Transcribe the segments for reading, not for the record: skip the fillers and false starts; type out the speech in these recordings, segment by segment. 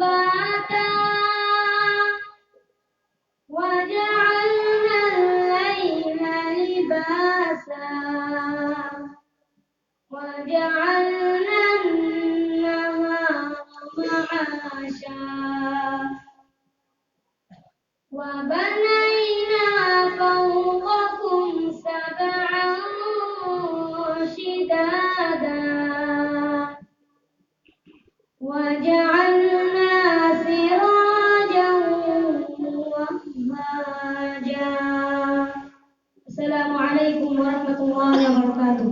سباتا وجعلنا الليل لباسا وجعلنا النهار معاشا وبنينا فوقكم سبعا شدادا وجعلنا سراجا وهاجا. السلام عليكم ورحمة الله وبركاته.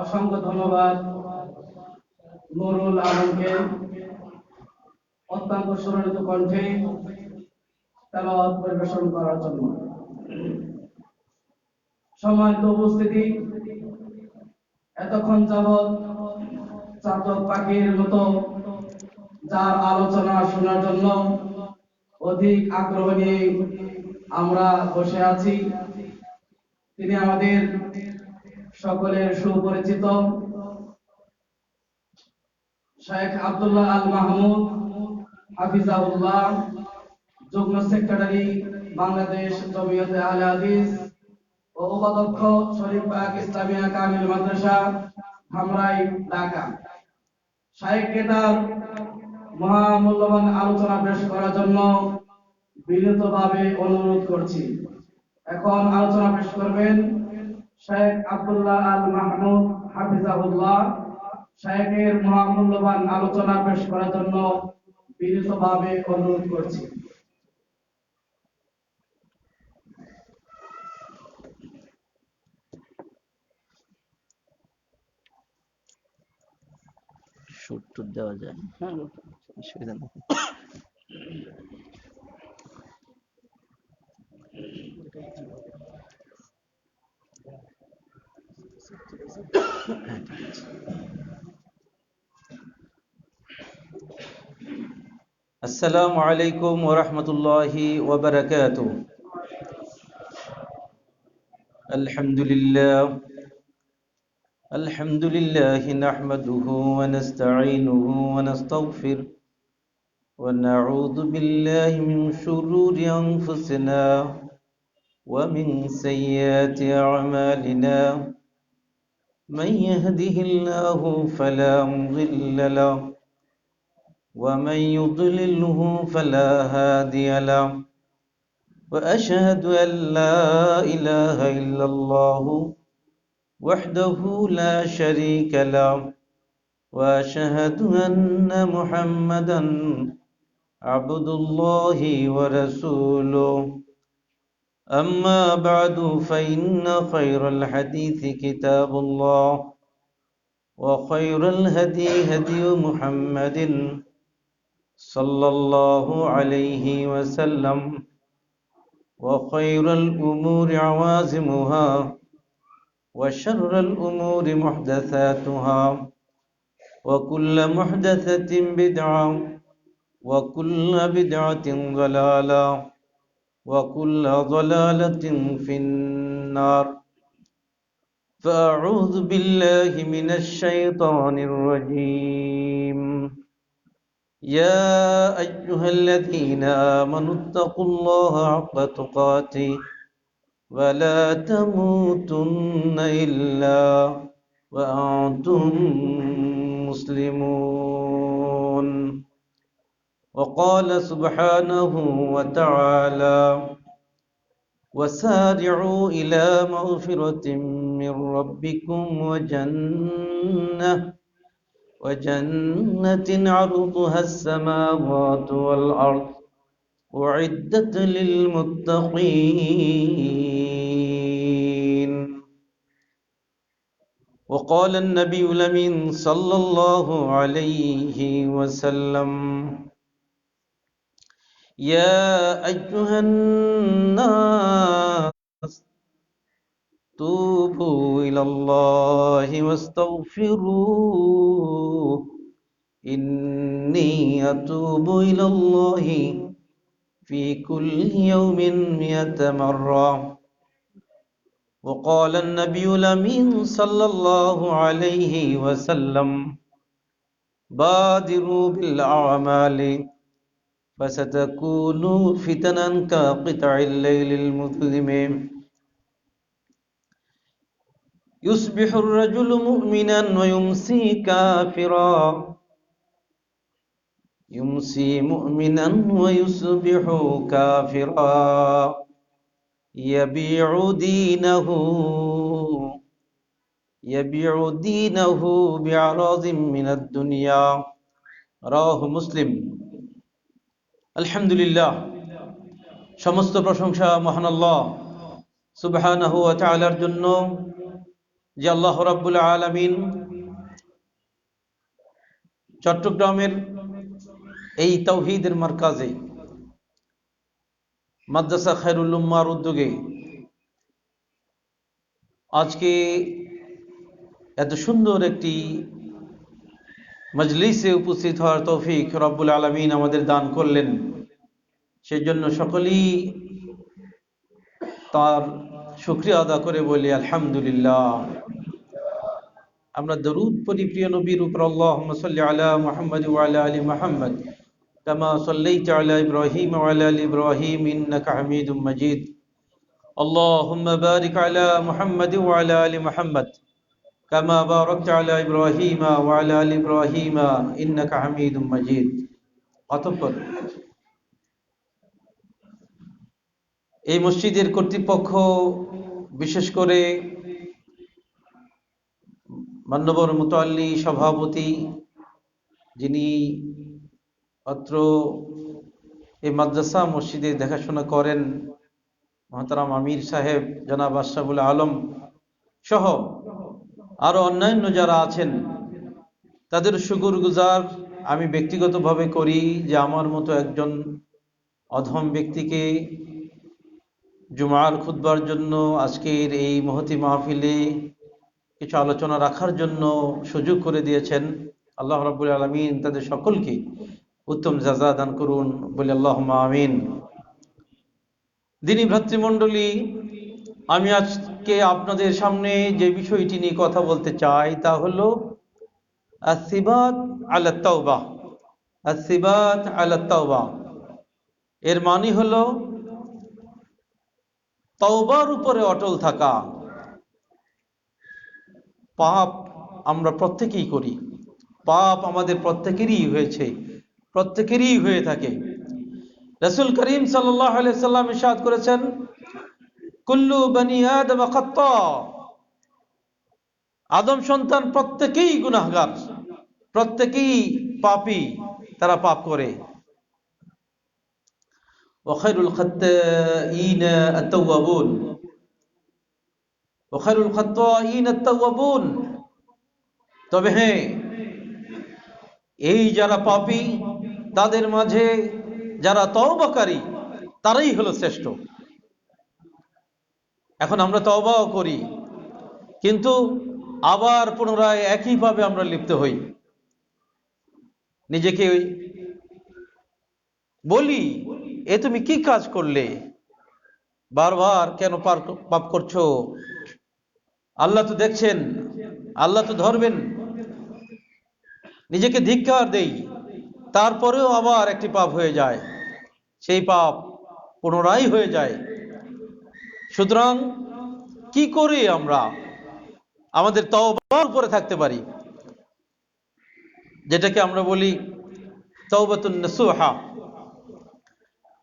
অসংখ্য ধন্যবাদ নুরুল আলমকে অত্যন্ত সুরলিত কণ্ঠে তেলাওয়াত পরিবেশন করার জন্য। সম্মানিত উপস্থিতি, এতক্ষণ যাবৎ চাতক পাখির মতো যার আলোচনা শোনার জন্য অধিক আগ্রহ নিয়ে আমরা বসে আছি, তিনি আমাদের সকলের সুপরিচিত শেখ আব্দুল্লাহ আল মাহমুদ হাফিজাহুল্লাহ, যুগ্ম সেক্রেটারি বাংলাদেশ জমিয়তে আহলে হাদিস ও উপাধ্যক্ষ শরীফবাগ ইসলামিয়া কামিল মাদ্রাসা ধামরাই, ঢাকা। শাইখকে তার মহামূল্যবান আলোচনা পেশ করার জন্য বিনীতভাবে অনুরোধ করছি। এখন আলোচনা পেশ করবেন শেখ আব্দুল্লাহ আল মাহমুদ হাফিজাহুল্লাহ। শাইখের মহামূল্যবান আলোচনা পেশ করার জন্য বিনীতভাবে অনুরোধ করছি। শুট দেওয়া যায়, অসুবিধা নেই। আসসালামু আলাইকুম ওয়া রাহমাতুল্লাহি ওয়া বারাকাতুহু। আলহামদুলিল্লাহ নাহমাদুহু ওয়া নাস্তাঈনুহু ওয়া নাস্তাগফিরুহু ওয়া নাউযু বিল্লাহি মিন শুরুরি আনফুসিনা ওয়া মিন সাইয়্যাতি আ'মালিনা। মান ইয়াহদিহিল্লাহু ফালা মুদিল্লা লাহু ومن يضلله فلا هادي له وأشهد أن لا إله إلا الله وحده لا شريك له وأشهد أن محمدا عبد الله ورسوله. أما بعد فإن خير الحديث كتاب الله وخير الهدي هدي محمد صلى الله عليه وسلم وخير الأمور عوازمها وشر الأمور محدثاتها وكل محدثة بدعة وكل بدعة ضلالة وكل ضلالة في النار. فأعوذ بالله من الشيطان الرجيم. يا أيها الذين آمنوا اتقوا الله حق تقاته ولا تموتن إلا وأنتم مسلمون. وقال سبحانه وتعالى وسارعوا إلى مغفرة من ربكم وجنة عرضها السماوات والأرض أعدت للمتقين. وقال النبي الأمين صلى الله عليه وسلم يا أيها الناس توبوا إلى الله واستغفروه إني أتوب إلى الله في كل يوم 100 مرة. وقال النبي الأمين صلى الله عليه وسلم بادروا بالأعمال فستكون فتنا كقطع الليل المظلم يصبح الرجل مؤمنا ويمسي كافرا يمسي مؤمنا ويصبح كافرا يبيع دينه بعرض من الدنيا. রাওয়াহু মুসলিম। আলহামদুলিল্লাহ, সমস্ত প্রশংসা মহান আল্লাহ সুবহানাহু ওয়া তাআলার জন্য, যে আল্লাহ রাব্বুল আলামিন চট্টগ্রামের এই তাওহীদের মারকাজে মাদ্রাসা খায়রুল উম্মাহর উদ্যোগে আজকে এত সুন্দর একটি মজলিসে উপস্থিত হওয়ার তৌফিক রব্বুল আলামিন আমাদের দান করলেন। সেজন্য সকলেই তার শুকরিয়া আদা করে বলি আলহামদুলিল্লাহ। আমরা দরুদ পড়ি প্রিয় নবীর উপর, আল্লাহুম্মা সাল্লি আলা মুহাম্মাদ ওয়া আলা আলি মুহাম্মাদ কামা সাল্লাইতা আলা ইব্রাহিম ওয়া আলা আলি ইব্রাহিম ইন্নাকা হামিদুম মাজিদ। আল্লাহুম্মা বারিক আলা মুহাম্মাদ ওয়া আলা আলি মুহাম্মাদ কামা বারাকতা আলা ইব্রাহিম ওয়া আলা আলি ইব্রাহিম ইন্নাকা হামিদুম মাজিদ। অতঃপর এই মসজিদের কর্তৃপক্ষ, বিশেষ করে মান্যবর মুতাল্লি সভাপতি, যিনি অত্র এই মাদ্রাসা মসজিদে দেখাশোনা করেন, মহতারাম আমির সাহেব জনাব আশরাফুল আলম সহ আরো অন্যান্য যারা আছেন, তাদের শুকরগুজার আমি ব্যক্তিগতভাবে করি যে আমার মতো একজন অধম ব্যক্তিকে জুমার খুতবার জন্য আজকের এই মহতি মাহফিলে কিছু আলোচনা রাখার জন্য সুযোগ করে দিয়েছেন। আল্লাহ রাব্বুল আলামিন তাদের সকলকে উত্তম জাযা দান করুন বলে আল্লাহুম্মা আমিন। দিনী ভ্রাতৃমণ্ডলী, আমি আজকে আপনাদের সামনে যে বিষয়টি নিয়ে কথা বলতে চাই তা হলো আসিবাত আলা তাওবা। আসিবাত আলা তাওবা এর মানে হলো তাওবার উপরে অটল থাকা। পাপ আমরা প্রত্যেকেই করি, পাপ আমাদের প্রত্যেকেরই হয়েছে, প্রত্যেকেরই হয়ে থাকে। রাসূল করিম সাল্লাল্লাহু আলাইহি সাল্লাম ইরশাদ করেছেন, কুল্লু বনি আদম খাত্তা। আদম সন্তান প্রত্যেকেই গুনাহগার, প্রত্যেকেই পাপী, তারা পাপ করে। ওয়া খায়রুল খাত্তাঈনা আত-তাওয়াবুন, ওয়া খায়রুল খাত্তাঈনা আত-তাওয়াবুন। তবে হ্যাঁ, এই যারা পাপী তাদের মাঝে যারা তওবাকারী তারাই হলো শ্রেষ্ঠ। এখন আমরা তওবাও করি, কিন্তু আবার পুনরায় একইভাবে আমরা লিপ্ত হই। নিজেকে বলি, এ তুমি কি কাজ করলে, বারবার কেন পাপ করছো? আল্লাহ তো দেখছেন, আল্লাহ তো ধরবেন। নিজেকে ধিক্কার দেই, তারপরেও আবার একটি পাপ হয়ে যায়, সেই পাপ পুনরায় হয়ে যায়। সুতরাং কি করে আমরা আমাদের তওবার উপরে থাকতে পারি, যেটাকে আমরা বলি তাওবাতুন নাসুহা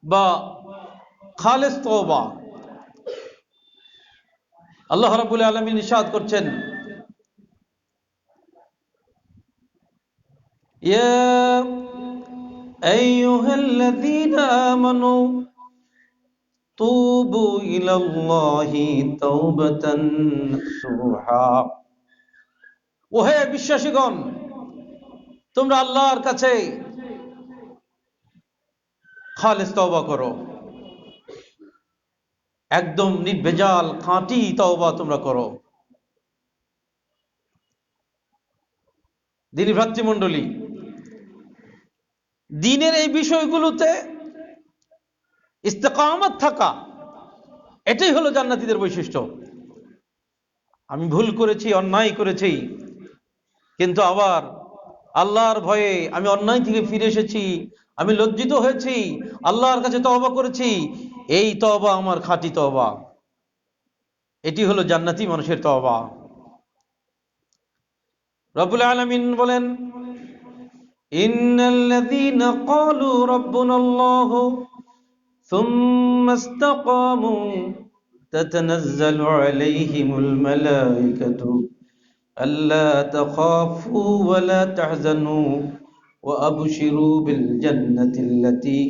বা খালেস তওবা। আল্লাহ রাব্বুল আলামিন ইরশাদ করছেন, ইয়া আইয়ুহাল্লাযীনা আমানু তুবু ইলাল্লাহি তাওবাতান নাসুহা। ওহে বিশ্বাসীগণ, তোমরা আল্লাহর কাছে খালেস তওবা করো, একদম নির্ভেজাল খাঁটি তওবা তোমরা করো। দিনী ভ্রাতৃমণ্ডলী, দ্বীনের এই বিষয়গুলোতে ইস্তেকামত থাকা, এটাই হলো জান্নাতীদের বৈশিষ্ট্য। আমি ভুল করেছি, অন্যায় করেছি, কিন্তু আবার আল্লাহর ভয়ে আমি অন্যায় থেকে ফিরে এসেছি, আমি লজ্জিত হয়েছি, আল্লাহর কাছে তওবা করেছি, এই তওবা আমার খাঁটি তওবা। এটি হলো জান্নাতি মানুষের তওবা। রব্বুল আলামিন বলেন, ইন্নাল্লাযীনা ক্বালু রাব্বুনাল্লাহু সুম্মা ইসতাকামু তাতানাজ্জালু আলাইহিমুল মালায়েকাতু আল্লা তাখাফু ওয়া লা তাহজানু ওয়া আবশিরু বিল জান্নাতিল্লাতী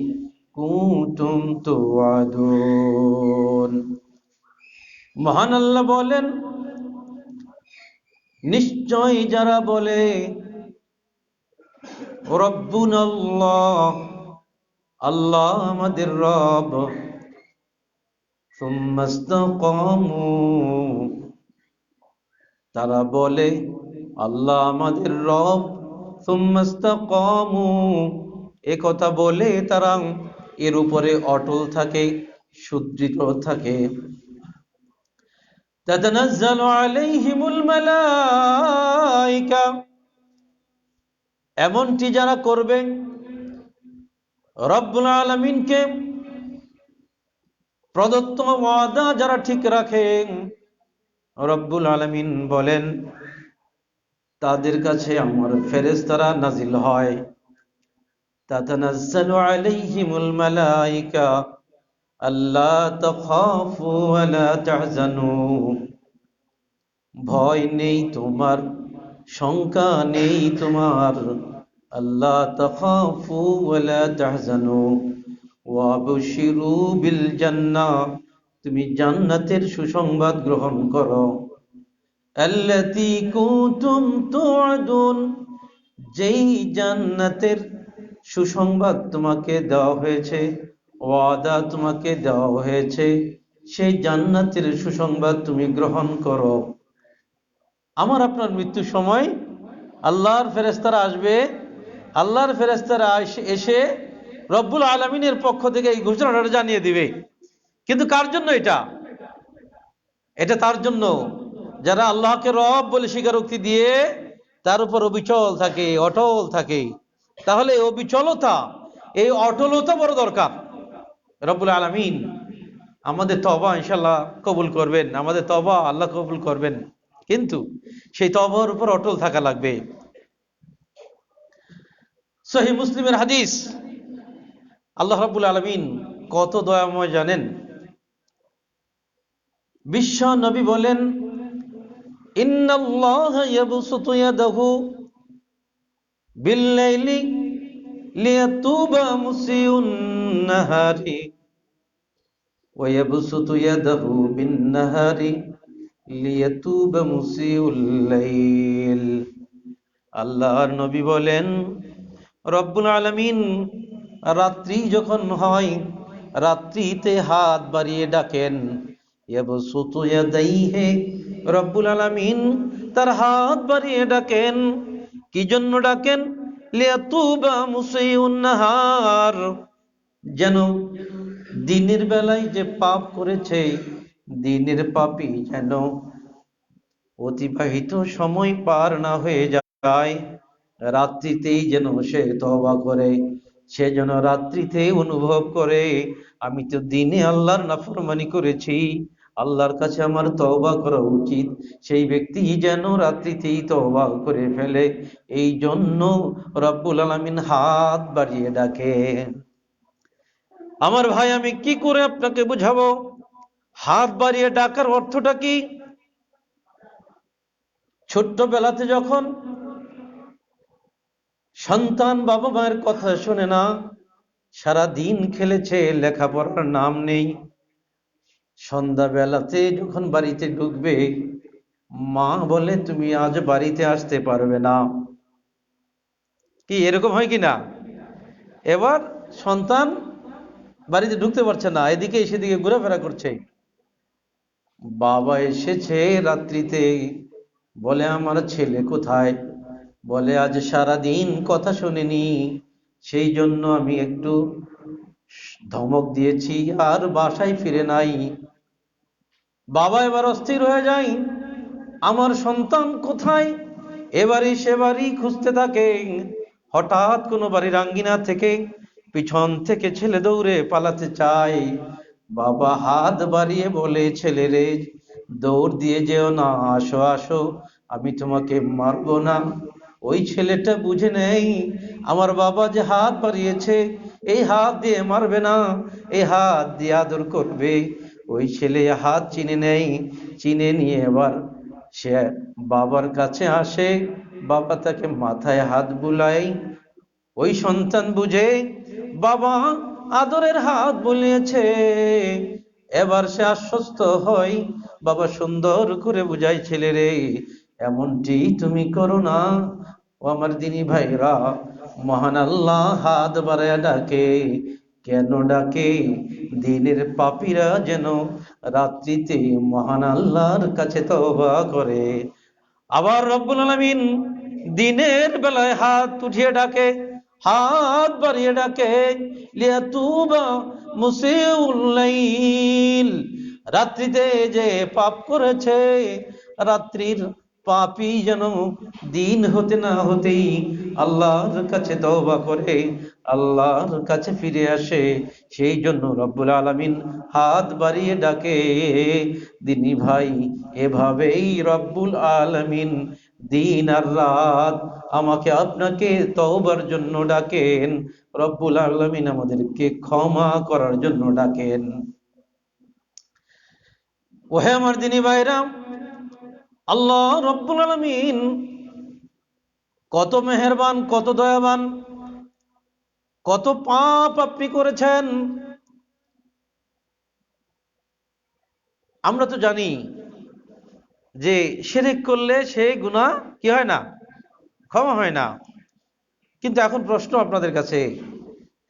কুনতুম তুআদুন। মহান আল্লাহ বলেন, নিশ্চয় যারা বলে রব্বুনাল্লাহ, আল্লাহ আমাদের রব, সুম্মা ইসতাকামু, তারা বলে আল্লাহ আমাদের রব, সুম্মা ইসতাকামু, এ কথা বলে তারা এর উপরে অটল থাকে, সুদৃঢ় থাকে। তাতানাজ্জালু আলাইহিমুল মালায়েকা, এমনটি যারা করবে, রব্বুল আলামিনকে প্রদত্ত ওয়াদা যারা ঠিক রাখে, রব্বুল আলামিন বলেন তাদের কাছে আমার ফেরেশতারা নাজিল হয়। তাতানাজ্জালু আলাইহিমুল মালায়েকা আল্লা তাখাফু ওয়া লা তাহজানু, ভয় নেই তোমার, শঙ্কা নেই তোমার, আল্লা তাখাফু ওয়া লা তাহজানু ওয়া আবশিরু বিল জান্নাহ, তুমি জান্নাতের সুসংবাদ গ্রহণ করো। আল্লাতী কুনতুম তুআদুন, যেই জান্নাতের সুসংবাদ তোমাকে দেওয়া হয়েছে, ওয়াদা তোমাকে দেওয়া হয়েছে, সেই জান্নাতের সুসংবাদ তুমি গ্রহণ করো। আমার আপনার মৃত্যুর সময় আল্লাহর ফেরেশতারা আসবে, আল্লাহর ফেরেশতারা এসে রব্বুল আলামিনের পক্ষ থেকে এই ঘোষণাটা জানিয়ে দিবে। কিন্তু কার জন্য এটা? এটা তার জন্য যারা আল্লাহকে রব বলে স্বীকারোক্তি দিয়ে তার উপর অবিচল থাকে, অটল থাকে। তাহলে এই অবিচলতা, এই অটলতা বড় দরকার। রব্বুল আলামিন আমাদের তওবা ইনশাআল্লাহ কবুল করবেন, আমাদের তওবা আল্লাহ কবুল করবেন, কিন্তু সেই তওবার উপর অটল থাকা লাগবে। সহিহ মুসলিমের হাদিস, আল্লাহ রাব্বুল আলামিন কত দয়াময় জানেন। বিশ্ব নবী বলেন, ইন্নাল্লাহা ইয়াবসুতু ইয়াদাহু বিল-লাইলি লিয়াতুবা মুসিউন নাহারি ওয়া ইয়াবসুতু ইয়াদাহু বিন-নাহারি লিয়াতুবা মুসিউল লাইল। আল্লাহর নবী বলেন, রব্বুল আলামিন রাত্রি যখন হয়, রাত্রিতে হাত বাড়িয়ে ডাকেন, ইয়াবসুতু ইয়াদাইহি, রব্বুল আলামিন তার হাত বাড়িয়ে ডাকেন। কি জন্য ডাকেন? লিয়াতুবা মুসিউন নাহার, যেন দিনের বেলায় যে পাপ করেছে, দিনের পাপী যেন অতিবাহিত সময় পার না হয়ে যায়, রাত্রিতেই যেন সে তওবা করে, সে যেন রাত্রিতে অনুভব করে আমি তো দিনে আল্লাহর নাফরমানি করেছি, আল্লাহর কাছে আমার তওবা করা উচিত। সেই ব্যক্তি যেন রাত্রিতেই তওবা করে ফেলে। এই জন্য রব্বুল আলামিন হাত বাড়িয়ে ডাকে। আমার ভাই, আমি কি করে আপনাকে বুঝাবো হাত বাড়িয়ে ডাকার অর্থটা কি? ছোট্টবেলাতে যখন সন্তান বাবা মায়ের কথা শোনে না, সারা দিন খেলেছে, লেখাপড়ার নাম নেই, সন্ধ্যাবেলাতে যখন বাড়িতে ঢুকবে, মা বলে তুমি আজ বাড়িতে আসতে পারবে না। কি এরকম হয় কি না? এবার সন্তান বাড়িতে ঢুকতে পারছে না, এদিকে সেদিকে ঘোরাফেরা করছে। বাবা এসেছে রাত্রিতে, বলে আমার ছেলে কোথায়? বলে আজ সারা দিন কথা শোনেনি, সেই জন্য আমি একটু ধমক দিয়েছি আর বাসায় ফিরে নাই। বাবা এবার অস্থির হয়ে যায়, আমার সন্তান কোথায়? এবারই সেবারই খুঁজতে থাকে। হঠাৎ কোনো বাড়ির আঙ্গিনা থেকে পিছন থেকে ছেলে দৌড়ে পালাতে চায়। বাবা হাত বাড়িয়ে বলে, ছেলে রে, দৌড় দিয়ে যেও না, আসো আসো, আমি তোমাকে মারবো না। ওই ছেলেটা বুঝে নেই আমার বাবা যে হাত বাড়িয়েছে, এই হাত দিয়ে মারবে না, এই হাত দিয়ে আদর করবে। ওই ছেলে হাত চিনে নেই, চিনে নিয়ে এবার সে বাবার কাছে আসে। বাবা তাকে মাথায় হাত বুলায়। ওই সন্তান বুঝে বাবা আদরের হাত বুলিয়েছে, এবার সে আশ্বস্ত হয়। বাবা সুন্দর করে বুঝাই, ছেলে রে, এমনটি তুমি করো না। ও আমার দিনী ভাইরা, মহান আল্লাহ হাত বাড়ায় ডাকে। কেন ডাকে? দিনের পাপীরা যেন রাত্রিতে মহান আল্লাহর কাছে তওবা করে। আবার রব্বুল আলামিন দিনের বেলায় হাত উঠিয়ে ডাকে, হাত বাড়িয়ে ডাকে, লিয়াতুবা মুসিউল লাইল। রাত্রিতে যে পাপ করেছে, রাত্রির পাপী যেন দিন হতে না হতেই আল্লাহর কাছে তওবা করে, আল্লাহর কাছে ফিরে আসে। সেই জন্য রব্বুল আলামিন হাত বাড়িয়ে ডাকে। দিনী ভাই, এভাবেই রব্বুল আলামিন দিন আর রাত আমাকে আপনাকে তওবার জন্য ডাকেন। রব্বুল আলামিন আমাদেরকে ক্ষমা করার জন্য ডাকেন। ওহে আমার দিনী ভাইরা, আল্লাহ রব্বুল আলামিন কত মেহেরবান, কত দয়াবান। কত পাপ আপনি করেছেন। আমরা তো জানি যে শিরক করলে সেই গুনাহ কি হয় না, ক্ষমা হয় না। কিন্তু এখন প্রশ্ন আপনাদের কাছে,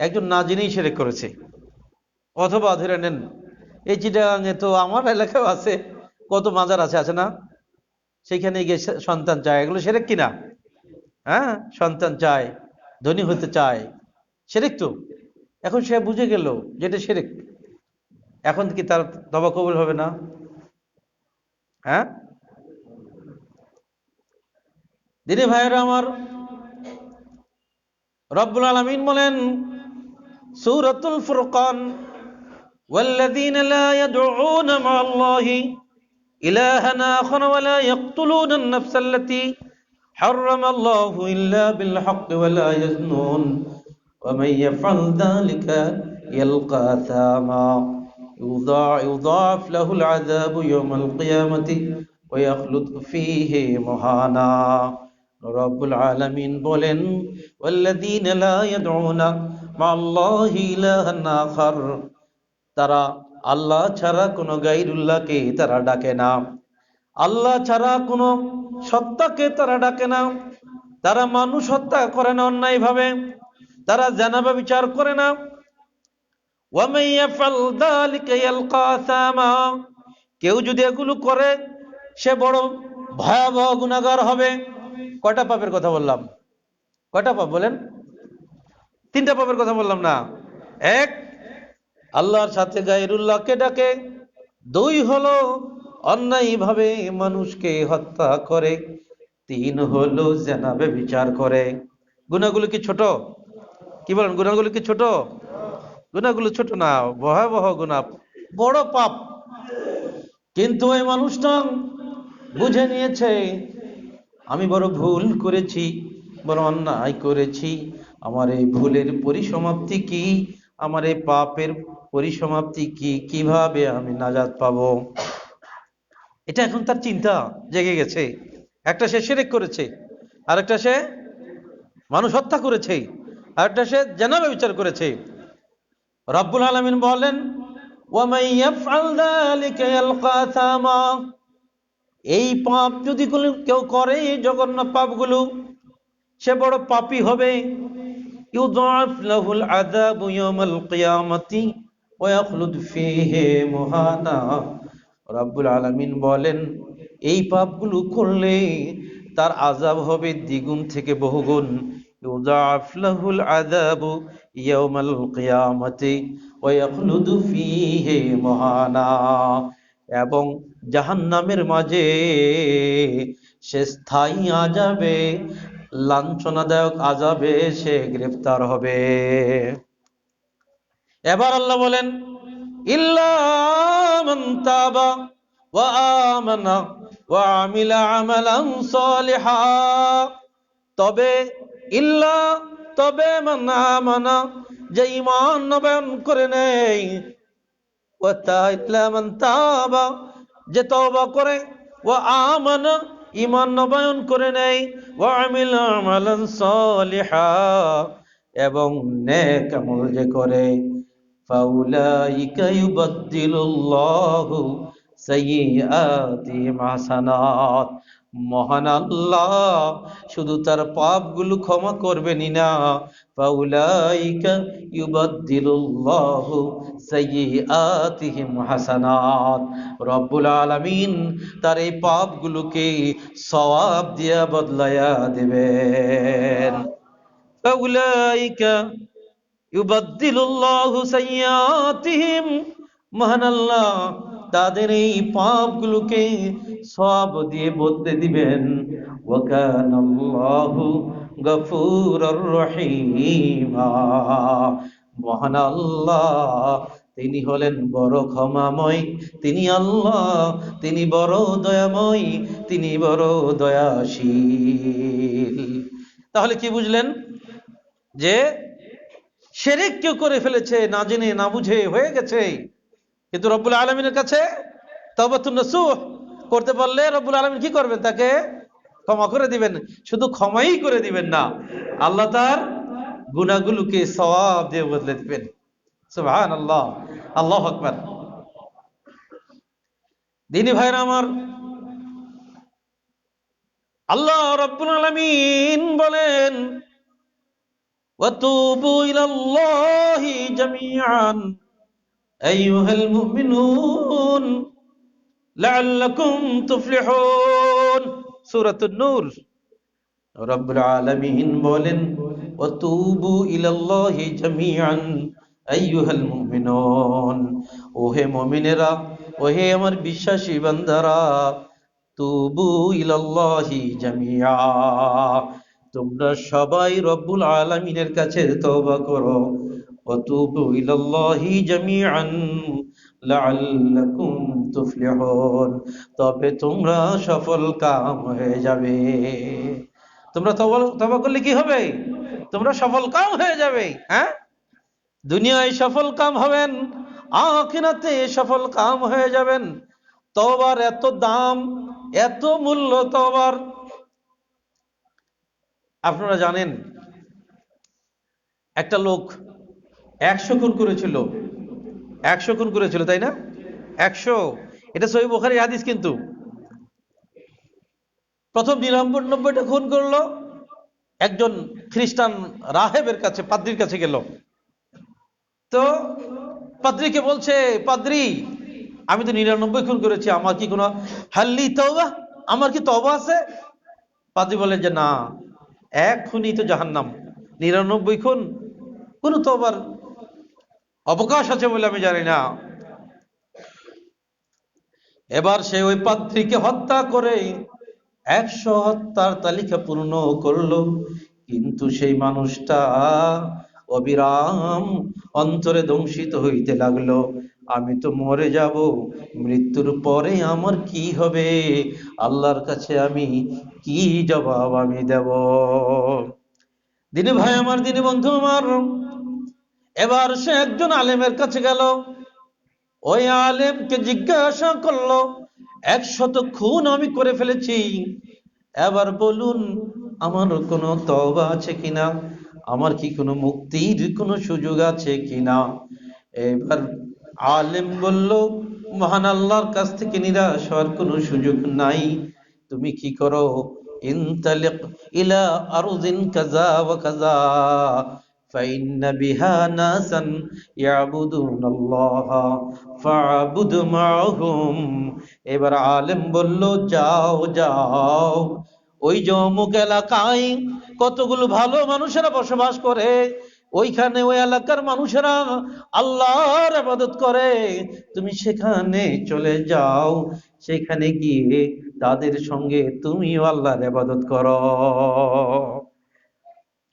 একজন না জেনেই শিরক করেছে, অথবা ধরে নেন এই চিটাগাঙে তো আমার এলাকাও আছে, কত মাজার আছে, আছে না? সেখানে গিয়ে সন্তান চায়, এগুলো শিরক কিনা? হ্যাঁ, সন্তান চায়, ধনী হতে চায়, শিরক তো। এখন সে বুঝে গেল যে এটা শিরক, এখন কি তার তওবা কবুল হবে না? হ্যাঁ দিনী ভাইয়েরা আমার, রব্বুল আলামিন বলেন সূরাতুল ফুরকান, ওয়াল্লাযীনা লা ইয়াদউনা মা'আল্লাহি ইলাহান আখার ওয়া লা ইয়াকতুলুনা আন-নাফসাল্লাতী হারামাল্লাহু ইল্লা বিল হাক্কি ওয়া লা ইয়াজনুন ওয়া মান ইয়াফআল যালিকা ইয়ালকা আসামা ইউদাআফ লাহুল আযাবু ইয়াওমাল কিয়ামাতি ওয়া ইয়াখলুদ ফীহি মুহানা। রব্বুল আলামিন বলেন, ওয়াল্লাযীনা লা ইয়াদউনা মা'আল্লাহি ইলাহান আখার, তারা আল্লাহ ছাড়া কোনো গায়রুল্লাহকে তারা ডাকে না, আল্লাহ ছাড়া কোনো সত্তাকে তারা ডাকে না। তারা মানুষ হত্যা করে না অন্যায়ভাবে, তারা জিনা ব্যভিচার করে না। ওয়া মান ইয়াফআল যালিকা ইয়ালকা আসামা, কেউ যদি এগুলো করে সে বড় ভয়াবহ গুনাহগার হবে। কয়টা পাপের কথা বললাম? কয়টা পাপ বলেন? তিনটা পাপের কথা বললাম না? এক, আল্লাহর সাথে গায়রুল্লাহকে ডাকে। দুই হলো অন্যায়ভাবে মানুষকে হত্যা করে। তিন হলো জিনা ব্যভিচার করে। গুনাহগুলো কি ছোট? কি বলেন, গুনাহগুলো কি ছোট? গুনাহগুলো ছোট না, ভয়াবহ গুনাহ, বড় পাপ। কিন্তু ওই মানুষটা বুঝে নিয়েছে আমি বড় ভুল করেছি, বড় অন্যায় করেছি। আমার এই ভুলের পরিসমাপ্তি কি, আমার এই পাপের পরিসমাপ্তি কি, কিভাবে আমি নাজাত পাবো, এটা এখন তার চিন্তা জেগে গেছে। একটা সে শিরক করেছে, আরেকটা সে মানুষ হত্যা করেছে, আরেকটা সে জিনা ব্যভিচার করেছে। রব্বুল আলামিন বলেন, ওয়া মান ইয়াফআল যালিকা ইয়ালকা আসামা, এই পাপ যদি কেউ করে, এই জঘন্য পাপগুলো, সে বড় পাপী হবে। ইউদাআফ লাহুল আযাবু ইয়াওমাল কিয়ামাতি ওয়া ইয়াখলুদ ফীহি মুহানা। রব্বুল আলামিন বলেন, এই পাপগুলো করলে তার আযাব হবে দ্বিগুণ থেকে বহুগুণ। يضاعف له العذاب يوم القيامة ويخلد فيه مهانا এবং জাহান্নামের মাঝে সে স্থায়ী আযাবে, লাঞ্ছনাদায়ক আযাবে সে গ্রেফতার হবে। এবার আল্লাহ বলেন, ইল্লা মান তাবা ওয়া আমানা ওয়া আমিলা আমালান সালিহা, তবে ইল্লা, তবে মান আমানা, যে ঈমান নবায়ন করে নেয়, ওয়া ইল্লা মান তাবা, যে তওবা করে, ওয়া আমানা, ঈমান নবায়ন করে নেয়, ওয়া আমিলা আমালান সালিহা, এবং নেক আমল যে করে, ফাউলাইকা ইউবাদদিলুল্লাহু সাইয়্যাতিহিম হাসানাত, মহান আল্লাহ শুধু তার পাপগুলো ক্ষমা করবেনই না, ফাউলাইকা ইউবাদদিলুল্লাহু সাইয়্যাতিহিম হাসানাত, রব্বুল আলামিন তার এই পাপগুলোকে সওয়াব দিয়া বদলায়া দেবেন। ফাউলাইকা ইউবাদদিলুল্লাহু সাইয়্যাতিহিম, মহান আল্লাহ তাদের এই পাপগুলোকে সওয়াব দিয়ে বদলে দিবেন। ওয়া কানাল্লাহু গফুরুর রহিমা, মহান আল্লাহ তিনি হলেন বড় ক্ষমাময়, তিনি আল্লাহ, তিনি বড় দয়াময়, তিনি বড় দয়াশীল। তাহলে কি বুঝলেন? যে শিরক কেউ করে ফেলেছে, না জেনে না বুঝে হয়ে গেছে, কিন্তু রব্বুল আলামিনের কাছে তাওবাতুন নাসুহ করতে পারলে রব্বুল আলামিন কি করবেন? তাকে ক্ষমা করে দিবেন। শুধু ক্ষমাই করে দিবেন না, আল্লাহ তার গুনাহগুলোকে সওয়াব দিয়ে বদলে দিবেন। সুবহানাল্লাহ, আল্লাহু আকবার। দিনী ভাইরা আমার, আল্লাহ রব্বুল আলামিন বলেন, وَتُوبُوا إِلَى اللَّهِ جَمِيعًا أَيُّهَا الْمُؤْمِنُونَ لَعَلَّكُمْ تُفْلِحُونَ, সূরাতুন নূর। রব্বুল আলামিন বলেন, وَتُوبُوا إِلَى اللَّهِ جَمِيعًا أَيُّهَا الْمُؤْمِنُونَ, ওহে মুমিনেরা, ওহে আমার বিশ্বাসী বান্দারা, তুবু ইলাল্লাহি জামিয়া, তোমরা সবাই রব্বুল আলামিনের কাছে তওবা করো। ওয়াতুবু ইলাল্লাহি জামিআন লাআল্লাকুম তুফলিহুন, তবে তোমরা সফল কাম হয়ে যাবে। তোমরা তওবা করলে কি হবে? তোমরা সফল কাম হয়ে যাবে। হ্যাঁ, দুনিয়ায় সফল কাম হবেন, আখিরাতে সফল কাম হয়ে যাবেন। তওবার এত দাম, এত মূল্য তওবার। আপনারা জানেন, একটা লোক 100 খুন করেছিল, 100 খুন করেছিল, তাই না? 100, এটা সহিহ বুখারীর হাদিস। কিন্তু প্রথম 99টা খুন করলো একজন খ্রিস্টান রাহেবের কাছে, পাদ্রীর কাছে গেল। তো পাদ্রীকে বলছে, পাদ্রী আমি তো 99 খুন করেছি, আমার কি কোনো হাল্লি তওবা, আমার কি তওবা আছে? পাদ্রী বলেন যে না, 1 খুনই তো জাহান্নাম, 99 খুন কোন তওবার অবকাশ আছে বলে আমি জানি না। এবার সে ওই পাদ্রীকে হত্যা করে 100 হত্যার তালিকা পূর্ণ করলো। কিন্তু সেই মানুষটা অবিরাম অন্তরে দংশিত হইতে লাগলো, আমি তো মরে যাব, মৃত্যুর পরে আমার কি হবে, আল্লাহর কাছে আমি কি জবাব আমি দেব? দিনী ভাই আমার, দিনী বন্ধু আমার, এবার সে একজন আলেমের কাছে গেল। ওই আলেমকে জিজ্ঞাসা করলো, 100 খুন আমি করে ফেলেছি, এবার বলুন আমার কোনো তওবা আছে কিনা, আমার কি কোনো মুক্তির কোনো সুযোগ আছে কিনা? এবার আলেম বলল, মহান আল্লাহর কাছ থেকে নিরাশ হওয়ার কোনো সুযোগ নাই। তুমি কি করো, ইনতালিক ইলা আরদিন কাযা ওয়া কাযা ফাইন্না বিহা নাসান ইয়াবুদুনাল্লাহা ফা'বুদ মা'হুম। এবার আলেম বলল, যাও যাও, ওই যে অমুক এলাকায় কতগুলো ভালো মানুষেরা বসবাস করে, ওইখানে ওই এলাকার মানুষেরা আল্লাহর ইবাদত করে, তুমি সেখানে চলে যাও, সেখানে গিয়ে তাদের সঙ্গে তুমিও আল্লাহর ইবাদত করো।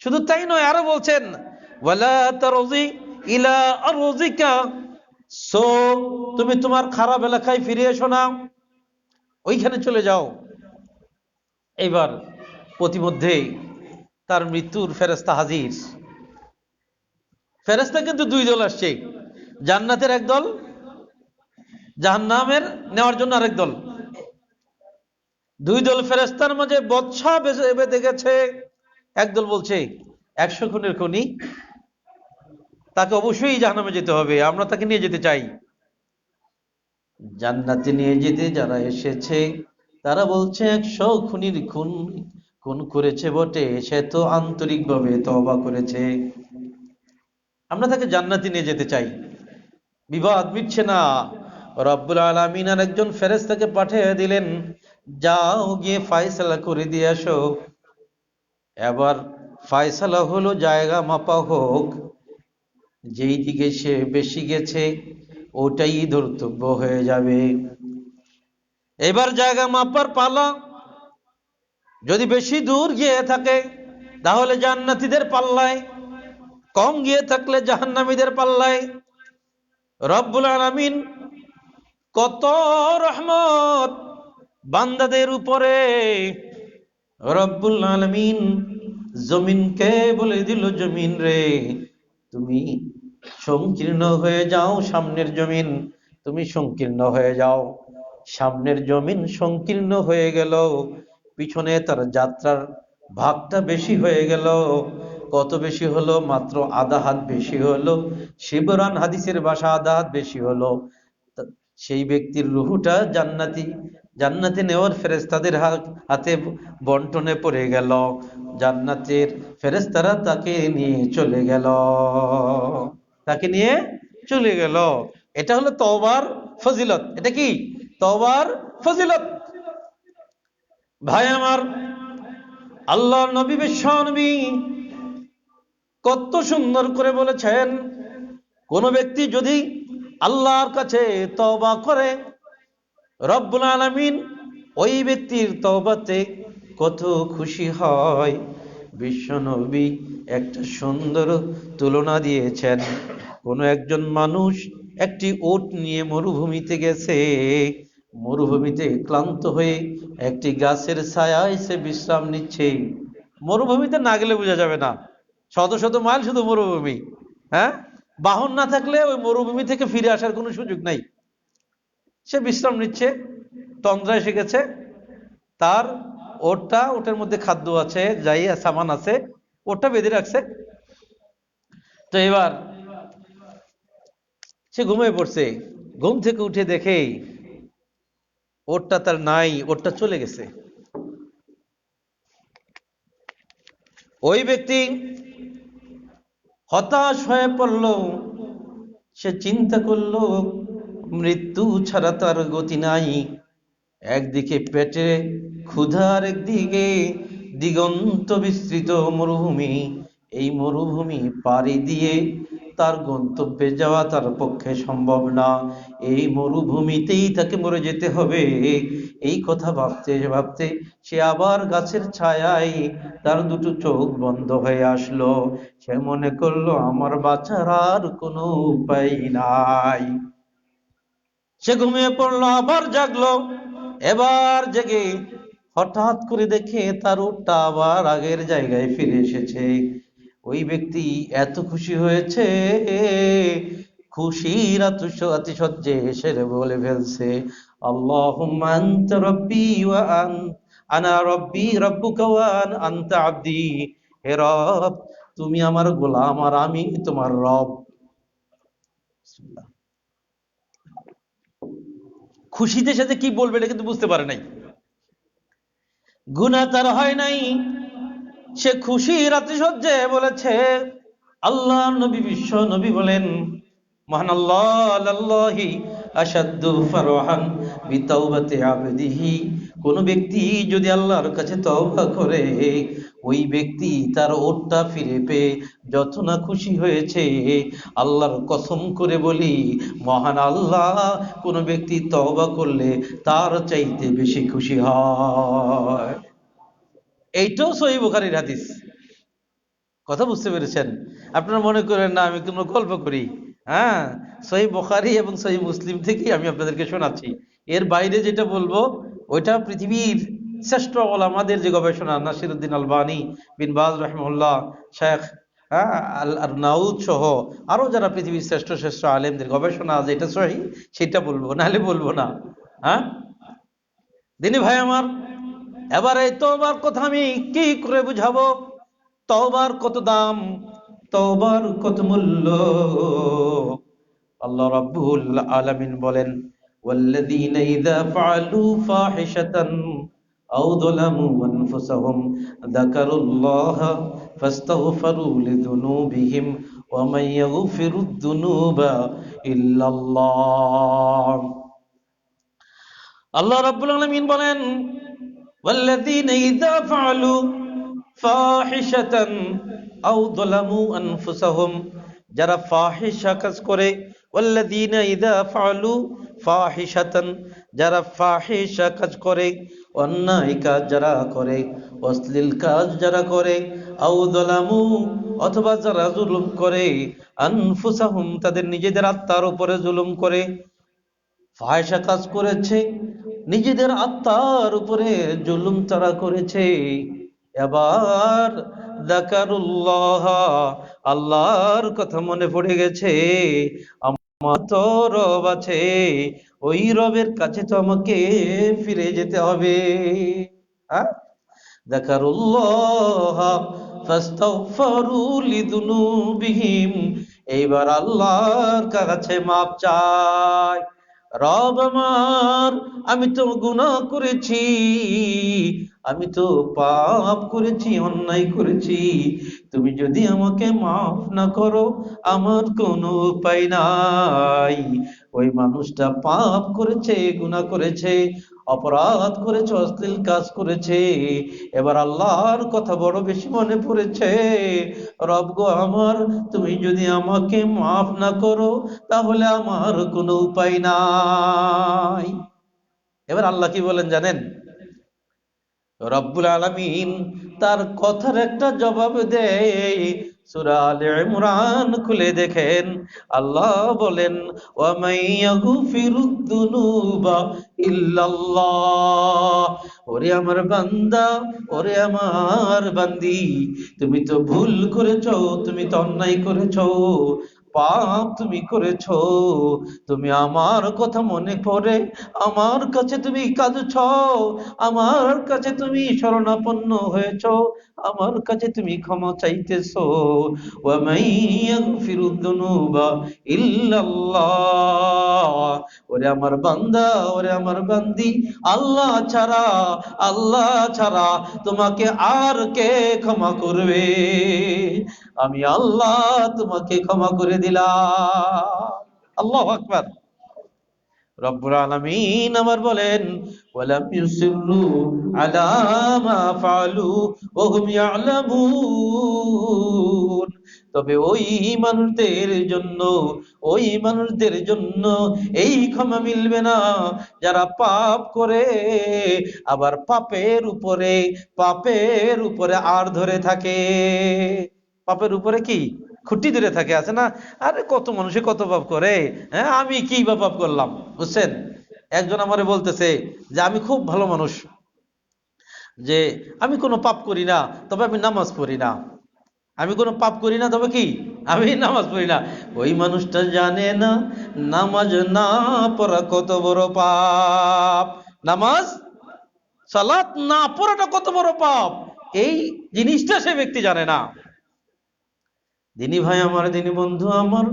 শুধু তাই নয়, আরো বলছেন ওয়ালা তারজি ইলা আরজিকা, সো তুমি তোমার খারাপ এলাকায় ফিরে এসো না, ওইখানে চলে যাও। এবার প্রতিমধ্যে তার মৃত্যুর ফেরেশতা হাজির। ফেরেশতা কিন্তু দুই দল আসছে, জান্নাতের এক দল, জাহান্নামের নেওয়ার জন্য আরেক দল। দুই দল ফেরেশতার মাঝে বৎসা বেঁধে গেছে। একদল বলছে 100 খুনের খুনি, তাকে অবশ্যই জাহান্নামে যেতে হবে, আমরা তাকে নিয়ে যেতে চাই। জান্নাতে নিয়ে যেতে যারা এসেছে তারা বলছে 100 খুনির খুন করেছে বটে, সে তো আন্তরিকভাবে তওবা করেছে, আমরা তাকে জান্নাতে নিয়ে যেতে চাই। বিবাদ মিটছে না। রব্বুল আলামিন আর একজন ফেরেশতাকে পাঠিয়ে দিলেন, যাও গিয়ে ফয়সালা করে দিয়ে আসো। এবার ফয়সালা হলো জায়গা মাপা হোক, যেই দিকে সে বেশি গেছে ওটাই ধর্তব্য হয়ে যাবে। এবার জায়গা মাপার পালা, যদি বেশি দূর গিয়ে থাকে তাহলে জান্নাতীদের পাল্লায়, কম গিয়ে থাকলে জাহান্নামীদের পাল্লায়। রব্বুল আলামিন কত রহমত বান্দাদের উপরে। রব্বুল আলামিন জমিনকে বলে দিল, জমিন রে তুমি সংকীর্ণ হয়ে যাও, সামনের জমিন তুমি সংকীর্ণ হয়ে যাও। সামনের জমিন সংকীর্ণ হয়ে গেল, পিছনে তার যাত্রার ভাগটা বেশি হয়ে গেল। কত বেশি হলো? মাত্র আধা হাত বেশি হলো। শিবরান হাদিসের ভাষা আধা হাত বেশি হলো। সেই ব্যক্তির রুহুটা জান্নাতে নেওয়ার ফেরেশতাদের হাতে বন্টনে পড়ে গেল। জান্নাতের ফেরেশতারা তাকে নিয়ে চলে গেল। এটা হলো তওবার ফজিলত। এটা কি? তওবার ফজিলত। ভাই আমার, আল্লাহর নবী বিশ্ব নবী কত সুন্দর করে বলেছেন, কোন ব্যক্তি যদি আল্লাহর কাছে তওবা করে, রব্বুল আলামিন ওই ব্যক্তির তওবাতে কত খুশি হয়। বিশ্বনবী একটা সুন্দর তুলনা দিয়েছেন। কোন একজন মানুষ একটি উট নিয়ে মরুভূমিতে গেছে, মরুভূমিতে ক্লান্ত হয়ে একটি গাছের ছায়ায় সে বিশ্রাম নিচ্ছে। মরুভূমিতে না গেলে বোঝা যাবে না, শত শত মাইল শুধু মরুভূমি। হ্যাঁ, বাহন না থাকলে ওই মরুভূমি থেকে ফিরে আসার কোনো সুযোগ নাই। সে বিশ্রাম নিচ্ছে, তন্দ্রা এসে গেছে, তার ওটার মধ্যে খাদ্য আছে, যাই সামান আছে, ওটা বেঁধে রাখছে। তো এবার সে ঘুমিয়ে পড়ছে। ঘুম থেকে উঠে দেখে ওটটা তার নাই, ওটটা চলে গেছে। ওই ব্যক্তি হতাশ হয়ে পড়ল। সে চিন্তা করলো মৃত্যু ছাড়া তার গতি নাই। একদিকে পেটে ক্ষুধার, একদিকে দিগন্ত বিস্তৃত মরুভূমি। এই মরুভূমি পাড়ি দিয়ে তার গন্তব্যে যাওয়া তার পক্ষে সম্ভব না। এই মরুভূমিতেই তাকে মরে যেতে হবে। এই কথা ভাবতে ভাবতে সে আবার গাছের ছায়ায় তার দুটো চোখ বন্ধ হয়ে আসলো। সে মনে করলো আমার বাঁচার আর কোনো উপায় নাই। সে ঘুমিয়ে পড়লো, আবার জাগলো। এবার জেগে হঠাৎ করে দেখে তার উটটা আবার আগের জায়গায় ফিরে এসেছে। ওই ব্যক্তি এত খুশি হয়েছে, খুশির আতিশয্যে এসে বলে ফেলছে, আল্লাহুম্মা আনতা রাব্বি ওয়া আনা রাব্বি রাব্বুকা ওয়া আনতা আবদি। হে রব, তুমি আমার গোলাম আর আমি তোমার রব। খুশিতে সাথে কি বলবে এটা কিন্তু বুঝতে পারে নাই। গুনাহ তার হয় নাই, সে খুশির আতিশয্যে বলেছে। আল্লাহ নবী বিশ্ব নবী বলেন, মহান আল্লাহ, আল্লাহি আশাদ্দু ফারহান বিতাওবাতি আবদিহি। কোন ব্যক্তি যদি আল্লাহর কাছে তওবা করে, ওই ব্যক্তি তার ওটটা ফিরে পেয়ে যত না খুশি হয়েছে, আল্লাহর কসম করে বলি মহান আল্লাহ কোন ব্যক্তি তওবা করলে তার চাইতে বেশি খুশি হয়। এইটাও সহিহ বুখারীর হাদিস। কথা বুঝতে পেরেছেন? আপনারা মনে করেন না আমি কোনো গল্প করি। হ্যাঁ, সহিহ বুখারী এবং সহিহ মুসলিম থেকেই আমি আপনাদেরকে শোনাচ্ছি। এর বাইরে যেটা বলবো ওইটা পৃথিবীর শ্রেষ্ঠ ওলামাদের যে গবেষণা, নাসিরউদ্দিন আলবানী, বিন বাজ রাহিমাহুল্লাহ, শেখ আল আরনাউদ সহ আরো যারা পৃথিবীর শ্রেষ্ঠ শ্রেষ্ঠ আলেমদের গবেষণা, যেটা সহিহ সেটা বলবো, নাহলে বলবো না। হ্যাঁ দিনী ভাই আমার, এবারে তওবার কথা আমি কি করে বুঝাবো? তওবার কত দাম, তওবার কত মূল্য। আল্লাহ রাব্বুল আলামিন বলেন, ওয়াল্লাযীনা ইযা ফাআলু ফাহিশাতান আও যালামু আনফুসাহুম যাকারুল্লাহা ফাস্তাগফিরু লিযুনুবিহিম ওয়া মান ইয়াগফিরুদ যুনুবা ইল্লাল্লাহ। আল্লাহ রাব্বুল আলামিন বলেন, ওয়াল্লাযীনা ইযা ফাআলু ফাহিশাতান আও যালামু আনফুসাহুম, যারা ফাহিশা কাজ করে, ওয়াল্লাযীনা ইযা ফাআলু ফাহিশাতান, যারা ফাহিশা কাজ করে, অন্যায় কাজ যারা করে, অশ্লীল কাজ যারা করে, আও যালামু, অথবা যারা জুলুম করে, আনফুসাহুম, তাদের নিজেদের আত্মার উপরে জুলুম করে। ফাহিশা কাজ করেছে, নিজেদের আত্মার উপরে জুলুম তারা করেছে। এবার যাকারুল্লাহ, আল্লাহর কথা মনে পড়ে গেছে, আমার তো রব আছে, ওই রবের কাছে তো আমাকে ফিরে যেতে হবে। যাকারুল্লাহ ফাস্তাগফিরু লিযুনুবিহিম, এইবার আল্লাহর কাছে মাপ চায়। রব আমার, আমি তো গুনাহ করেছি, আমি তো পাপ করেছি, অন্যায় করেছি, তুমি যদি আমাকে মাফ না করো আমার কোনো উপায় নাই। ওই মানুষটা পাপ করেছে, গুনাহ করেছে, অপরাধ করেছে, অশ্লীল কাজ করেছে, এবার আল্লাহর কথা বড় বেশি মনে পড়েছে। রব গো আমার, তুমি যদি আমাকে মাফ না করো তাহলে আমার কোনো উপায় নাই। এবার আল্লাহ কি বলেন জানেন? রব্বুল আলামিন তার কথার একটা জবাব দেয়। সূরা আলে ইমরান খুলে দেখেন, আল্লাহ বলেন, ওয়া মাইয়াগফিরুদ যুনুবা ইল্লাল্লাহ। ওরে আমার বান্দা, ওরে আমার বান্দি, তুমি তো ভুল করেছো, তুমি তো অন্যায় করেছো, পাপ তুমি করেছো, তুমি আমার কথা মনে পড়ে আমার কাছে তুমি কাঁদছো, আমার কাছে তুমি শরণাপন্ন হয়েছো, আমার কাছে তুমি ক্ষমা চাইতেছো। ওয়া মাইয়াগফিরুদ যুনুবা ইল্লাল্লাহ। ওরে আমার বান্দা, ওরে আমার বান্দি, আল্লাহ ছাড়া, আল্লাহ ছাড়া তোমাকে আর কে ক্ষমা করবে? আমি আল্লাহ তোমাকে ক্ষমা করে দিলাম। আল্লাহু আকবার। রব্বুল আলামিন আবার বলেন, ওয়ালাম ইউসিরু আলা মা ফাআলু ওয়া হুম ইয়ালামুন। তবে ওই মানুষদের জন্য এই ক্ষমা মিলবে না যারা পাপ করে আবার পাপের উপরে আর ধরে থাকে। পাপের উপরে কি খুঁটি ধরে থাকে, আছে না? আরে কত মানুষে কত পাপ করে, হ্যাঁ আমি কি বা পাপ করলাম, বুঝছেন? একজন আমারে বলতেছে যে আমি খুব ভালো মানুষ, যে আমি কোনো পাপ করি না তবে আমি নামাজ পড়ি না, আমি কোনো পাপ করি না তবে কি আমি নামাজ পড়ি না। ওই মানুষটা জানে না নামাজ না পড়া কত বড় পাপ, নামাজ সালাত না পড়াটা কত বড় পাপ, এই জিনিসটা সে ব্যক্তি জানে না। দিনী ভাই আমার, দিনী বন্ধু আমার,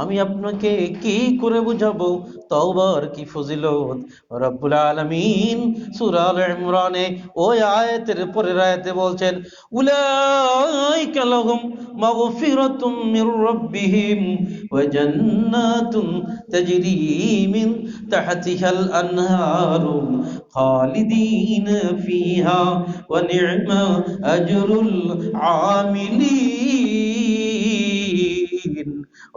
আমি আপনাকে কি করে বুঝাবো তওবার কি ফজিলত? রব্বুল আলামিন সূরা আলে ইমরানে ওই আয়াতের পরের আয়াতে বলছেন, উলাইকা লাহুম মাগফিরাতুম মির রাব্বিহিম وجنات تجري من تحتها الأنهار خالدين فيها ونعم أجر العاملين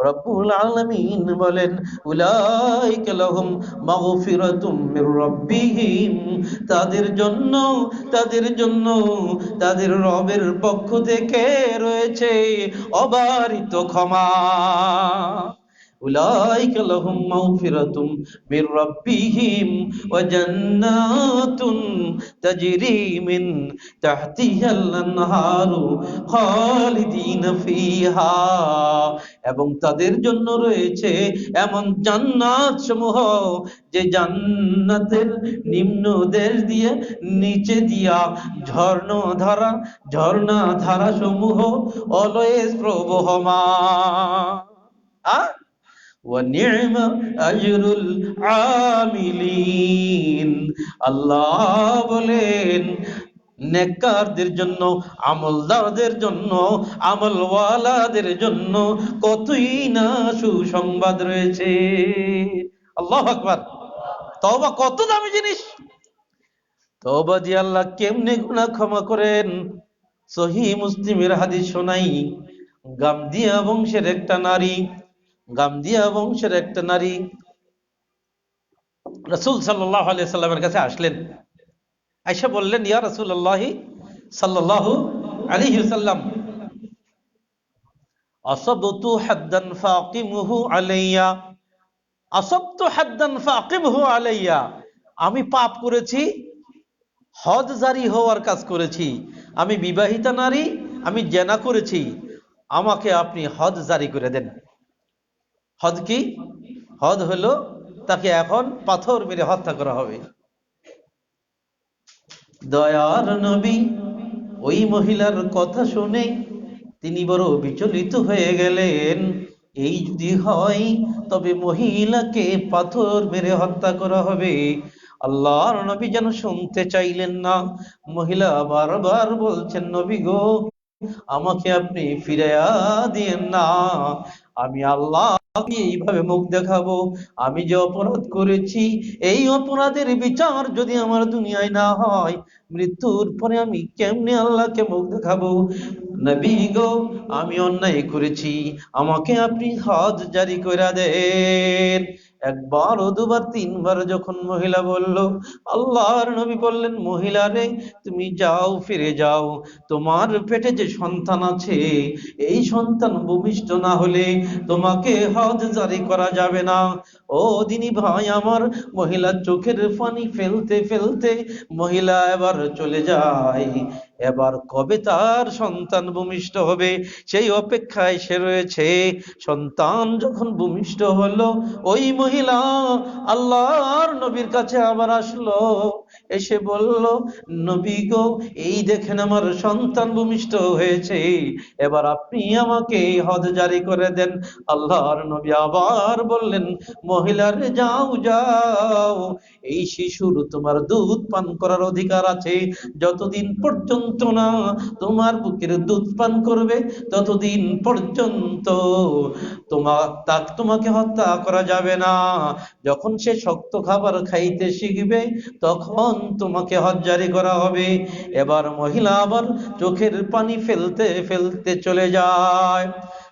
রব্বুল আলামিন বলেন উলাইকা লাহুম মাগফিরাতুম মির রাব্বিহিম তাদের জন্য তাদের রবের পক্ষ থেকে রয়েছে অবারিত ক্ষমা উলাইকা লাহুম মাগফিরাতুম মির রাব্বিহিম ওয়া জান্নাতুন তাজরি মিন তাহতিহাল আনহারু খালিদিনা ফিহা এবং তাদের জন্য রয়েছে এমন জান্নাত সমূহ যে জান্নাতের নিম্ন দেশ দিয়ে নিচে দিয়া ঝর্ণা ধারা সমূহ অলয়েস প্রবহমান وَنِعْمَ أَجْرُ الْعَامِلِينَ আল্লাহ বলেন নেককারদের জন্য আমলদারদের জন্য আমলওয়ালাদের জন্য কতই না সুসংবাদ রয়েছে। আল্লাহু আকবার। তওবা কত দামি জিনিস। তওবা দিয়ে আল্লাহ কেমনে গুনাহ ক্ষমা করেন। সহিহ মুসলিমের হাদিস শোনাই। গামদিয়া বংশের একটা নারী রাসূল সাল্লাল্লাহু আলাইহি সাল্লামের কাছে আসলেন। আয়েশা বললেন, ইয়া রাসূলুল্লাহ সাল্লাল্লাহু আলাইহি ওয়াসাল্লাম, আসাবতু হাদ্দান ফাকিমহু আলাইয়া, আসাবতু হাদ্দান ফাকিমহু আলাইয়া, আমি পাপ করেছি, হদ জারি হওয়ার কাজ করেছি। আমি বিবাহিতা নারী, আমি জেনা করেছি, আমাকে আপনি হদ জারি করে দেন। হদ কি? হদ হলো তাকে এখন পাথর মেরে হত্যা করা হবে। দয়ার নবী ওই মহিলার কথা শুনে তিনি বড় বিচলিত হয়ে গেলেন। এই যদি হয় তবে মহিলাকে পাথর মেরে হত্যা করা হবে। আল্লাহর নবী যেন শুনতে চাইলেন না। মহিলা বারবার বলছেন, নবী গো, আমাকে আপনি ফিরাইয়া দিয়েন না, আমি আল্লাহ এইভাবে মুখ দেখাবো। আমি যে অপরাধ করেছি, এই অপরাধের বিচার যদি আমার দুনিয়ায় না হয়, মৃত্যুর পরে আমি কেমনে আল্লাহকে মুখ দেখাবো? নবী গো, আমি অন্যায় করেছি, আমাকে আপনি হদ জারি করে দেন। একবার ও দুবার তিনবার যখন মহিলা বলল, আল্লাহর নবী বললেন, মহিলা রে, তুমি যাও, ফিরে যাও। তোমার পেটে যে সন্তান আছে, এই সন্তান ভূমিষ্ঠ না হলে তোমাকে হদ জারি করা যাবে না। ও দিনী ভাই আমার, মহিলা চোখের পানি ফেলতে ফেলতে মহিলা এবার চলে যায়। এবার কবে তার সন্তান ভূমিষ্ঠ হবে সেই অপেক্ষায় সে রয়েছে। সন্তান যখন ভূমিষ্ঠ হলো, ওই মহিলা আল্লাহর নবীর কাছে আবার আসলো, এসে বলল, নবী গো, এই দেখেন আমার সন্তান ভূমিষ্ঠ হয়েছে, এবার আপনি আমাকে হদ জারি করে দেন। আল্লাহর নবী আবার বললেন, মহিলার যাও যাও, এই শিশুর তোমার দুধ পান করার অধিকার আছে। যতদিন পর্যন্ত না তোমার বুকের দুধ পান করবে, ততদিন পর্যন্ত তোমাকে হত্যা করা যাবে না। যখন সে শক্ত খাবার খাইতে শিখবে, তখন তোমাকে হদ জারি করা হবে। এবার মহিলা আবার চোখের পানি ফেলতে ফেলতে চলে যায়।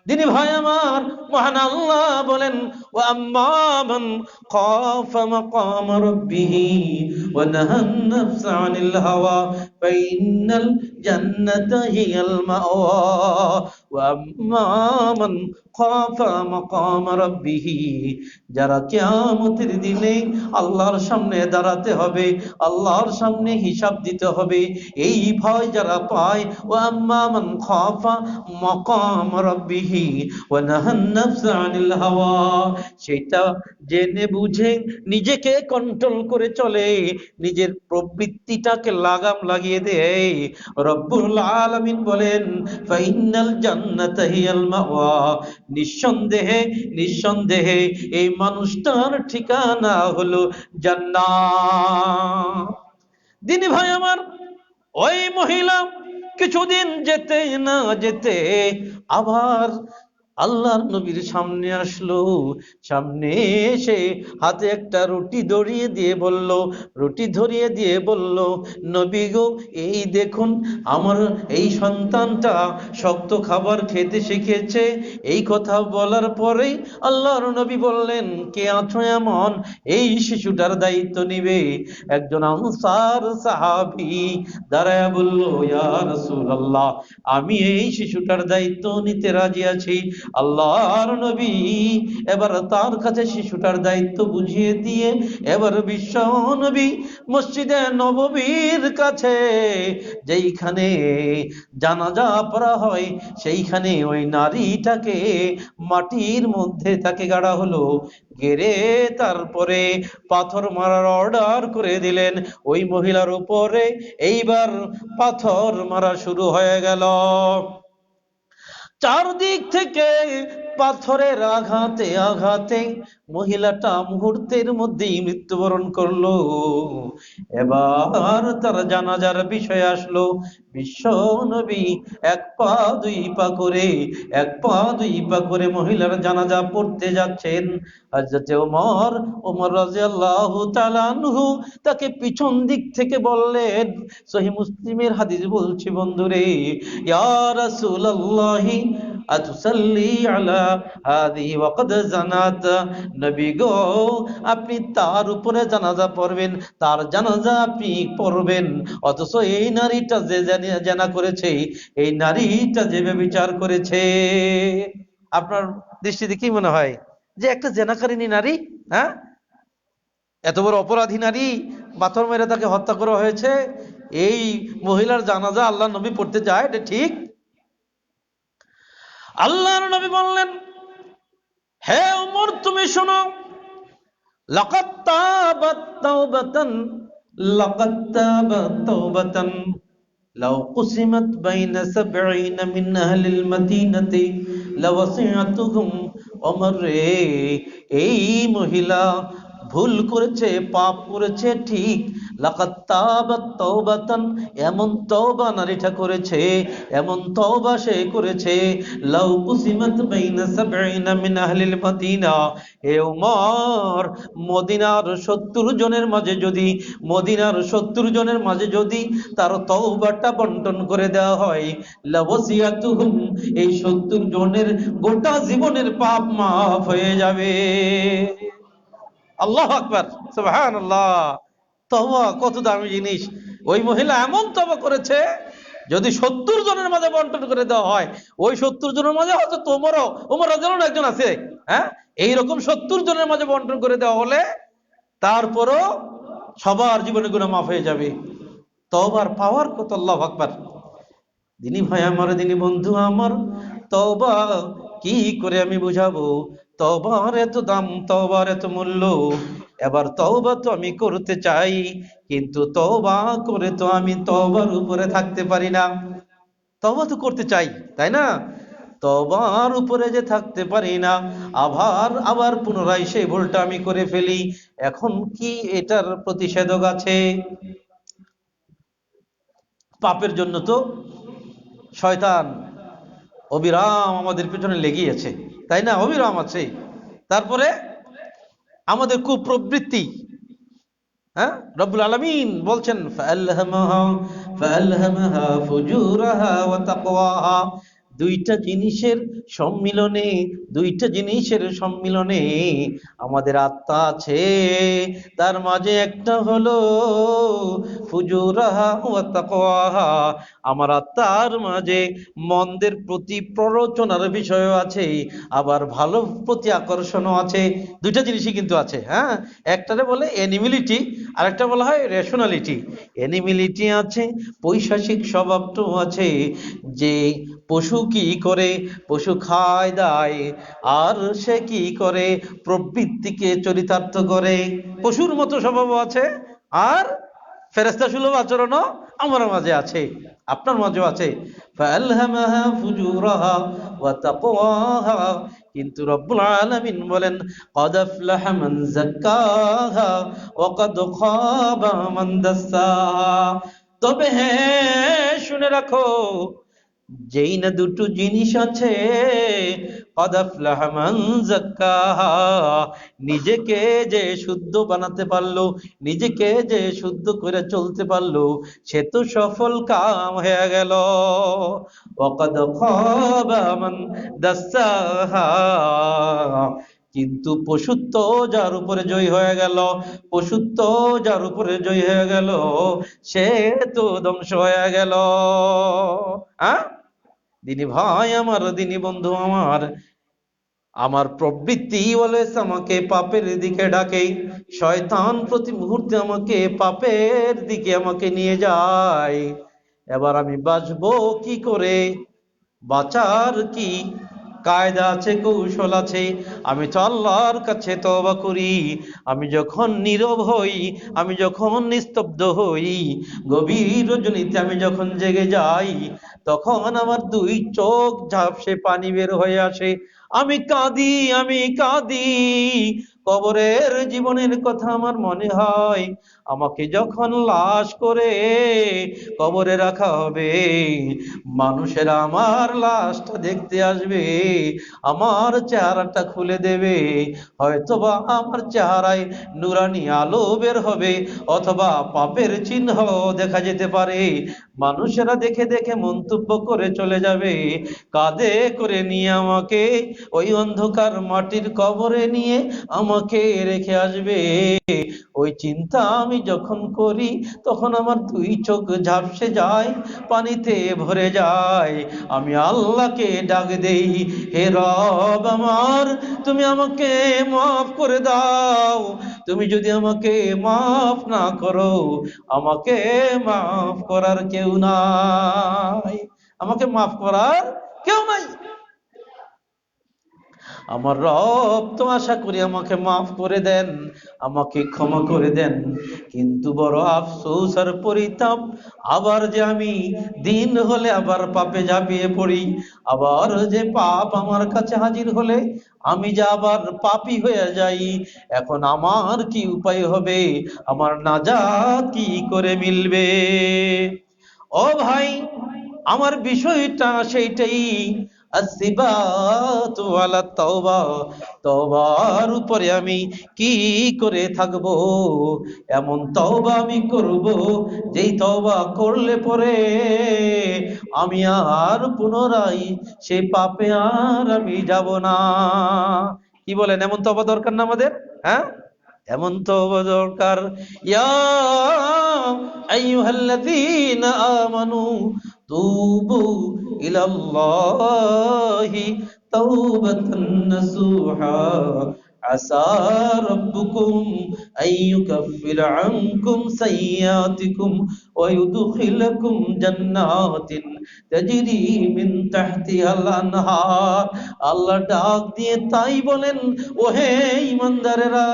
দিনী ভাই আমার, মহান আল্লাহ বলেন, ওয়া আম্মা মান খাফা মাকাম রাব্বিহি ওয়া নাহান নাফসা আনিল হাওয়া ফাইন্নাল জান্নাতা হিয়াল মাওয়া ওয়া আম্মা মান খাফা মাকাম রাব্বিহি, যারা কিয়ামতের দিনে আল্লাহর সামনে দাঁড়াতে হবে, আল্লাহর সামনে হিসাব দিতে হবে, এই ভয় যারা পায়, ওয়া আম্মা মান খাফা মাকাম রাব্বিহি ওয়া নাহান নাফসা আনিল হাওয়া, সেটা জেনে বুঝে নিজেকে কন্ট্রোল করে চলে, নিজের প্রবৃত্তিটাকে লাগাম লাগিয়ে দেয়। রব্বুল আলামিন বলেন, ফাইনাল জান্নাতা হিয়াল মাওয়া, নিঃসন্দেহে এই মানুষটার ঠিকানা হলো জান্নাত। দিনী ভাই আমার, ওই মহিলা কিছুদিন যেতে না যেতে আবার আল্লাহর নবীর সামনে আসলো। সামনে এসে হাতে একটা রুটি ধরিয়ে দিয়ে বলল, নবী গো, এই দেখুন আমার এই সন্তানটা শক্ত খাবার খেতে শিখেছে। এই কথা বলার পরেই আল্লাহর নবী বললেন, কে আছো এমন এই শিশুটার দায়িত্ব নিবে? একজন আনসার সাহাবী দাঁড়ায়া বলল, ইয়া রাসূলুল্লাহ, আমি এই শিশুটার দায়িত্ব নিতে রাজি আছি। আল্লাহর নবী এবার তার কাছে শিশুটার দায়িত্ব বুঝিয়ে দিয়ে এবার বিশ্ব নবী মসজিদে নববীর কাছে, যেইখানে জানাজা পড়া হয়, সেইখানে ওই নারীটাকে মাটির মধ্যে তাকে গাড়া হলো। গেড়ে তারপরে পাথর মারার অর্ডার করে দিলেন ওই মহিলার উপরে। এইবার পাথর মারা শুরু হয়ে গেল। চারদিক থেকে পাথরের আঘাতে আঘাতে মহিলাটা মুহূর্তের মধ্যেই মৃত্যুবরণ করলো। এবার তার জানাজার বিষয় আসলো। বিশ্ব নবী এক পা দুই পা করে মহিলার জানাজা পড়তে যাচ্ছেন। হযরতে ওমর রাদিয়াল্লাহু তাআলা আনহু তাকে পিছন দিক থেকে বললেন, সহিহ মুসলিমের হাদিস বলছি বন্ধুরে, ইয়া রাসূলুল্লাহি আতুসাল্লি আলা হাদিহি ওয়াকাদ জানাত। নবী গো, আপনি তার উপরে জানাজা পড়বেন, তার জানাজা আপনি পড়বেন, অথচ এই নারীটা যে জেনা করেছে, এই নারীটা যে ব্যভিচার করেছে। আপনার দৃষ্টিতে কি মনে হয় যে একটা জেনাকারিনী নারী, হ্যাঁ, এত বড় অপরাধী নারী, পাথর মেরে তাকে হত্যা করা হয়েছে, এই মহিলার জানাজা আল্লাহ নবী পড়তে যায়, এটা ঠিক? আল্লাহর নবী বললেন, হে ওমর, তুমি শোনো, লাকাদ তাবাত তাওবাতান লাউ কুসিমাত বাইনা সাবঈনা মিন আহলিল মাদিনাতি লাওয়াসিআতুহুম। ওমর রে, এই মহিলা ভুল করেছে, পাপ করেছে ঠিক, লাকাদ তাবাত তাওবাতান, এমন তওবা নারীটা করেছে, এমন তওবা সে করেছে, লাউ কুসিমাত বাইনা সাবঈনা মিন আহলিল মাদিনা। হে ওমর, মদিনার 70 জনের মাঝে যদি তার তওবাটা বন্টন করে দেওয়া হয়, লাওয়াসিআতুহুম, এই 70 জনের গোটা জীবনের পাপ মাফ হয়ে যাবে। আল্লাহু আকবার, সুবহানাল্লাহ। তওবা কত দামি জিনিস। ওই মহিলা এমন তওবা করেছে, যদি 70 জনের মাঝে বন্টন করে দেওয়া হয়, ওই 70 জনের মাঝে হয়তো ওমর রাদিয়াল্লাহু আনহু একজন আছে, হ্যাঁ, এইরকম 70 জনের মাঝে বন্টন করে দেওয়া হলে তারপরও সবার জীবনে গুনাহ মাফ হয়ে যাবে। তওবার পাওয়ার কত! আল্লাহু আকবার। দিনী ভাই আমার, দিনী বন্ধু আমার, তওবা কি করে আমি বুঝাবো? তওবার এত দাম, তওবার এত মূল্য। এবার তওবা তো আমি করতে চাই, কিন্তু তওবা করে তো আমি তওবার উপরে থাকতে পারি না। তওবা তো করতে চাই, তাই না? তওবার উপরে যে থাকতে পারি না, আবার পুনরায় সেই ভুলটা আমি করে ফেলি। এখন কি এটার প্রতিষেধক আছে? পাপের জন্য তো শয়তান অবিরাম আমাদের পিছনে লেগেই আছে, তাই না? অবিরাম আছে। তারপরে আমাদের কুপ্রবৃত্তি, হ্যাঁ, রব্বুল আলামিন বলছেন, ফাআলহামাহা ফুজুরাহা ওয়া তাকওয়াহা। দুইটা জিনিসের সম্মিলনে আমাদের আত্মা আছে। তার মাঝে একটা হলো ফুজুরাহা ওয়া তাকওয়াহা, আমার আত্মার মাঝে মন্দের প্রতি প্ররোচনার বিষয় আছে, আবার ভালো প্রতি আকর্ষণও আছে। দুইটা জিনিসই কিন্তু আছে, হ্যাঁ। একটারে বলে অ্যানিমিলিটি, আর একটা বলা হয় রেশনালিটি। অ্যানিমিলিটি আছে, পৈশাচিক স্বভাবটাও আছে, যে পশু কি করে, পশু খায় দায়, আর সে কি করে, প্রবৃত্তিকে চরিতার্থ করে, পশুর মতো স্বভাবও আছে, আর ফেরেশতা সুলভ আচরণও আমার মাঝে আছে, আপনার মাঝেও আছে। ফাআলহামাহা ফুজুরাহা ওয়া তাকওয়াহা। কিন্তু রব্বুল আলামিন বলেন, ক্বাদ আফলাহা মান যাক্কাহা ওয়া ক্বাদ খাবা মান দাসসাহা। তবে হ্যাঁ, শুনে রাখো, যেই না দুটো জিনিস আছে, قد أفلح من زكاها। নিজেকে যে শুদ্ধ বানাতে পারলো, নিজেকে যে শুদ্ধ করে চলতে পারলো, সে তো সফল কাম হয়ে গেল। وقد خاب من دساها। কিন্তু পশুত্ব যার উপরে জয় হয়ে গেল, পশুত্ব যার উপরে জয় হয়ে গেল, সে তো ধ্বংস হয়ে গেল। হ্যাঁ দিনী ভাই আমার, দিনী বন্ধু আমার, আমার প্রবৃত্তি অলওয়েজ আমাকে পাপের দিকে ডাকে। শয়তান প্রতি মুহূর্তে আমাকে পাপের দিকে আমাকে নিয়ে যায়। এবার আমি বাঁচবো কি করে? বাঁচার কি কায়দা আছে, কৌশল আছে? আমি তো আল্লাহর কাছে তওবা করি। আমি যখন নীরব হই, আমি যখন নিস্তব্ধ হই, গভীর রজনীতে আমি যখন জেগে যাই, তখন আমার দুই চোখ ঝাপসে পানি বের হয়ে আসে। আমি কাঁদি, আমি কাঁদি। কবরের জীবনের কথা আমার মনে হয়। আমাকে যখন লাশ করে কবরে রাখা হবে, মানুষেরা আমার লাশটা দেখতে আসবে, আমার চেহারাটা খুলে দেবে। হয়তোবা আমার চেহারায় নুরানি আলো বের হবে, অথবা পাপের চিহ্ন দেখা যেতে পারে। মানুষেরা দেখে দেখে মন্তব্য করে চলে যাবে। কাঁধে করে নিয়ে আমাকে ওই অন্ধকার মাটির কবরে নিয়ে আমাকে রেখে আসবে। ওই চিন্তা আমি যখন করি, তখন আমার দুই চোখ ঝাপসে যায়, পানিতে ভরে যায়। আমি আল্লাহকে ডাক দেই, হে রব আমার, তুমি আমাকে মাফ করে দাও। তুমি যদি আমাকে মাফ না করো, আমাকে মাফ করার কেউ নাই। আমাকে মাফ করার কেউ নাই। আমার রব তো আশা করি আমাকে মাফ করে দেন, আমাকে ক্ষমা করে দেন। কিন্তু বড় আফসোস আর পরিতাপ, আবার যে আমি দিন হলে আবার পাপে ঝাঁপিয়ে পড়ি। আবার যে পাপ আমার কাছে হাজির হলে আমি যে আবার পাপী হয়ে যাই। এখন আমার কি উপায় হবে? আমার নাজাত কি করে মিলবে? ও ভাই, আমার বিষয়টা সেইটাই, আসিবাতু আলা তাওবা। তওবার উপরে আমি কি করে থাকব? এমন তওবা আমি করব, যেই তওবা করলে পরে আমি আর পুনরায় সেই পাপে আর আমি যাব না। কি বলেন, এমন তওবা দরকার না আমাদের? হ্যাঁ, এমন তওবা দরকার। ইয়া আইয়ুহাল্লাযীনা আমানু তুবু ইলাল্লাহি তাওবাতান নাসুহা আসা রাব্বুকুম আইয়ুকাফিরা আনকুম সাইয়্যাতিকুম ওয়া ইউদখিলাকুম জান্নাতিন তাজরি মিন তাহতিহাল আনহার। আল্লাহ ডাক দিয়ে তাই বলেন, ওহে ঈমানদারেরা,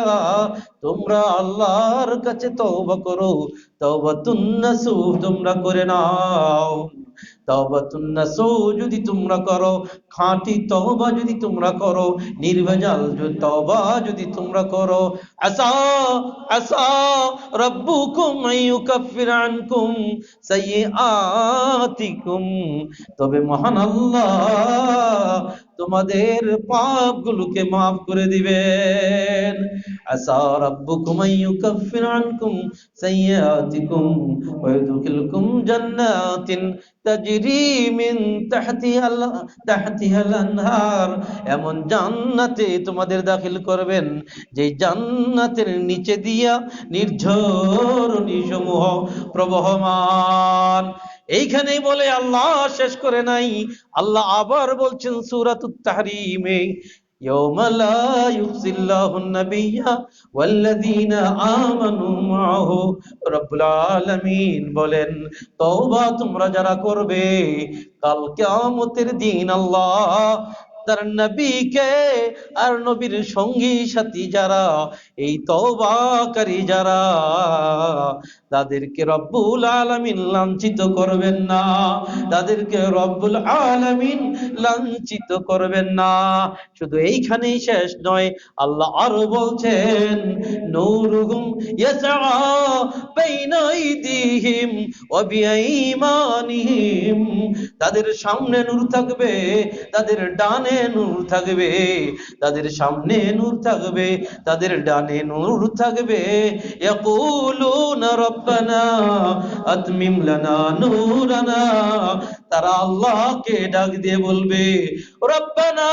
তোমরা আল্লাহর কাছে তওবা করো, তাওবাতুন নাসুহ তোমরা করে নাও। তাওবাতুন নাসুহ যদি তোমরা করো, খাঁটি তওবা যদি তোমরা করো, নির্ভেজাল তওবা যদি তোমরা করো, আসা আসা রাব্বুকুম আইয়ুকাফির আনকুম সাইয়্যাতিকুম, তবে মহান আল্লাহ তোমাদের পাপগুলোকে মাফ করে দিবেন। আসা রাব্বুকুম আইয়ুকাফির আনকুম সাইয়্যাতিকুম ওয়া ইউদখিলকুম জান্নাতিন তাজরি মিন তাহতিহাল আনহার। এমন জান্নাতে তোমাদের দাখিল করবেন, যে জান্নাতের নিচে দিয়া নির্ঝরণী সমূহ প্রবহমান। এইখানেই বলে আল্লাহ শেষ করে নাই। আল্লাহ আবার বলছেন সূরাতুত তাহরিমে, ইয়াউমা লা ইউখজিল্লাহুন নাবিয়্যা ওয়াল্লাযীনা আমানু মাআহু। রব্বুল আলামিন বলেন, তওবা তোমরা যারা করবে, কাল কিয়ামতের দিন আল্লাহ তার নবীকে আর নবীর সঙ্গী সাথী যারা, এই তওবাকারী যারা, তাদেরকে রব্বুল আলামিন লাঞ্ছিত করবেন না, তাদেরকে রব্বুল আলামিন লাঞ্ছিত করবেন না। শুধু এইখানেই শেষ নয়, আল্লাহ আরো বলছেন, নূরুহুম ইয়াসআ বাইনা আইদিহিম ওয়া বিআইমানিহিম। তাদের সামনে নূর থাকবে, তাদের ডানে নূর থাকবে, তাদের সামনে নূর থাকবে, তাদের ডানে নূর থাকবে। ইয়াকুলুনা রব্বানা আতমিম লানা নূরানা, তারা আল্লাহকে ডাক দিয়ে বলবে রব্বানা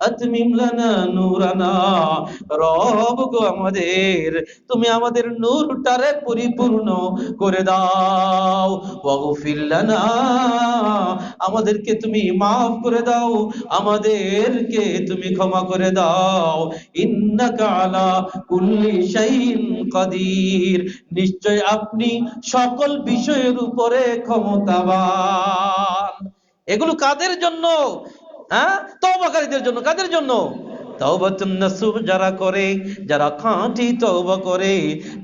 আতমিম লানা নূরানা, রব গো আমাদের, তুমি আমাদের নূরটারে পরিপূর্ণ করে দাও। ওয়াগফির লানা, আমাদেরকে তুমি মাফ করে দাও, আমাদেরকে তুমি ক্ষমা করে দাও। ইন্নাকা আলা কুল্লি শাইইন কাদির, নিশ্চয় আপনি সকল বিষয়ের উপরে ক্ষমতাবান। এগুলো কাদের জন্য? তওবাকারীদের জন্য। কাদের জন্য? তাওবাতুন নাসুহ যারা করে, যারা খাঁটি তওবা করে,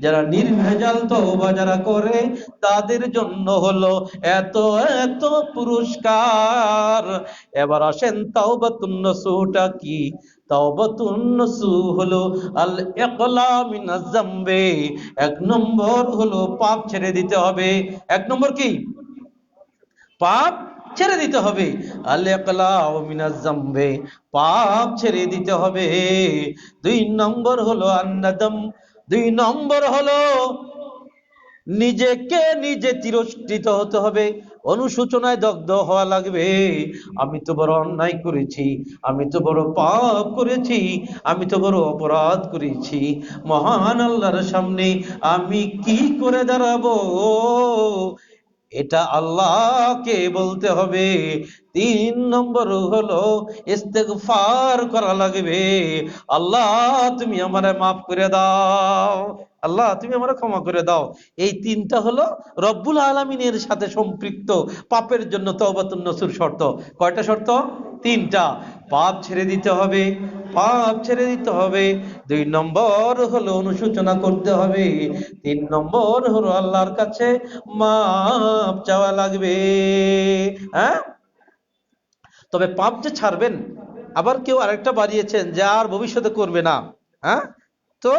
যারা নির্ভেজাল তওবা যারা করে, তাদের জন্য হলো এত এত পুরস্কার। এবার আসেন তাওবাতুন নাসুহটা কি? তাওবাতুন নাসুহ হলো আল ইকলা মিনাজ যামবে, এক নম্বর হলো পাপ ছেড়ে দিতে হবে। এক নম্বর কি? পাপ ছেড়ে দিতে হবে। আল ইকলাউ মিনাজ যামবে, পাপ ছেড়ে দিতে হবে। দুই নম্বর হলো আন-নাদাম, দুই নম্বর হলো নিজেকে নিজে তিরস্কৃত হতে হবে, অনুশোচনায় দগ্ধ হওয়া লাগবে। আমি তো বড় অন্যায় করেছি, আমি তো বড় পাপ করেছি, আমি তো বড় অপরাধ করেছি, মহান আল্লাহর সামনে আমি কি করে দাঁড়াবো, এটা আল্লাহকে বলতে হবে। তিন নম্বর হলো ইস্তেগফার করা লাগবে। আল্লাহ তুমি আমারে মাফ করে দাও, আল্লাহ তুমি আমারে ক্ষমা করে দাও। এই তিনটা হলো রব্বুল আলামিনের সাথে সম্পৃক্ত পাপের জন্য তওবাতুন নসুর শর্ত। কয়টা শর্ত? তিনটা। পাপ ছেড়ে দিতে হবে, পাপ ছেড়ে দিতে হবে। দুই নম্বর হলো অনুশোচনা করতে হবে। তিন নম্বর হলো আল্লাহর কাছে মাপ চাওয়া লাগবে। তবে পাপ যে ছাড়বেন, আবার কেউ আরেকটা বাড়িয়েছেন যে আর ভবিষ্যতে করবে না। তো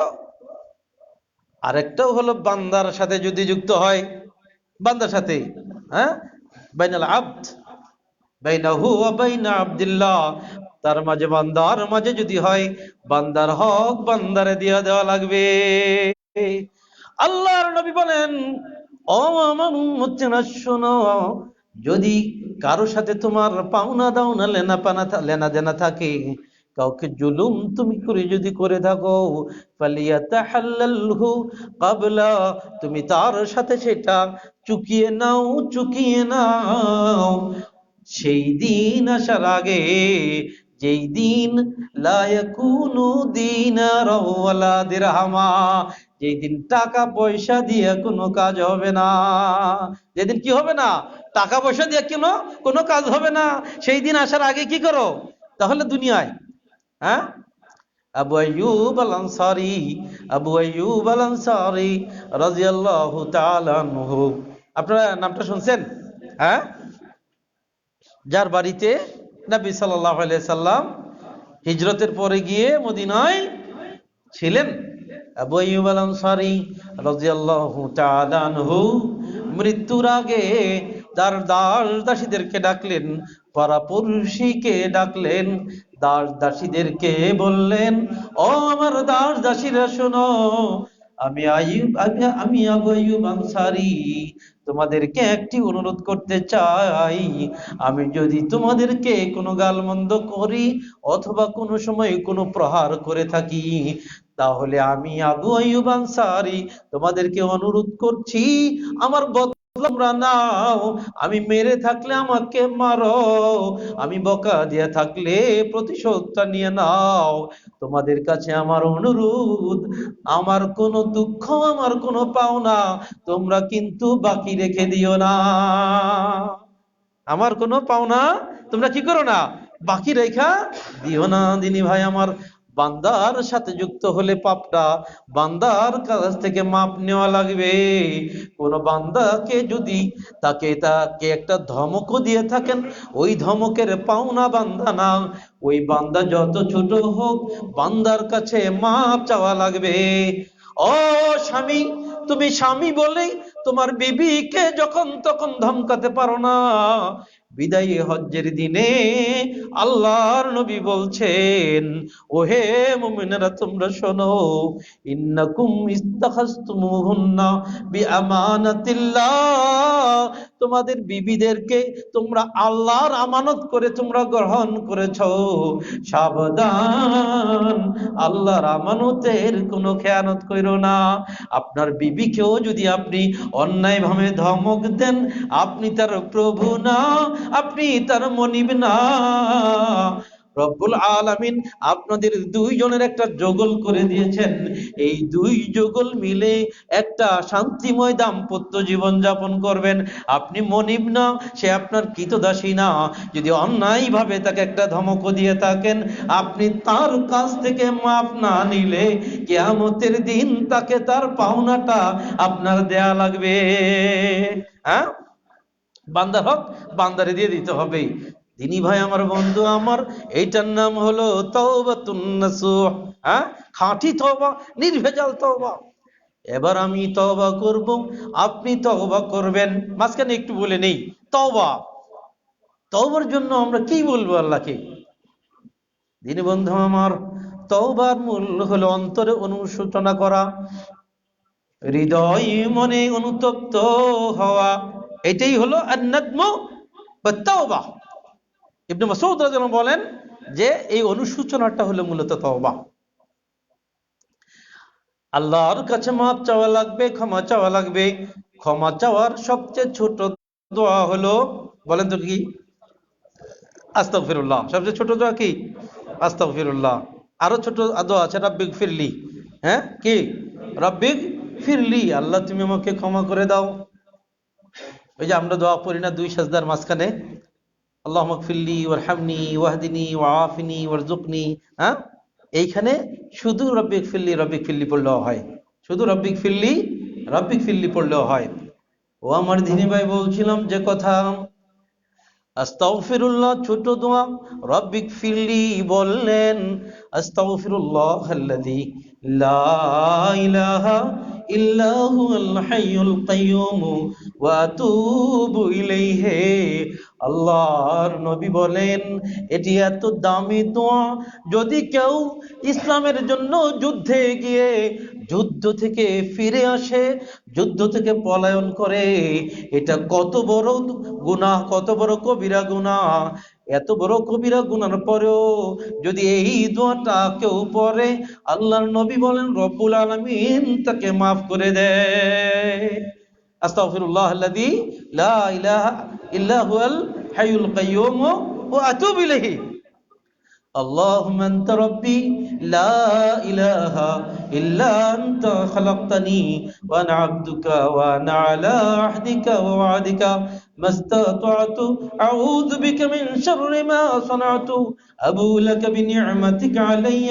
আরেকটাও হলো বান্দার সাথে যদি যুক্ত হয়, বান্দার সাথে, বাইনাল আবদ বাইনাহু ওয়া বাইনা আবদিল্লাহ, তার মাঝে বান্দার মাঝে যদি হয়, বান্দার হক বান্দারে দিয়ে দেওয়া লাগবে। আল্লাহর নবী বলেন, ও আমার উম্মতেরা শোনো, যদি কারো সাথে তোমার পাওনা দাওনা লেনা দেনা থাকে, কাউকে জুলুম তুমি যদি করে থাকো, ফালিয়াতাহাল্লালহু ক্বাবলা, তুমি তার সাথে সেটা চুকিয়ে নাও সেই দিন আসার আগে, যেই দিন লা ইয়াকুনু দিনারা ওয়ালা দিরহামা, যেই দিন টাকা পয়সা দিয়ে কোনো কাজ হবে না। যেদিন কি হবে না? টাকা পয়সা দিয়ে কোনো কাজ হবে না। সেই দিন আসার আগে কি করো তাহলে দুনিয়ায়? আবু আইয়ুব আল আনসারী রাদিয়াল্লাহু তাআলা আনহু, আপনারা নামটা শুনছেন? যার বাড়িতে নবী সাল্লাল্লাহু আলাইহি সাল্লাম হিজরতের পরে গিয়ে মদিনায় ছিলেন। আবু আইয়ুব আল আনসারী রাদিয়াল্লাহু তাআলা আনহু মৃত্যুর আগে তার দাস দাসীদেরকে ডাকলেন, পাড়াপড়শিকে ডাকলেন, দাস দাসীদেরকে বললেন, ও আমার দাস দাসীরা শোনো, আমি আবু আইয়ুব আনসারী তোমাদেরকে একটি অনুরোধ করতে চাই। আমি যদি তোমাদেরকে কোনো গালমন্দ করি অথবা কোনো সময় কোনো প্রহার করে থাকি, তাহলে আমি আবু আইয়ুব আনসারী তোমাদেরকে অনুরোধ করছি, আমার বদলা তোমরা নাও। আমি মেরে থাকলে আমাকে মারো, আমি বকা দিয়ে থাকলে প্রতিশোধটা নিয়ে নাও। তোমাদের কাছে আমার অনুরোধ, আমার কোনো দুঃখ, আমার কোনো পাওনা তোমরা কিন্তু বাকি রেখে দিও না। আমার কোনো পাওনা তোমরা কি করো না? বাকি রেখা দিও না। দিনী ভাই আমার, বান্দার সাথে যুক্ত হলে পাপটা বান্দার কাছ থেকে মাপ নেওয়া লাগবে। কোন বান্দাকে যদি তাকে একটা ধমকও দিয়ে থাকেন, ওই ধমকের পাওনা বান্দা না, ওই বান্দা যত ছোট হোক, বান্দার কাছে মাপ চাওয়া লাগবে। ও স্বামী, তুমি স্বামী বলে তোমার বিবিকে যখন তখন ধমকাতে পারো না। বিদায়ী হজ্জের দিনে আল্লাহর নবী বলছেন, ওহে মুমিনেরা তোমরা শোনো, ইন্নাকুম ইস্তাখাসতুমুহুন্না বিআমানাতিল্লাহ, তোমাদের বিবিদেরকে তোমরা আল্লাহর আমানত করে তোমরা গ্রহণ করেছো, সাবধান আল্লাহর আমানতের কোনো খেয়ানত কইরো না। আপনার বিবিকেও যদি আপনি অন্যায়ভাবে ধমক দেন, আপনি তার প্রভু না, আপনি তার মনিব না। রব্বুল আলামিন আপনাদের দুইজনের একটা যোগল করে দিয়েছেন, এই দুই যোগল মিলে একটা শান্তিময় দাম্পত্য জীবন যাপন করবেন। আপনি মনিব না, সে আপনার কৃতদাসী না। যদি অন্যায়ভাবে তাকে একটা ধমক দিয়ে থাকেন, আপনি তার কাছ থেকে মাফ না নিলে কিয়ামতের দিন তাকে তার পাওনাটা আপনার দেয়া লাগবে। হ্যাঁ, বান্দার হক বান্দারে দিয়ে দিতে হবে। দিনী ভাই আমার, বন্ধু আমার, এইটার নাম হলো তাওবাতুন নাসুহ। হ্যাঁ, খাঁটি তওবা, নির্ভেজাল তওবা। এবার আমি তওবা করব, আপনি তওবা করবেন। মাঝখানে একটু বলে নেই, তওবা, তওবার জন্য আমরা কি বলবো আল্লাহকে? দিনী বন্ধু আমার, তওবার মূল হলো অন্তরে অনুশোচনা করা, হৃদয় মনে অনুতপ্ত হওয়া। এটাই হলো আন-নাদমু ওয়াত তাওবা। ইবনে মাসউদ রাদিয়াল্লাহু আনহু বলেন যে এই অনুশোচনাটা হলো মূলত তওবা। আল্লাহর কাছে মাপ চাওয়া লাগবে, ক্ষমা চাওয়া লাগবে। ক্ষমা চাওয়ার সবচেয়ে ছোট দোয়া হলো, বলেন তো কি? আস্তাগফিরুল্লাহ। সবচেয়ে ছোট দোয়া কি? আস্তাগফিরুল্লাহ। আরো ছোট দোয়া আছে রাব্বিগ ফিরলি। হ্যাঁ, কি? রাব্বিগ ফিরলি, আল্লাহ তুমি আমাকে ক্ষমা করে দাও। ওই যে আমরা দোয়া পড়ি না দুই সাজদার মাঝখানে, আল্লাহুম্মা গফিরলি ওয়ারহামনি ওয়াহদিনি ওয়াআফিনি ওয়ারযুকনি। হ্যাঁ, এইখানে শুধু রব্বিক ফিরলি পড়লেও হয়, শুধু রব্বিক ফিরলি পড়লেও হয়। ও আমার দিনী ভাই, বলছিলাম যে কথা, আস্তাগফিরুল্লাহ ছোট দোয়া, রব্বিক ফিরলি বললেন, আস্তাগফিরুল্লাহাল্লাযী লা ইলাহা ইল্লা হুয়াল হাইয়ুল কাইয়্যুম ওয়া আতুবু ইলাইহি। আল্লাহর নবী বলেন, এটি এত দামি দোয়া, যদি কেউ ইসলামের জন্য যুদ্ধে গিয়ে যুদ্ধ থেকে ফিরে আসে, যুদ্ধ থেকে পলায়ন করে, এটা কত বড় গুনাহ, কত বড় কবিরা গুনাহ। এত বড় কবিরা গুনার পরেও যদি এই দোয়াটা কেউ পড়ে, আল্লাহর নবী বলেন রব্বুল আলামিন তাকে মাফ করে দেয়। আস্তাগফিরুল্লাহাল্লাযী লা ইলাহা ইল্লা হুয়াল হাইয়ুল কাইয়্যুম ওয়া আতুবু ইলাইহি। اللهم أنت ربي لا إله إلا أنت خلقتني وأنا عبدك وأنا على عهدك ووعدك ما استطعت أعوذ بك من شر ما صنعت أبو لك بنعمتك علي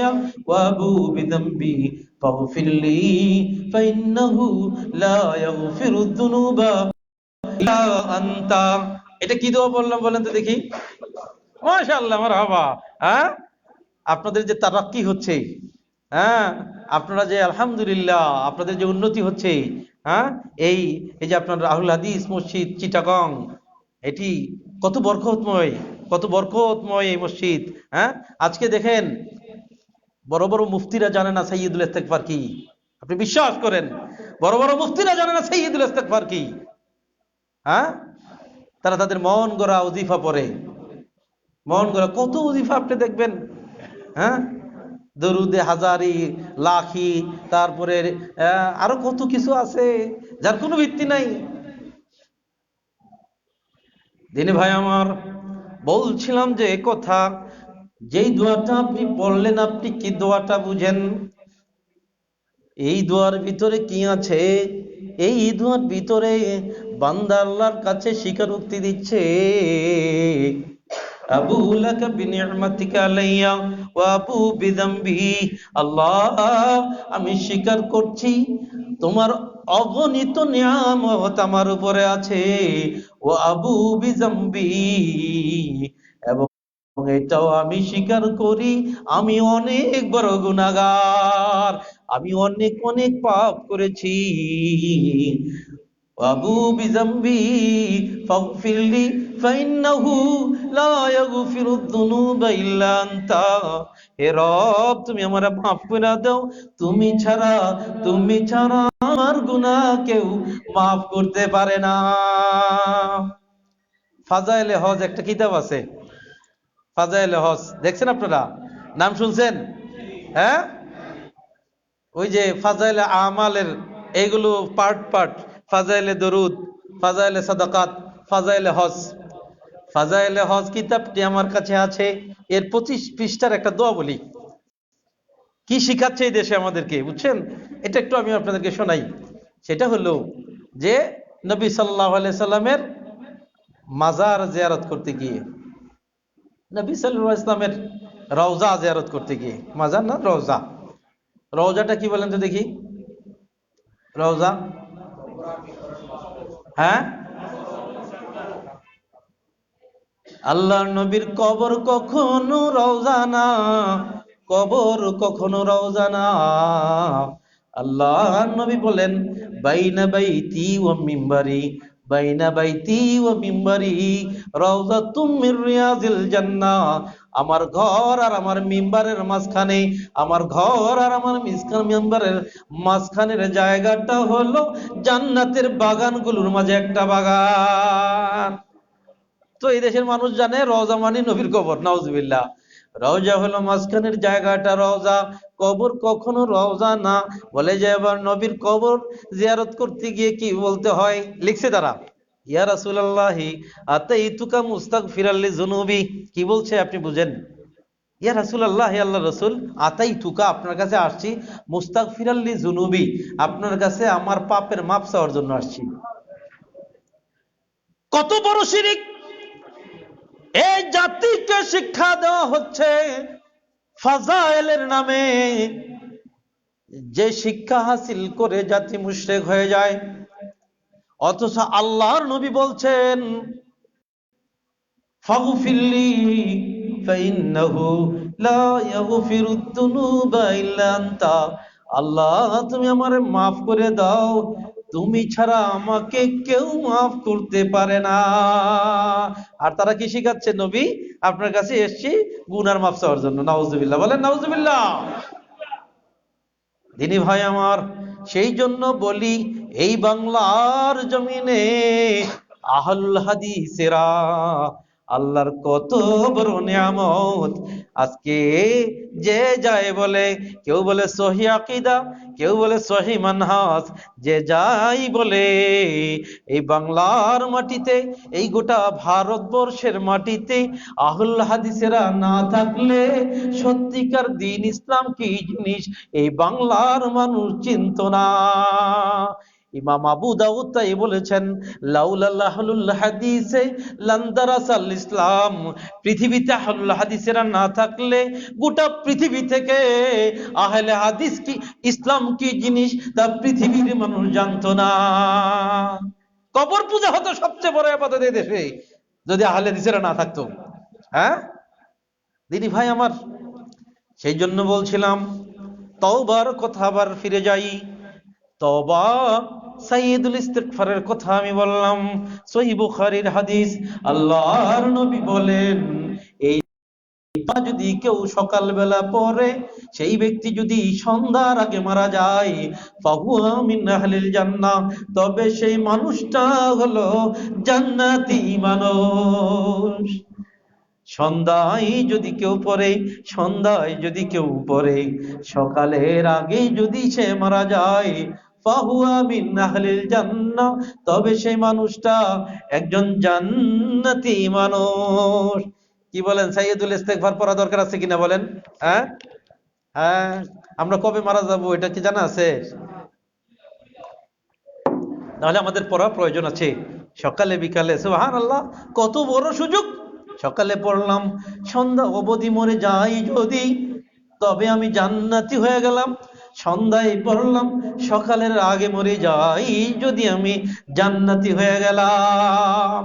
وأبو بذنبي فاغفر لي فإنه لا يغفر الذنوب إلا أنت। এটা কি দোয়া বললাম বলেন তো দেখি? মাশাআল্লাহ, মারহাবা। হ্যাঁ, আপনাদের যে তারাক্কি হচ্ছে, হ্যাঁ, আপনারা যে আলহামদুলিল্লাহ আপনাদের যে উন্নতি হচ্ছে, হ্যাঁ, এই যে আপনার আহলুল হাদিস মসজিদ চিটাগং, এটি কত বরকতময় এই মসজিদ। হ্যাঁ, আজকে দেখেন বড় বড় মুফতিরা জানে না সাইয়্যিদুল ইস্তিগফার কি। আপনি বিশ্বাস করেন, বড় বড় মুফতিরা জানে না সাইয়্যিদুল ইস্তিগফার কি। হ্যাঁ, তারা তাদের মন গড়া ওজিফা পড়ে, মন গড়া কত ওজিফা আপনি দেখবেন। হ্যাঁ, দরুদে হাজারি, লাখি, তারপরে আরো কত কিছু আছে যার কোনো ভিত্তি নাই। দিনী ভাই আমার, বলছিলাম যে কথা, যেই দোয়াটা আপনি পড়লেন, আপনি কি দোয়াটা বুঝেন? এই দোয়ার ভিতরে কি আছে? এই দোয়ার ভিতরে বান্দা আল্লাহর কাছে স্বীকারোক্তি দিচ্ছে, আবু লাকা বিনি'মাতিকা আলাইয়া ওয়া আবু বিযামবি। আল্লাহ, আমি স্বীকার করছি তোমার অগণিত নিয়ামত আমার উপরে আছে, ওয়া আবু বিযামবি, এবং এটাও আমি স্বীকার করি আমি অনেক বড় গুনাহগার, আমি অনেক অনেক পাপ করেছি। আবু বিযামবি ফাগফিরলি ফাইন্নাহু লা ইয়াগফিরুদ যুনুবা ইল্লা আনতা। হে রব, তুমি আমারে মাফ করে দাও, তুমি ছাড়া আমার গুনাহ কেউ মাফ করতে পারে না। ফাজাইলে হজ একটা কিতাব আছে, ফাজাইলে হজ, দেখছেন আপনারা? নাম শুনছেন? হ্যাঁ, ওই যে ফাজাইলে আমালের এইগুলো পার্ট পার্ট, ফাজাইলে দরুদ, ফাজাইলে সাদাকাত, ফাজাইলে হজ। ফাজাইলে হজ কিতাবটি আমার কাছে আছে। এর 25 পৃষ্ঠার একটা দোয়া বলি, কি শিখাচ্ছে এই দেশে আমাদেরকে, বুঝছেন? এটা একটু আমি আপনাদেরকে শোনাই। সেটা হলো যে নবী সাল্লাল্লাহু আলাইহি সাল্লামের মাজার জিয়ারত করতে গিয়ে, নবী সাল্লাল্লাহু আলাইহি সাল্লামের রওজা জিয়ারত করতে গিয়ে, মাজার না রওজা, রওজাটা কি বলেন তো দেখি? রওজা, হ্যাঁ, আল্লাহর নবীর কবর কখনো রওজা না, কবর কখনো রওজা না। আল্লাহর নবী বলেন, বাইনা বাইতি ওয়া মিম্বারি, বাইনা বাইতি ওয়া মিম্বারি রাউযাতুম মির রিয়াজিল জান্নাহ। আমার ঘর আর আমার মিম্বারের মাঝখানে, আমার ঘর আর আমার মিম্বারের মাঝখানের জায়গাটা হলো জান্নাতের বাগানগুলোর মাঝে একটা বাগান। তো এই দেশের মানুষ জানে রওজা মানে নবীর কবর, নাউজুবিল্লাহ। রওজা হলো মাঝখানের জায়গাটা রওজা, কবর কখনো রওজা না। বলে যে এবার নবীর কবর জিয়ারত করতে গিয়ে কি বলতে হয়, লিখছে তারা, ইয়া রাসূলুল্লাহি আতাইতুকা মুস্তাগফিরাল লিযুনুবি। কি বলছে আপনি বুঝেন? ইয়া রাসূলুল্লাহ, হে আল্লাহর রাসূল, আতাইতুকা, আপনার কাছে আসছি, মুস্তাগফিরাল লিযুনুবি, আপনার কাছে আমার পাপের মাপ চাওয়ার জন্য আসছি। কত বড় শিরক! এই জাতিকে শিক্ষা দেওয়া হচ্ছে ফাজাইলের নামে, যে শিক্ষা হাসিল করে জাতি মুশরিক হয়ে যায়। অথচ আল্লাহর নবী বলছেন, ফাগফিরলি ফাইন্নাহু লা ইয়াগফিরুদ যুনুবা ইল্লা আনতা। আল্লাহ, তুমি আমারে মাফ করে দাও, তুমি ছাড়া আমাকে কেউ মাফ করতে পারে না। আর তারা কি শিখাচ্ছে? নবী, আপনার কাছে এসেছি গুনার মাফ চাওয়ার জন্য। নাউজুবিল্লাহ, বলেন নাউজুবিল্লাহ। দিনী ভাই আমার, সেই জন্য বলি, এই বাংলার জমিনে আহলুল হাদিসেরা আল্লাহর কত বড় নিয়ামত। আজকে যে যায় বলে, কেউ বলে সহিহ আকীদা, কেউ বলে সহিহ মানহাজ, যে যাই বলে, এই বাংলার মাটিতে, এই গোটা ভারতবর্ষের মাটিতে আহলুল হাদিসেরা না থাকলে সত্যিকার দ্বীন ইসলাম কি জিনিস এই বাংলার মানুষ চিনত না। ইমাম আবু দাউদ তাই বলেছেন, লাউলাল আহলুল হাদিসে লানদারাসাল ইসলাম। পৃথিবীতে আহলুল হাদিসেরা না থাকলে গোটা পৃথিবী থেকে আহলে হাদিস কি, ইসলাম কি জিনিস তা পৃথিবীর মানুষ জানতো না। কবর পূজা হতো সবচেয়ে বড় ইবাদত এই দেশে, যদি আহলে হাদিসেরা না থাকতো। হ্যাঁ দিদি ভাই আমার, সেই জন্য বলছিলাম তওবার কথা আবার ফিরে যাই। তওবা সাইয়্যিদুল ইস্তিগফারের কথা আমি বললাম, সহিহ বুখারীর হাদিস। আল্লাহর নবী বলেন, এই যদি কেউ সকালবেলা পড়ে, সেই ব্যক্তি যদি সন্ধ্যার আগে মারা যায়, ফাহুয়া মিন আহলিল জান্নাহ, তবে সেই মানুষটা হলো জান্নাতি মানুষ। সন্ধ্যায় যদি কেউ পড়ে, সন্ধ্যায় যদি কেউ পড়ে, সকালের আগে যদি সে মারা যায়, ফাহুয়া মিন আহলিল জান্নাহ, তবে সেই মানুষটা একজন জান্নাতি মানুষ। কি বলেন? সাইয়্যিদুল ইস্তিগফার পড়া দরকার আছে কিনা বলেন? হ্যাঁ হ্যাঁ, আমরা কবে মারা যাব এটা কি জানা আছে? তাহলে আমাদের পড়া প্রয়োজন আছে সকালে বিকালে। সুবহানাল্লাহ, কত বড় সুযোগ! সকালে পড়লাম, সন্ধ্যা অবধি মরে যাই যদি, তবে আমি জান্নাতি হয়ে গেলাম। সন্ধ্যায় পড়লাম, সকালের আগে মরে যাই যদি, আমি জান্নাতি হয়ে গেলাম।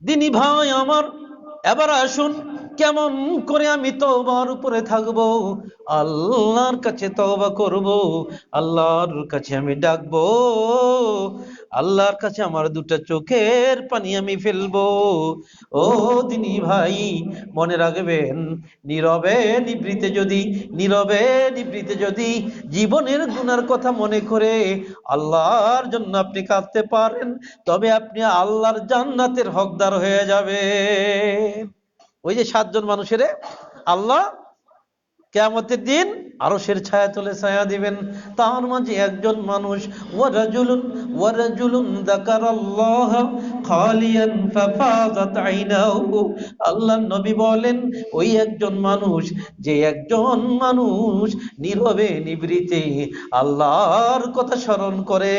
দিনী ভাই আমার, এবার আসুন কেমন করে আমি তওবার উপরে থাকব, আল্লাহর কাছে তওবা করব, আল্লাহর কাছে আমি ডাকবো, আল্লাহর কাছে আমার দুটো চোখের পানি আমি ফেলবো। ও দিনী ভাই, মনে রাখবেন, নীরবে নিবৃতে যদি জীবনের গুনার কথা মনে করে আল্লাহর জন্য আপনি কাঁদতে পারেন, তবে আপনি আল্লাহর জান্নাতের হকদার হয়ে যাবে। ওই যে 7 জন মানুষের আল্লাহ কিয়ামতের দিন আরশের ছায়া তলে ছায়া দিবেন, তার মাঝে একজন মানুষ, ওয়ারাজুলুন যাকারাল্লাহ খালিয়ান ফাফাযাত আইনাহু। আল্লাহর নবী বলেন, ওই একজন মানুষ, যে একজন মানুষ নীরবে নিভৃতে আল্লাহর কথা স্মরণ করে,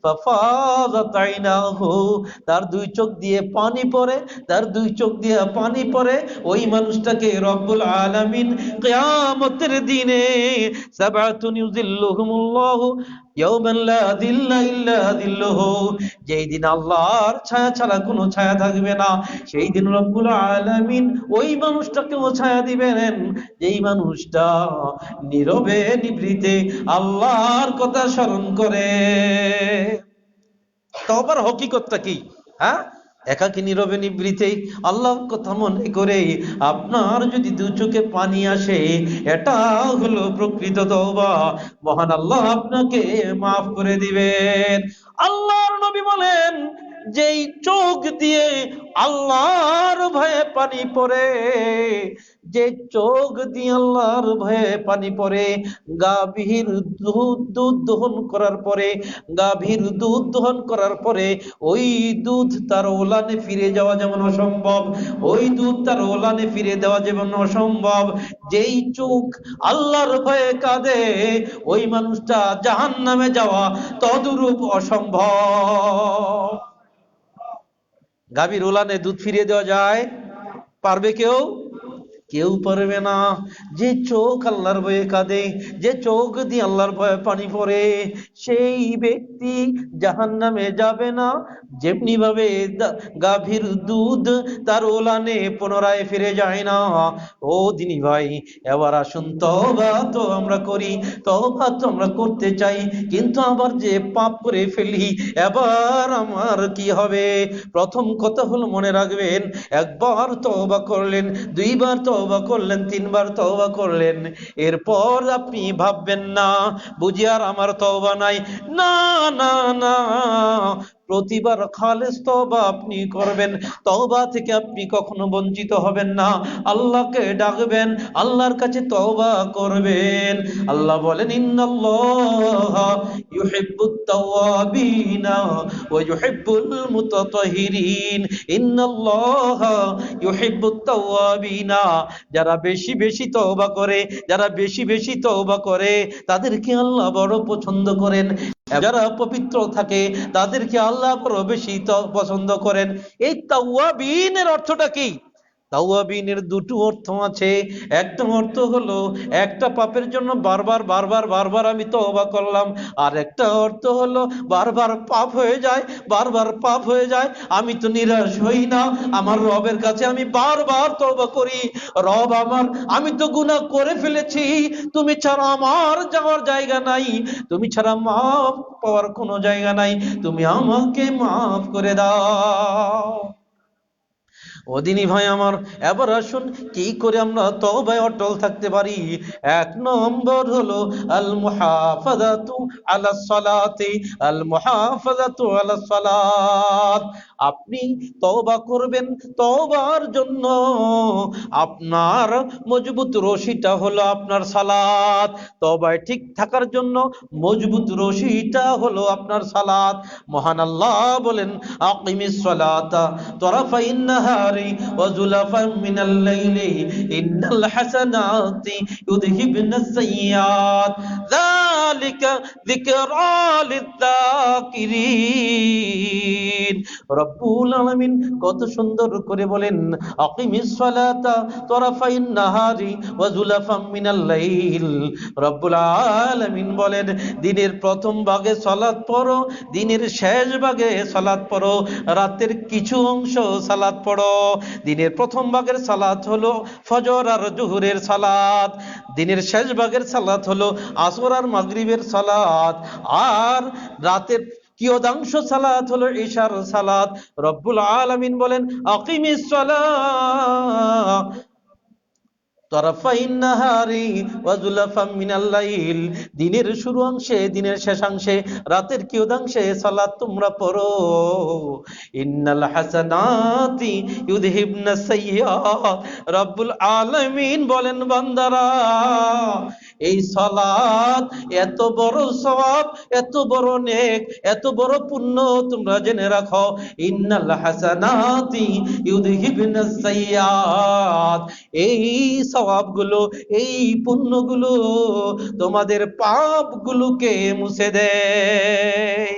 ফাফাযাত আইনাহু, তার 2 চোখ দিয়ে পানি পড়ে, ওই মানুষটাকে রব্বুল আলামিন কিয়ামতের দিনে সাবআতুন ইউযিল্লুহুমুল্লাহু ইয়াওমান লা যিল্লা ইল্লা যিল্লুহু, যেই দিন আল্লাহর ছায়া ছাড়া কোনো ছায়া থাকবে না, সেই দিন রব্বুল আলামিন ওই মানুষটাকেও ছায়া দিবেন, যেই মানুষটা নীরবে নিভৃতে আল্লাহর কথা স্মরণ করে। তওবার হকিকতটা কি? একাকী নীরবে নিভৃতে আল্লাহর কথা মনে করে আপনার যদি 2 চোখে পানি আসে, এটা হলো প্রকৃত তওবা। মহান আল্লাহ আপনাকে মাফ করে দিবেন। আল্লাহর নবী বলেন, যেই চোখ দিয়ে আল্লাহর ভয়ে পানি পড়ে, যে চোখ দিয়ে আল্লাহর ভয়ে পানি পড়ে, গাভীর দুধ দহন করার পরে ওই দুধ তার ওলানে ফিরে যাওয়া যেমন অসম্ভব, ওই দুধ তার ওলানে ফিরে দেওয়া যেমন অসম্ভব, যেই চোখ আল্লাহর ভয়ে কাঁদে, ওই মানুষটা জাহান্নামে যাওয়া তদুরূপ অসম্ভব। গাভীর ওলানে দুধ ফিরিয়ে দেওয়া যায়? পারবে কেউ পারবে না। যে চোখ আল্লাহর ভয়ে কাঁদে, যে চোখ দিয়ে আল্লাহর ভয়ে পানি পড়ে, সেই ব্যক্তি জাহান্নামে যাবে না, যেমনি ভাবে গাভীর দুধ তার ওলানে পুনরায় ফিরে যায় না। ও দিনী ভাই, এবার আসুন তওবা তো আমরা করি, তওবা তো আমরা করতে চাই, কিন্তু আবার যে পাপ করে ফেলি, এবার আমার কি হবে? প্রথম কথা হলো, মনে রাখবেন, একবার তওবা করলেন, 2 বার তওবা করলেন, 3 বার তওবা করলেন, এরপর আপনি ভাববেন না বুঝি আর আমার তওবা নাই। না না না, প্রতিবার খালেস তওবা আপনি করবেন, তওবা থেকে আপনি কখনো বঞ্চিত হবেন না। আল্লাহকে ডাকবেন, আল্লাহর কাছে তওবা করবেন। আল্লাহ বলেন, ইন্নাল্লাহা ইউহিব্বুত তাওয়াবিনা ওয়া ইউহিব্বুল মুতাতাহহিরিন। ইন্নাল্লাহা ইউহিব্বুত তাওয়াবিনা, যারা বেশি বেশি তওবা করে তাদেরকে আল্লাহ বড় পছন্দ করেন, যারা পবিত্র থাকে তাদেরকে আল্লাহ বড় বেশি পছন্দ করেন। এই তাওয়াবিনের অর্থটা কি? তাওয়াবিনের 2টো অর্থ আছে। একটা অর্থ হলো, একটা পাপের জন্য বারবার আমি তওবা করলাম, আর একটা অর্থ হলো বারবার পাপ হয়ে যায়, আমি তো নিরাশ হই না, আমার রবের কাছে আমি বারবার তওবা করি, রব আমার, আমি তো গুনাহ করে ফেলেছি, তুমি ছাড়া আমার যাওয়ার জায়গা নাই, তুমি ছাড়া মাফ পাওয়ার কোনো জায়গা নাই, তুমি আমাকে মাফ করে দাও। ও দিনী ভাই আমার, এবার আসুন কি করে আমরা তওবায় অটল থাকতে পারি। 1 নম্বর হলো আল মুহাফাজাতু আলাস সালাতি, আল মুহাফাজাতু আলাস সালাত। আপনি তওবা করবেন, তওবার জন্য আপনার মজবুত রশিটা হলো আপনার সালাত। তওবায় ঠিক থাকার জন্য মজবুত রশিটা হলো আপনার সালাত। মহান আল্লাহ বলেন, আকিমিস সালাতা তরাফাইন নাহারি ওয়া যুলাফান মিনাল লাইলি ইন্নাল হাসানাতি ইউযহিবনাস সাইয়্যাত যালিকা যিকরা লিয-যাকিরিন রব্বুল আলামিন কত সুন্দর করে বলেন, আকিমিস সালাতা তরাফাইন নাহারি ওয়া যুলাফাম মিনাল লাইল। রব্বুল আলামিন বলেন, দিনের প্রথম ভাগে সালাত পড়ো, দিনের শেষ ভাগে সালাত পড়ো, রাতের কিছু অংশ সালাত পড়ো। দিনের প্রথম ভাগের সালাত হলো ফজর আর জোহরের সালাত, দিনের শেষ ভাগের সালাত হলো আসর আর মাগরিবের সালাত, আর রাতের কিয়দাংশ সালাত হলো ইশার সালাত। রব্বুল আলামিন বলেন, আকিমিস সালাত তরাফাইন নাহারি ওয়া যুলাফাম মিনাল লাইল। দিনের শুরু অংশে, দিনের শেষাংশে, রাতের কিয়দাংশে সালাত তোমরা পড়ো। ইন্নাল হাসানাতি ইউযহিবনাস সাইয়্যাত। রব্বুল আলামিন বলেন, বান্দারা, এই সালাত এত বড় সওয়াব, এত বড় নেক, এত বড় পুণ্য তোমরা জেনে রাখো। ইন্নাল হাসানাতি ইউযহিবনাস সাইয়্যাত। এই সওয়াবগুলো, এই পুণ্যগুলো তোমাদের পাপগুলোকে মুছে দেয়।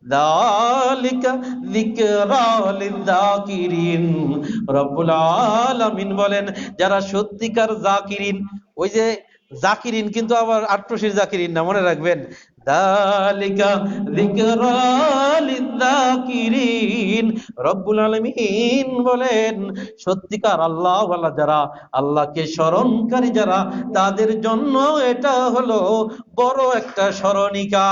যালিকা যিকরা লিয-যাকিরিন। রব্বুল আলামিন বলেন, যারা সত্যিকার জাকিরিন, ওই যে জাকিরিন কিন্তু আবার আট্রসির জাকিরিন না, মনে রাখবেন। যালিকা যিকরা লিয-যাকিরিন। রব্বুল আলামিন বলেন, সত্যিকার আল্লাহ ওয়ালা যারা, আল্লাহকে স্মরণকারী যারা, তাদের জন্য এটা হলো বড় একটা স্মরণিকা।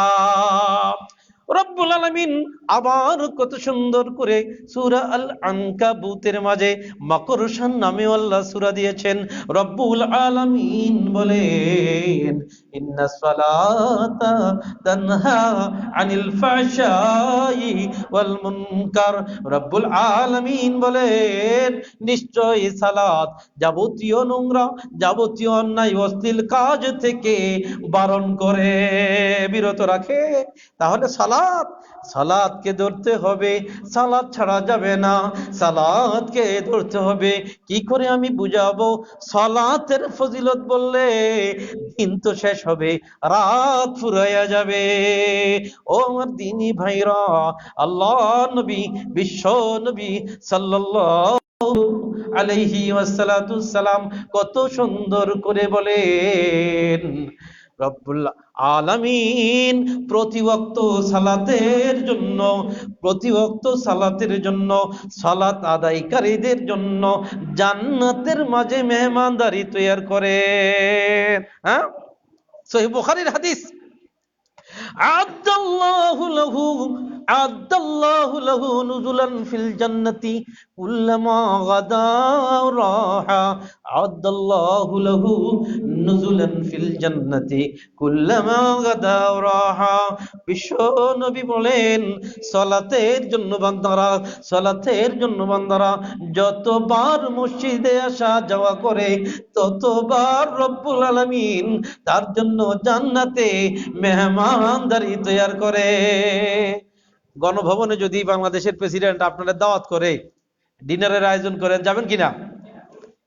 রব্বুল আলামিন আবার কত সুন্দর করে সূরা আল আনকাবুতের মাঝে মাকরসান নামে আল্লাহ সূরা দিয়েছেন। রব্বুল আলামিন বলেন, ইন্নাস সালাতা তানহা আনিল ফাহশাই ওয়াল মুনকার। রব্বুল আলামিন বলেন, নিশ্চয়ই সালাত যাবতীয় নোংরা, যাবতীয় অন্যায় অশ্লীল কাজ থেকে বারণ করে, বিরত রাখে। তাহলে সালাতকে ধরতে হবে, সালাত ছাড়া যাবে না, সালাতকে ধরতে হবে। কি করে আমি বুঝাবো? সালাতের ফজিলত বললে দিন তো শেষ হবে, রাত ফুরাইয়া যাবে। ও আমার দিনী ভাইরা, আল্লাহ নবী, বিশ্ব নবী সাল্লাল্লাহু আলাইহি ওয়াসাল্লাম কত সুন্দর করে বলেন, রব্বুল আলামিন প্রতি ওয়াক্ত সালাতের জন্য সালাত আদায়কারীদের জন্য জান্নাতের মাঝে মেহমানদারি তৈরি করেন। হ্যাঁ, সহিহ বুখারীর হাদিস। আদাল্লাহু লাহু নুজুলান ফিল জান্নাতি কুল্লামা গাদা রাহা। আদাল্লাহু লাহু নুজুলান ফিল জান্নাতি কুল্লামা গাদা রাহা। বিশ্ব নবী বলেন, সালাতের জন্য বান্দারা যতবার মসজিদে আসা যাওয়া করে, ততবার রব্বুল আলামিন তার জন্য জান্নাতে মেহমানদারি তৈরি করে। গণভবনে যদি বাংলাদেশের প্রেসিডেন্ট আপনাদের দাওয়াত করে, ডিনারের আয়োজন করে, যাবেন কিনা?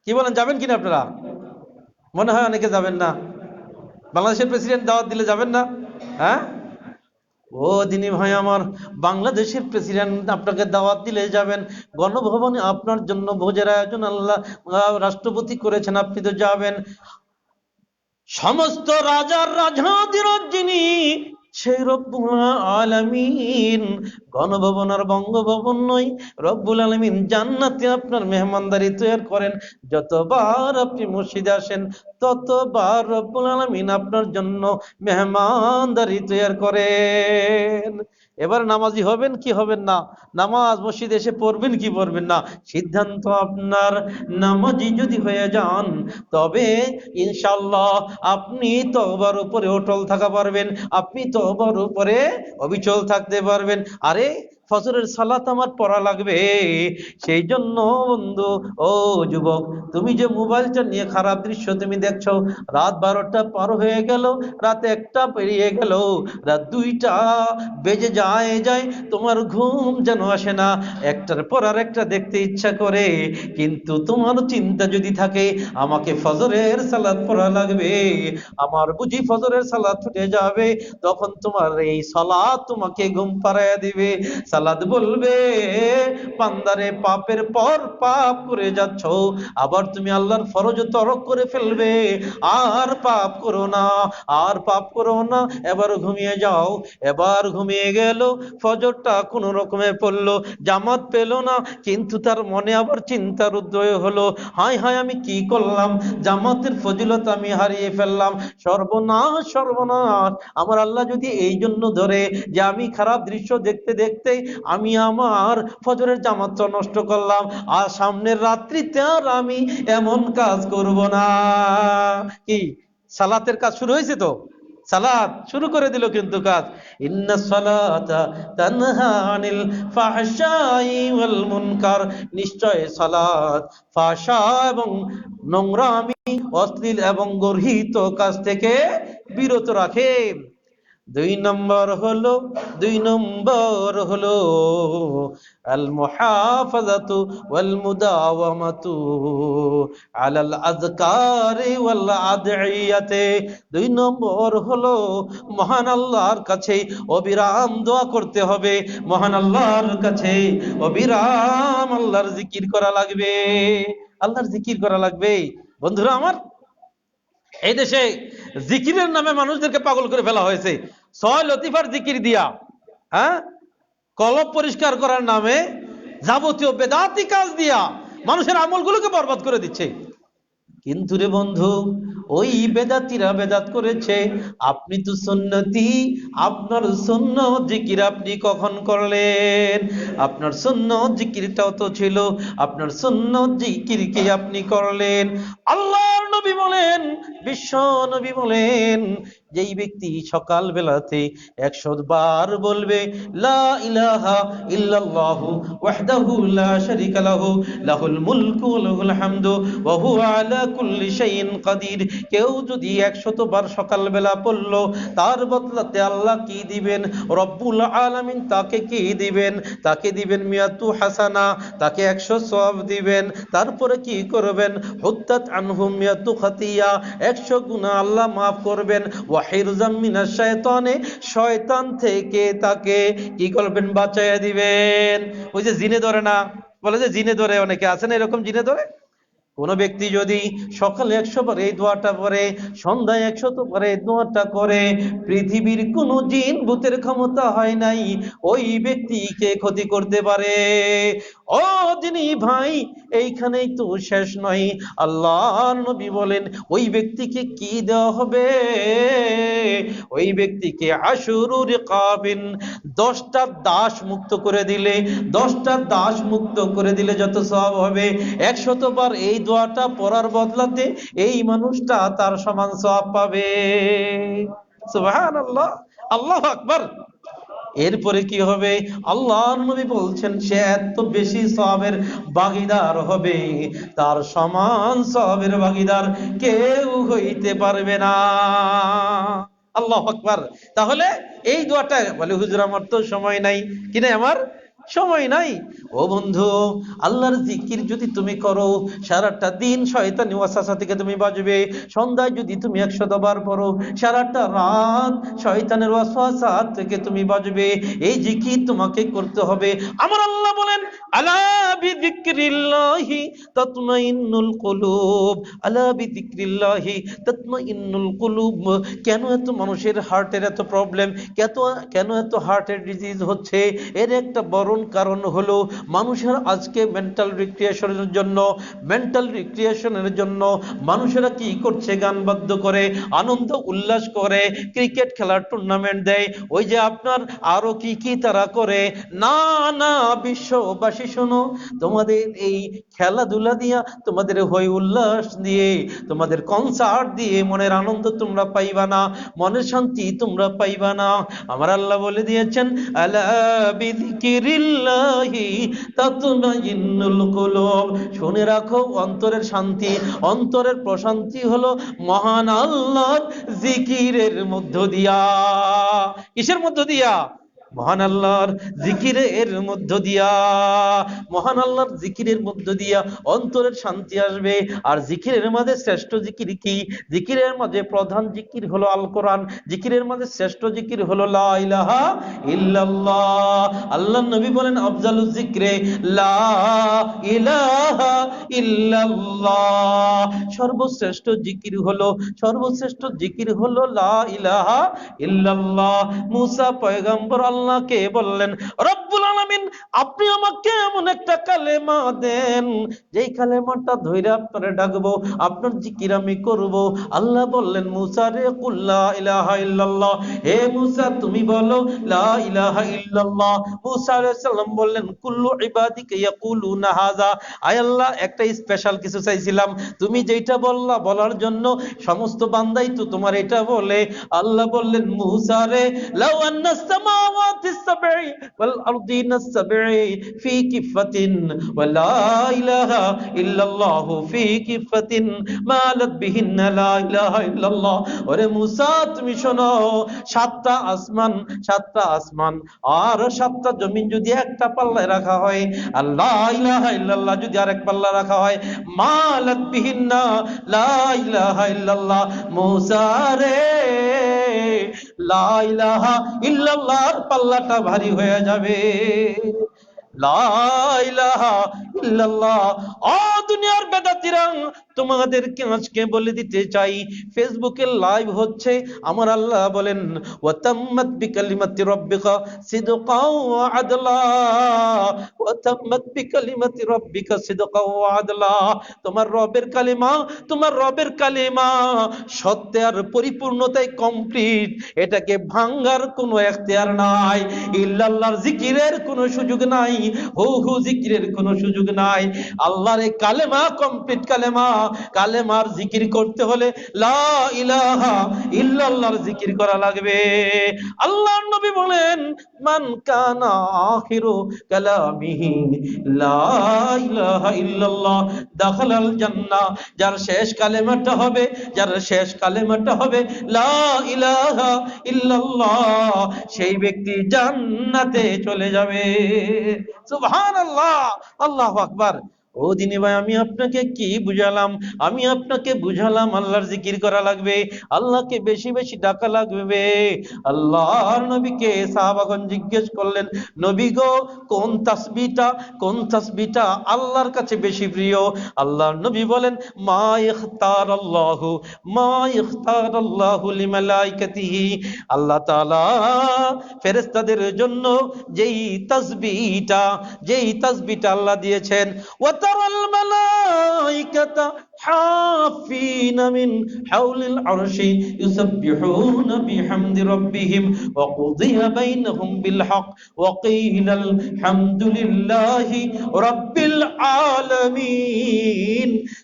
কি বলেন, যাবেন কিনা আপনারা? মনে হয় অনেকে যাবেন না। বাংলাদেশের প্রেসিডেন্ট দাওয়াত দিলে যাবেন না? হ্যাঁ, ও দিনী ভাই আমার, বাংলাদেশের প্রেসিডেন্ট আপনাকে দাওয়াত দিলে যাবেন। গণভবনে আপনার জন্য ভোজের আয়োজন আল্লাহ রাষ্ট্রপতি করেছেন, আপনি তো যাবেন। সমস্ত রাজার রাজাধিরাজ যিনি, সেই রব্বুল আলামিন, গণভবন আর বঙ্গভবন নয়, রব্বুল আলামিন জান্নাতে আপনার মেহমানদারি তৈরি করেন। যতবার আপনি মসজিদে আসেন, ততবার রব্বুল আলামিন আপনার জন্য মেহমানদারি তৈরি করেন। এবার নামাজি হবেন কি হবেন না, নামাজ মসজিদে এসে পড়বেন কি পড়বেন না, সিদ্ধান্ত আপনার। নামাজি যদি হয়ে যান, তবে ইনশাআল্লাহ আপনি তওবার উপরে অটল থাকা পারবেন, আপনি তওবার উপরে অবিচল থাকতে পারবেন। আরে ফজরের সালাত আমার পড়া লাগবে, সেই জন্য বন্ধু, ও যুবক, তুমি যে মোবাইলটা নিয়ে খারাপ দৃশ্য তুমি দেখছো, রাত 12টা পার হয়ে গেল, রাত 1টা পেরিয়ে গেল, রাত 2টা বেজে যায়, তোমার ঘুম যেন আসে না, একটার পর আর একটা দেখতে ইচ্ছা করে। কিন্তু তোমার চিন্তা যদি থাকে, আমাকে ফজরের সালাত পড়া লাগবে, আমার বুঝি ফজরের সালাত ছুটে যাবে, তখন তোমার এই সালাত তোমাকে ঘুম পাড়াইয়া দিবে। সালাত বলবে, বান্দারে পাপের পর পাপ করে যাচ্ছ, আবার তুমি আল্লাহর ফরজ তরক করে ফেলবে, আর পাপ করো না, আর পাপ করো না, এবার ঘুমিয়ে যাও। এবার ঘুমিয়ে গেল, ফজরটা কোনো রকমে পড়লো, জামাত পেল না, কিন্তু তার মনে আবার চিন্তার উদয় হলো, হায় হায় আমি কি করলাম, জামাতের ফজিলত আমি হারিয়ে ফেললাম, সর্বনাশ সর্বনাশ। আমার আল্লাহ যদি এই জন্য ধরে যে আমি খারাপ দৃশ্য দেখতে দেখতে আমি আমার ফজরের জামাতটা নষ্ট করলাম, আর সামনের রাত্রিতে আর আমি এমন কাজ করব না। কি সালাতের কাজ শুরু হয়েছে? তো সালাত শুরু করে দিল কিন্তু কাজ। ইন্নাস সালাতা তানহা আনিল ফাহশাই ওয়াল মুনকার, নিশ্চয় সালাত ফাহশা এবং নোংরামি, অশ্লীল এবং গর্হিত কাজ থেকে বিরত রাখে। দুই নম্বর হলো আল মুহাফাজাতু ওয়াল মুদাওয়ামাতু আলাল আযকারি ওয়াল আদইয়াতে। দুই নম্বর হলো মহান আল্লাহর কাছে অবিরাম দোয়া করতে হবে, মহান আল্লাহর কাছে অবিরাম আল্লাহর জিকির করা লাগবে, আল্লাহর জিকির করা লাগবে। বন্ধুরা আমার, এই দেশে জিকিরের নামে মানুষদেরকে পাগল করে ফেলা হয়েছে। ছয় লতিফার জিকির দিয়া, কলব পরিষ্কার করার নামে যাবতীয় বেদাতি কাজ দিয়া মানুষের আমলগুলোকে বরবাদ করে দিচ্ছে। কিন্তু রে বন্ধু, ওই বেদাতিরা বেদাত করেছে, আপনি তো সুন্নতি, আপনার সুন্নত জিকির আপনি কখন করলেন? আপনার সুন্নত জিকিরটাও তো ছিল, আপনার সুন্নত জিকিরকে আপনি করলেন। আল্লাহর নবী বলেন, বিশ্ব নবী বলেন, যেই ব্যক্তি সকাল বেলাতে 100 বার বলবে লা ইলাহা ইল্লাল্লাহু ওয়াহদাহু লা শারীকা লাহু লাহুল মুলকু ওয়া লাহুল হামদু ওয়া হুয়া আলা কুল্লি শাইইন কাদির, কেউ যদি 100 বার সকাল বেলা পড়ল, তার বদলাতে আল্লাহ কি দিবেন? রব্বুল আলামিন তাকে কি দিবেন? তাকে দিবেন মিয়াতু হাসানা, তাকে 100 সওয়াব দিবেন। তারপরে কি করবেন? হুত্তাত আনহু মিয়াতু খাতিয়া, 100 গুনাহ আল্লাহ মাফ করবেন। ওয়াহিরজাম মিনাশ শায়তানে, শয়তান থেকে তাকে কি করবেন? বাঁচাইয়া দিবেন। ওই যে জিনে ধরে না, বলে যে জিনে ধরে, অনেকে আছেন এরকম জিনে ধরে। কোন ব্যক্তি যদি সকালে 100 বার এই দোয়াটা পড়ে, সন্ধ্যায় 100 বার এই দোয়াটা করে, পৃথিবীর কোন জিন ভূতের ক্ষমতা হয় নাই ওই ব্যক্তিকে ক্ষতি করতে পারে। ও যিনি ভাই, এইখানেই তো শেষ নয়, আল্লাহর নবী বলেন ওই ব্যক্তিকে কি দেওয়া হবে? ওই ব্যক্তিকে আশুরু রিকাবিন, 10টা দাস মুক্ত করে দিলে, 10টা দাস মুক্ত করে দিলে যত সওয়াব হবে, 100 বার এই দোয়াটা পড়ার বদলাতে এই মানুষটা তার সমান সওয়াব পাবে। সুবহানাল্লাহ, আল্লাহু আকবার। এরপরে কি হবে? আল্লাহর নবী বলছেন সে এত বেশি সওয়াবের ভাগীদার হবে, তার সমান সওয়াবের ভাগীদার কেউ হইতে পারবে না। আল্লাহু আকবার। তাহলে এই দোয়াটা বলে, হুজুর আমার তো সময় নাই। কিনা আমার সময় নাই? ও বন্ধু, আল্লাহর জিকির যদি তুমি করো, সারাটা দিন শয়তানি ওয়াসওয়াসা থেকে তুমি বাঁচবে। সন্ধ্যায় যদি তুমি 100 বার পড়ো, সারাটা রাত শয়তানের ওয়াসওয়াসা থেকে তুমি বাঁচবে। এই জিকির তোমাকে করতে হবে। আমার আল্লাহ বলেন, আলা বিযিকরিল্লাহি তাতমাইন্নুল কুলুব, আলা বিযিকরিল্লাহি তাতমাইন্নুল কুলুব। কেন এত মানুষের হার্টের এত প্রবলেম, কেন এত হার্টের ডিজিজ হচ্ছে? এর একটা বড় কারণ হলো মানুষের আজকে মেন্টাল রিক্রিয়েশনের জন্য মানুষেরা কি করছে? গান বাদ্য করে, আনন্দ উল্লাস করে, ক্রিকেট খেলার টুর্নামেন্ট দেয়, ওই যে আপনার আরো কি তারা করে। না না, বিশ্ববাসী শোনো, তোমাদের এই খেলাধুলা দিয়া, তোমাদের হই উল্লাস দিয়ে, তোমাদের কনসার্ট দিয়ে মনের আনন্দ তোমরা পাইবা না, মনের শান্তি তোমরা পাইবা না। আমার আল্লাহ বলে দিয়েছেন, আলা বিযিকরিল্লাহি তাতমাইন্নুল কুলুব। শুনে রাখো, অন্তরের শান্তি, অন্তরের প্রশান্তি হলো মহান আল্লাহর জিকিরের মধ্য দিয়া। কিসের মধ্য দিয়া? মহান আল্লাহর জিকিরের মধ্য দিয়া, মহান আল্লাহর জিকিরের মধ্য দিয়া অন্তরের শান্তি আসবে। আর জিকিরের মাঝে শ্রেষ্ঠ জিকির কি? জিকিরের মাঝে প্রধান জিকির হলো আল কোরআন। জিকিরের মাঝে শ্রেষ্ঠ জিকির হলো লা ইলাহা ইল্লাল্লাহ। আল্লাহর নবী বলেন আফজালুজ জিকরে লা ইলাহা ইল্লাল্লাহ। সর্বশ্রেষ্ঠ জিকির হলো লা ইলাহা ইল্লাল্লাহ। মুসা পয়গম্বর আল্লাহকে বললেন, রব্বুল আলামিন আপনি আমাকে এমন একটা কালেমা দেন যেই কালেমাটা ধরে আপনারে ডাকবো, আপনার জিকির আমি করব। আল্লাহ বললেন মুসা রে কুল লা ইলাহা ইল্লাল্লাহ, হে মুসা তুমি বলো লা ইলাহা ইল্লাল্লাহ। মুসা আলাইহিস সালাম বললেন কুল্লু ইবাদিকা ইয়াকুলুনা হাযা, আয় আল্লাহ একটা স্পেশাল কিছু চাইছিলাম, তুমি যেটা বললা বলার জন্য সমস্ত বান্দাই তো তোমার এটা বলে। আল্লাহ বললেন মুসা রে লাউ আন্নাস সামাওয়াতিস সাবঈ ওয়াল আরদিনাস সাবঈ ফি কিফাতিন ওয়া লা ইলাহা ইল্লাল্লাহ ফি কিফাতিন মালাত বিহিন্না লা ইলাহা ইল্লাল্লাহ। ওরে মুসা তুমি শোনো, সাতটা আসমান আর সাতটা জমিন যদি একটা পাল্লায় রাখা হয়, আর লা ইলাহা ইল্লাল্লাহ যদি আরেক পাল্লা রাখা হয়, মালাত বিহিন্না লা ইলাহা ইল্লাল্লাহ। মুসা রে লা ইলাহা ইল্লাল্লাহর পাল্লাটা ভারী হয়ে যাবে। লা ইলাহা ইল্লাল্লাহ। ও দুনিয়ার বেদাতীরা, তোমাদেরকে আজকে বলে দিতে চাই, ফেসবুকে লাইভ হচ্ছে, আমার আল্লাহ বলেন ওয়া তাম্মাত বিকালিমাতি রাব্বিকা সিদকাও ওয়া আদলা, ওয়া তাম্মাত বিকালিমাতি রাব্বিকা সিদকাও ওয়া আদলা। তোমার রবের কালিমা সত্য আর পরিপূর্ণতায় কমপ্লিট, এটাকে ভাঙার কোনো এখতিয়ার নাই। ইল্লাল্লাহর জিকিরের কোনো সুযোগ নাই, হু জিকিরের কোনো সুযোগ নাই। আল্লাহর এই কালেমা কমপ্লিট কালেমার জিকির করতে হলে লা ইলাহা ইল্লাল্লাহর জিকির করা লাগবে। আল্লাহর নবী বলেন মান কানা আখিরু কালামিহি লা ইলাহা ইল্লাল্লাহ দাখালাল জান্নাহ। যার শেষ কালেমাটা হবে লা ইলাহা ইল্লাল্লাহ, সেই ব্যক্তি জান্নাতে চলে যাবে। সুবহানাল্লাহ, আল্লাহু আকবার। ও দিনী ভাই, আমি আপনাকে কি বুঝালাম? আমি আপনাকে বুঝালাম আল্লাহর জিকির করা লাগবে, আল্লাহকে বেশি বেশি ডাকা লাগবে। আল্লাহর নবীকে সাহাবাগণ জিজ্ঞেস করলেন, নবী গো কোন তাসবিহটা আল্লাহর কাছে বেশি প্রিয়? আল্লাহর নবী বলেন মা ইখতারাল্লাহু লিমালাইকাতিহি, আল্লাহ তাআলা ফেরেশতাদের জন্য যেই তাসবিহটা আল্লাহ দিয়েছেন, وترى الملائكة حافين من حول العرش يسبحون بحمد ربهم وقضي بينهم بالحق وقيل الحمد لله رب العالمين।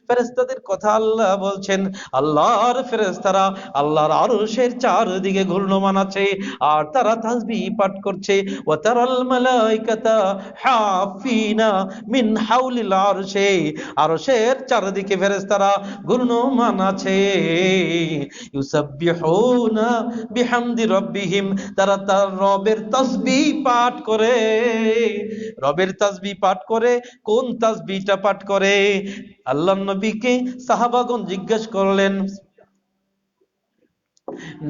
ফেরেশতাদের কথা আল্লাহ বলছেন, আল্লাহর ফেরেশতারা আল্লাহর আরশের চারদিকে ঘূর্ণমান আছে আর তারা তাসবিহ পাঠ করছে। ওয়াতারাল মালাইকাতা হাফিনা মিন হাউলিল আরশে, আরশের চারদিকে ফেরেশতারা ঘূর্ণমান আছে। ইউসাব্বিহুনা বিহামদি রাব্বিহিম, তারা তার রবের তাসবিহ পাঠ করে। কোন তাসবিহটা পাঠ করে? আল্লাহর নবীকে সাহাবাগণ জিজ্ঞেস করলেন,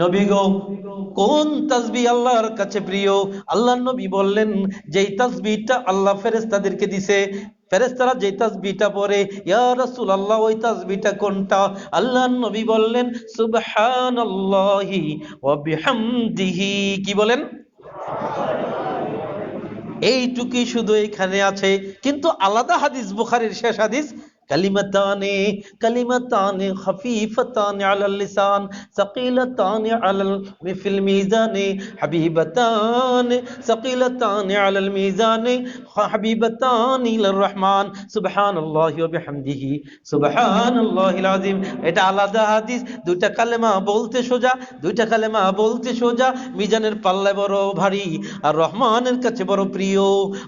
নবী গো কোন তাসবিহ আল্লাহর কাছে প্রিয়? আল্লাহর নবী বললেন যেই তাসবিহটা আল্লাহ ফেরেশতাদেরকে দিছে, ফেরেশতারা যে তাসবিহটা পড়ে, ইয়া রাসূলুল্লাহ ওই তাসবিহটা কোনটা? আল্লাহর নবী বললেন সুবহানাল্লাহি ওয়া বিহামদিহি। কি বলেন? এইটুকুই শুধু এখানে আছে, কিন্তু আলাদা হাদিস, বুখারীর শেষ হাদিস, কালিমাতানে খাফিফাতানে আলাল লিসান সাকিলাতানে আলাল ফিল মিজানে হাবিবাতানে সাকিলাতানে আলাল মিজানে হাবিবাতানে ইলার রহমান সুবহানাল্লাহি ওয়া বিহামদিহি সুবহানাল্লাহিল আযীম। এটা আলাদা হাদিস। দুইটা কালেমা বলতে সোজা, মিজানের পাল্লায় বড় ভারী আর রহমানের কাছে বড় প্রিয়,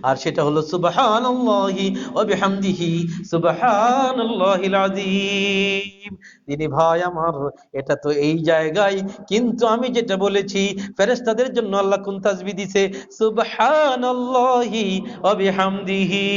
আর সেটা হলো সুবহানাল্লাহি ওয়া বিহামদিহি সুবহানাল্লাহিল আযীম। তিনি ভাই আমার, এটা তো এই জায়গায়, কিন্তু আমি যেটা বলেছি ফেরেশতাদের জন্য আল্লাহ কোন তাসবিহ দিয়েছে, সুবহানাল্লাহি ওয়া বিহামদিহি।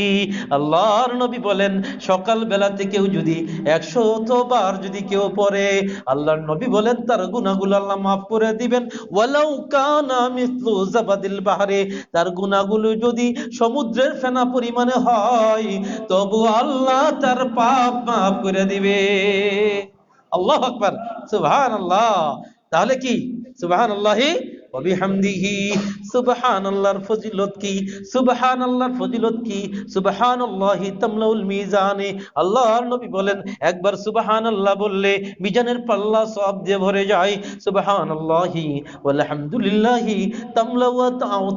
আল্লাহর নবী বলেন সকাল বেলাতে কেউ যদি 100 বার যদি কেউ পড়ে, আল্লাহর নবী বলেন তার গুনাহগুলো আল্লাহ মাফ করে দিবেন। ওয়ালাউ কানা মিসলু জাবাদিল বাহরে, তার গুনাহগুলো যদি সমুদ্রের ফেনা পরিমাণে হয় তবু আল্লাহ তার পাপ মাফ করে দিবে। আল্লাহু আকবার, সুবহানাল্লাহ। তাহলে কি সুবহানাল্লাহি ওয়া বিহামদিহি, সুবহানাল্লাহর ফজিলত কি, সুবহানাল্লাহর ফজিলত কি, সুবহানাল্লাহি তামলাউল মিজানে। আল্লাহর নবী বলেন একবার সুবহানাল্লাহ বললে মিজানের পাল্লা সওয়াব দিয়ে ভরে যায়। সুবহানাল্লাহি ওয়াল হামদুলিল্লাহি তামলাউ ওয়া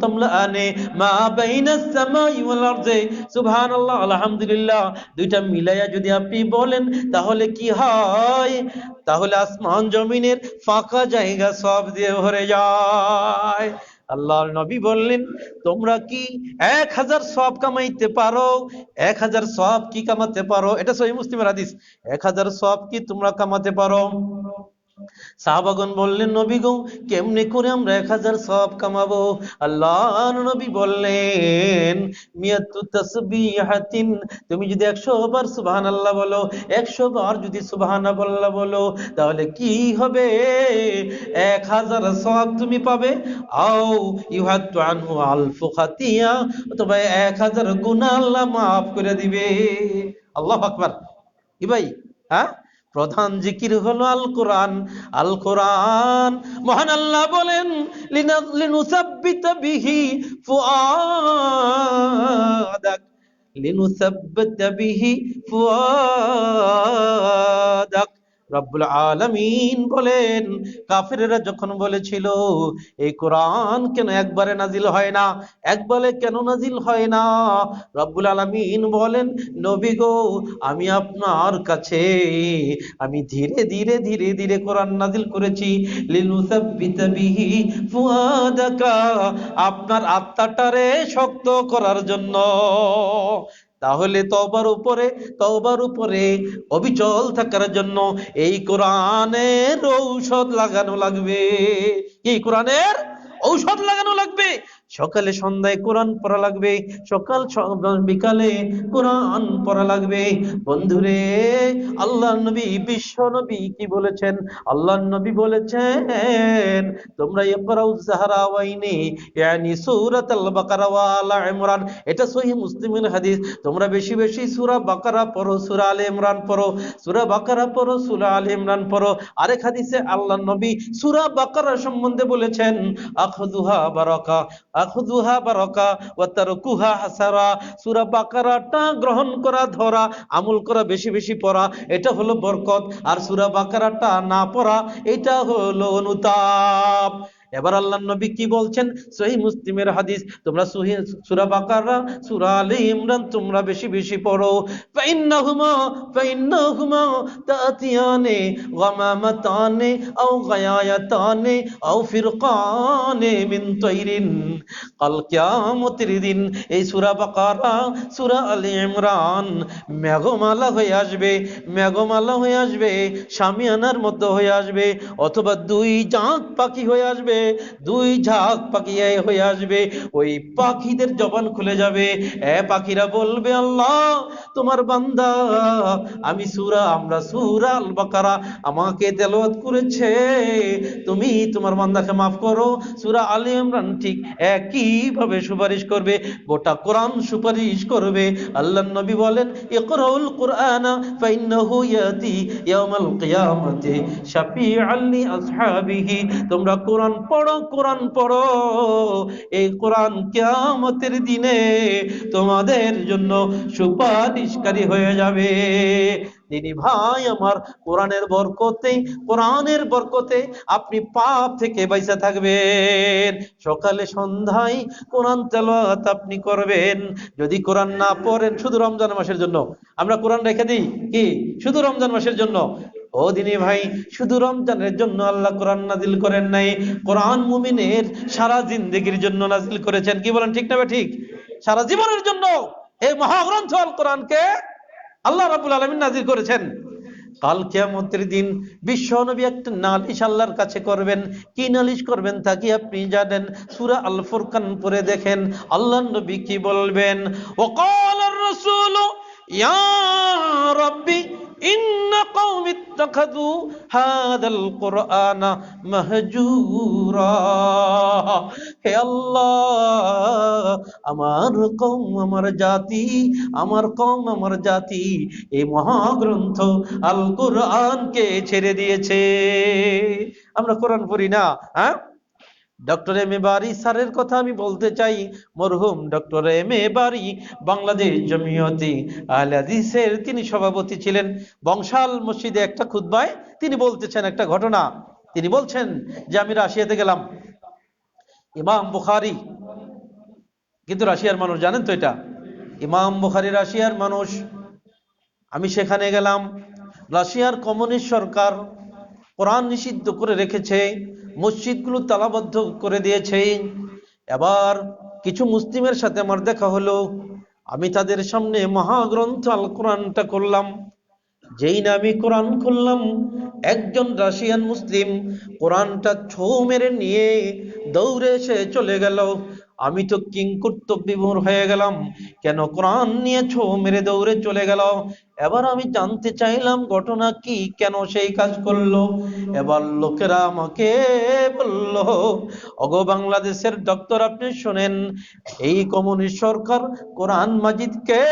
তামলাআনে মা বাইনাস সামাই ওয়াল আরদি। সুবহানাল্লাহ আলহামদুলিল্লাহ দুইটা মিলাইয়া যদি আপনি বলেন তাহলে কি হয়, তাহলে আসমান জমিনের ফাঁকা জায়গা সব দিয়ে ভরে যায়। আল্লাহর নবী বললেন তোমরা কি 1000 সওয়াব কামাইতে পারো? 1000 সওয়াব কি কামাতে পারো? এটা সহিহ মুসলিমের হাদিস। 1000 সওয়াব কি তোমরা কামাতে পারো? সাহাবাগণ বললেন নবী গো, কেমনে করে আমরা 1000 সওয়াব কামাবো? আল্লাহর নবী বললেন মিয়াতু তাসবিহাতিন, তুমি যদি 100 বার সুবহানাল্লাহ বলো, 100 বার যদি সুবহানাল্লাহ বলো তাহলে কি হবে? 1000 সওয়াব তুমি পাবে। আও ইউহাত্তু আনহু আলফু খাতিয়া, অথবা 1000 গুনাহ আল্লাহ মাফ করে দিবে। আল্লাহু আকবার। কি ভাই, হ্যাঁ, প্রধান জিকির হলো আল কোরআন। আল কোরআন মহান আল্লাহ বলেন লিনুসাব্বিতা বিহি ফুআদাক, লিনুসাব্বিতা বিহি ফুআদাক। রব্বুল আলামিন বলেন কাফেররা যখন বলেছিল এই কোরআন কেন একবারে নাজিল হয় না, একবারে কেন নাজিল হয় না, রব্বুল আলামিন বলেন নবী গো, আমি আপনার কাছে আমি ধীরে ধীরে ধীরে ধীরে কোরআন নাজিল করেছি। লিনুসাব্বিতা বিহি ফুআদাকা, আপনার আত্মাটারে শক্ত করার জন্য। তাহলে তওবার উপরে অবিচল থাকার জন্য এই কোরআনের ঔষধ লাগানো লাগবে। এই কোরআনের ঔষধ লাগানো লাগবে। সকালে সন্ধ্যায় কোরআন পড়া লাগবে, সকাল বিকালে কোরআন পড়া লাগবে। বন্ধুরে, আল্লাহর নবী বিশ্ব নবী কি বলেছেন? আল্লাহর নবী বলেছেন তোমরা ইকরাউজ যাহরাওয়াইনি ইয়ানি সূরাতুল বাকারা ওয়া আলে ইমরান, এটা সহিহ মুসলিমের হাদিস। তোমরা বেশি বেশি সূরা বাকারা পড়ো, সূরা আলে ইমরান পড়ো, সূরা বাকারা পড়ো, সূরা আলে ইমরান পড়ো। আরেক হাদিসে আল্লাহর নবী সূরা বাকারা সম্বন্ধে বলেছেন আখযুহা বারাকা, আখযুহা বারাকা ওয়া তারকুহা হাসারা। সূরা বাকারাটা গ্রহণ করা, ধরা, আমল করা, বেশি বেশি পড়া, এটা হলো বরকত। আর সূরা বাকারাটা না পড়া এটা হলো অনুতাপ। এবার আল্লাহর নবী কি বলছেন? সহিহ মুসলিমের হাদিস, তোমরা সূরা বাকারা, সূরা আলে ইমরান তোমরা বেশি বেশি পড়ো। ফাইন্নাহুমা তাতিয়ানে গামামাতানে আও গায়ায়াতানে আও ফিরকানে মিন তাইরিন। কাল কিয়ামতের দিন এই সূরা বাকারা, সূরা আলে ইমরান মেঘমালা হয়ে আসবে, মেঘমালা হয়ে আসবে, শামিয়ানার মতো হয়ে আসবে, অথবা দুই ঝাঁক পাখি হয়ে আসবে, দুই ঝাঁক পাখি হয়ে আসবে। ওই পাখিদের জবান খুলে যাবে। পাখিরা বলবে আল্লাহ তোমার বান্দা আমরা সূরা আল বাকারা আমাকে তেলাওয়াত করেছে, তুমি তোমার বান্দাকে মাফ করো। সূরা আলে ইমরান ঠিক একই ভাবে সুপারিশ করবে, গোটা কোরআন সুপারিশ করবে। আল্লাহর নবী বলেন ইকরাউল কুরআনা ফাইন্নাহু ইয়াতি ইয়াউমাল কিয়ামাতি শাফিআন লি আসহাবিহি। তোমরা কোরআন পড়ো, কোরআন পড়ো, এই কোরআন কিয়ামতের দিনে তোমাদের জন্য সুপারিশকারী হয়ে যাবে। তিনি ভাই আমার, কোরআনের বরকতে আপনি পাপ থেকে বাইসা থাকবেন। সকালে সন্ধ্যায় কোরআন তেলাওয়াত আপনি করবেন। যদি কোরআন না পড়েন, শুধু রমজান মাসের জন্য আমরা কোরআন রেখে দিই, কি শুধু রমজান মাসের জন্য? ও দিনী ভাই, শুধু রমজানের জন্য আল্লাহ কোরআন নাজিল করেন নাই, কোরআন মুমিনের সারা জিন্দেগির জন্য নাজিল করেছেন। কি বলেন, ঠিক না ঠিক? সারা জীবনের জন্য এই মহাগ্রন্থ আল কোরআনকে আল্লাহ রাব্বুল আলামিন নাজিল করেছেন। কাল কিয়ামতের দিন বিশ্বনবী একটা নালিশ আল্লাহর কাছে করবেন। কি নালিশ করবেন তা কি আপনি জানেন? সূরা আল ফুরকান পড়ে দেখেন আল্লাহর নবী কি বলবেন। ওয়াকালার রাসূলু ইয়া রাব্বি ইন্না কওমি ইত্তাখাযু হাযাল কুরআনা মাহজুরা। হে আল্লাহ, আমার কওম, আমার জাতি, আমার কওম, আমার জাতি এই মহাগ্রন্থ আল কোরআনকে ছেড়ে দিয়েছে। আমরা কোরআন পড়ি না, হ্যাঁ? ডক্টর এম এ বারী স্যারের কথা আমি বলতে চাই। মরহুম ডক্টর এম এ বারী বাংলাদেশ জমিয়তে আহলে হাদিসের তিনি সভাপতি ছিলেন। বংশাল মসজিদে একটা খুতবায় তিনি বলতেছেন একটা ঘটনা। তিনি বলছেন যে আমি রাশিয়াতে গেলাম, ইমাম বুখারী কিন্তু রাশিয়ার মানুষ, জানেন তো এটা? ইমাম বুখারী রাশিয়ার মানুষ। আমি সেখানে গেলাম, রাশিয়ার কমিউনিস্ট সরকার কোরআন নিষিদ্ধ করে রেখেছে, মসজিদগুলো তালাবদ্ধ করে দিয়েছে। এবার কিছু মুসলিমের সাথে আমার দেখা হলো, আমি তাদের সামনে মহাগ্রন্থ আল কোরআনটা করলাম। যেই না আমি কোরআন খুললাম, একজন রাশিয়ান মুসলিম কোরআনটা ছোঁ মেরে নিয়ে দৌড়ে এসে চলে গেল। আমি তো কিংকর্তব্যবিমূঢ় হয়ে গেলাম, কেন কোরআন নিয়ে ছোঁ মেরে দৌড়ে চলে গেল? এবার আমি জানতে চাইলাম ঘটনা কি, কেন সেই কাজ করলো। এবার লোকেরা আমাকে বলল, ওগো বাংলাদেশের ডক্টর, আপনি শোনেন, এই কমিউনিস্ট সরকার কোরআন মাজিদকে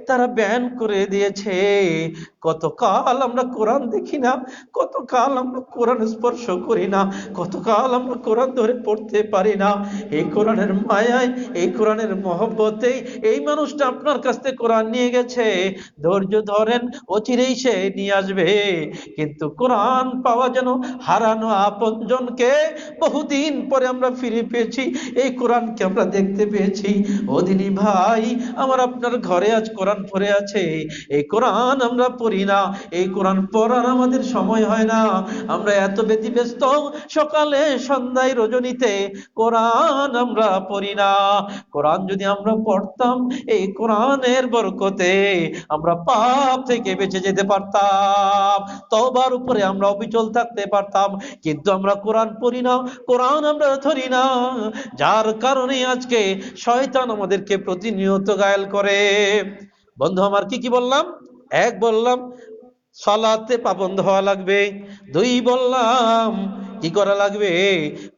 তারা ব্যান করে দিয়েছে। কতকাল আমরা কোরআন দেখি না, কতকাল আমরা কোরআন স্পর্শ করি না, কতকাল আমরা কোরআন ধরে পড়তে পারি না। এই কোরআনের মায়ায়, এই কোরআনের মহব্বতেই এই মানুষটা আপনার কাছ থেকে কোরআন নিয়ে গেছে। ধৈর্য ধরেন, অচিরেই সে নিয়ে আসবে। কিন্তু কোরআন পাওয়া যেন হারানো আপনজনকে বহুদিন পরে আমরা ফিরে পেয়েছি, এই কোরআনকে আমরা দেখতে পেয়েছি। ওদিনী ভাই আমার, আপনার ঘরে আজ কোরআন পড়ে আছে, এই কোরআন আমরা পড়ি না, এই কোরআন পড়ার আমাদের সময় হয় না। আমরা এত ব্যতিব্যস্ত, সকালে সন্ধ্যায় রজনীতে কোরআন আমরা পড়ি না। কোরআন যদি আমরা পড়তাম, এই কোরআনের বরকতে আমরা পাপ থেকে বেঁচে যেতে পারতাম, তওবার উপরে আমরা অবিচল থাকতে পারতাম। কিন্তু আমরা কোরআন পড়ি না, কোরআন আমরা ধরি না, যার কারণে আজকে শয়তান আমাদেরকে প্রতিনিয়ত ঘায়েল করে। বন্ধু আমার, কি কি বললাম? এক, বললাম সালাতে পাবন্ধ হওয়া লাগবে। দুই, বললাম কি করা লাগবে?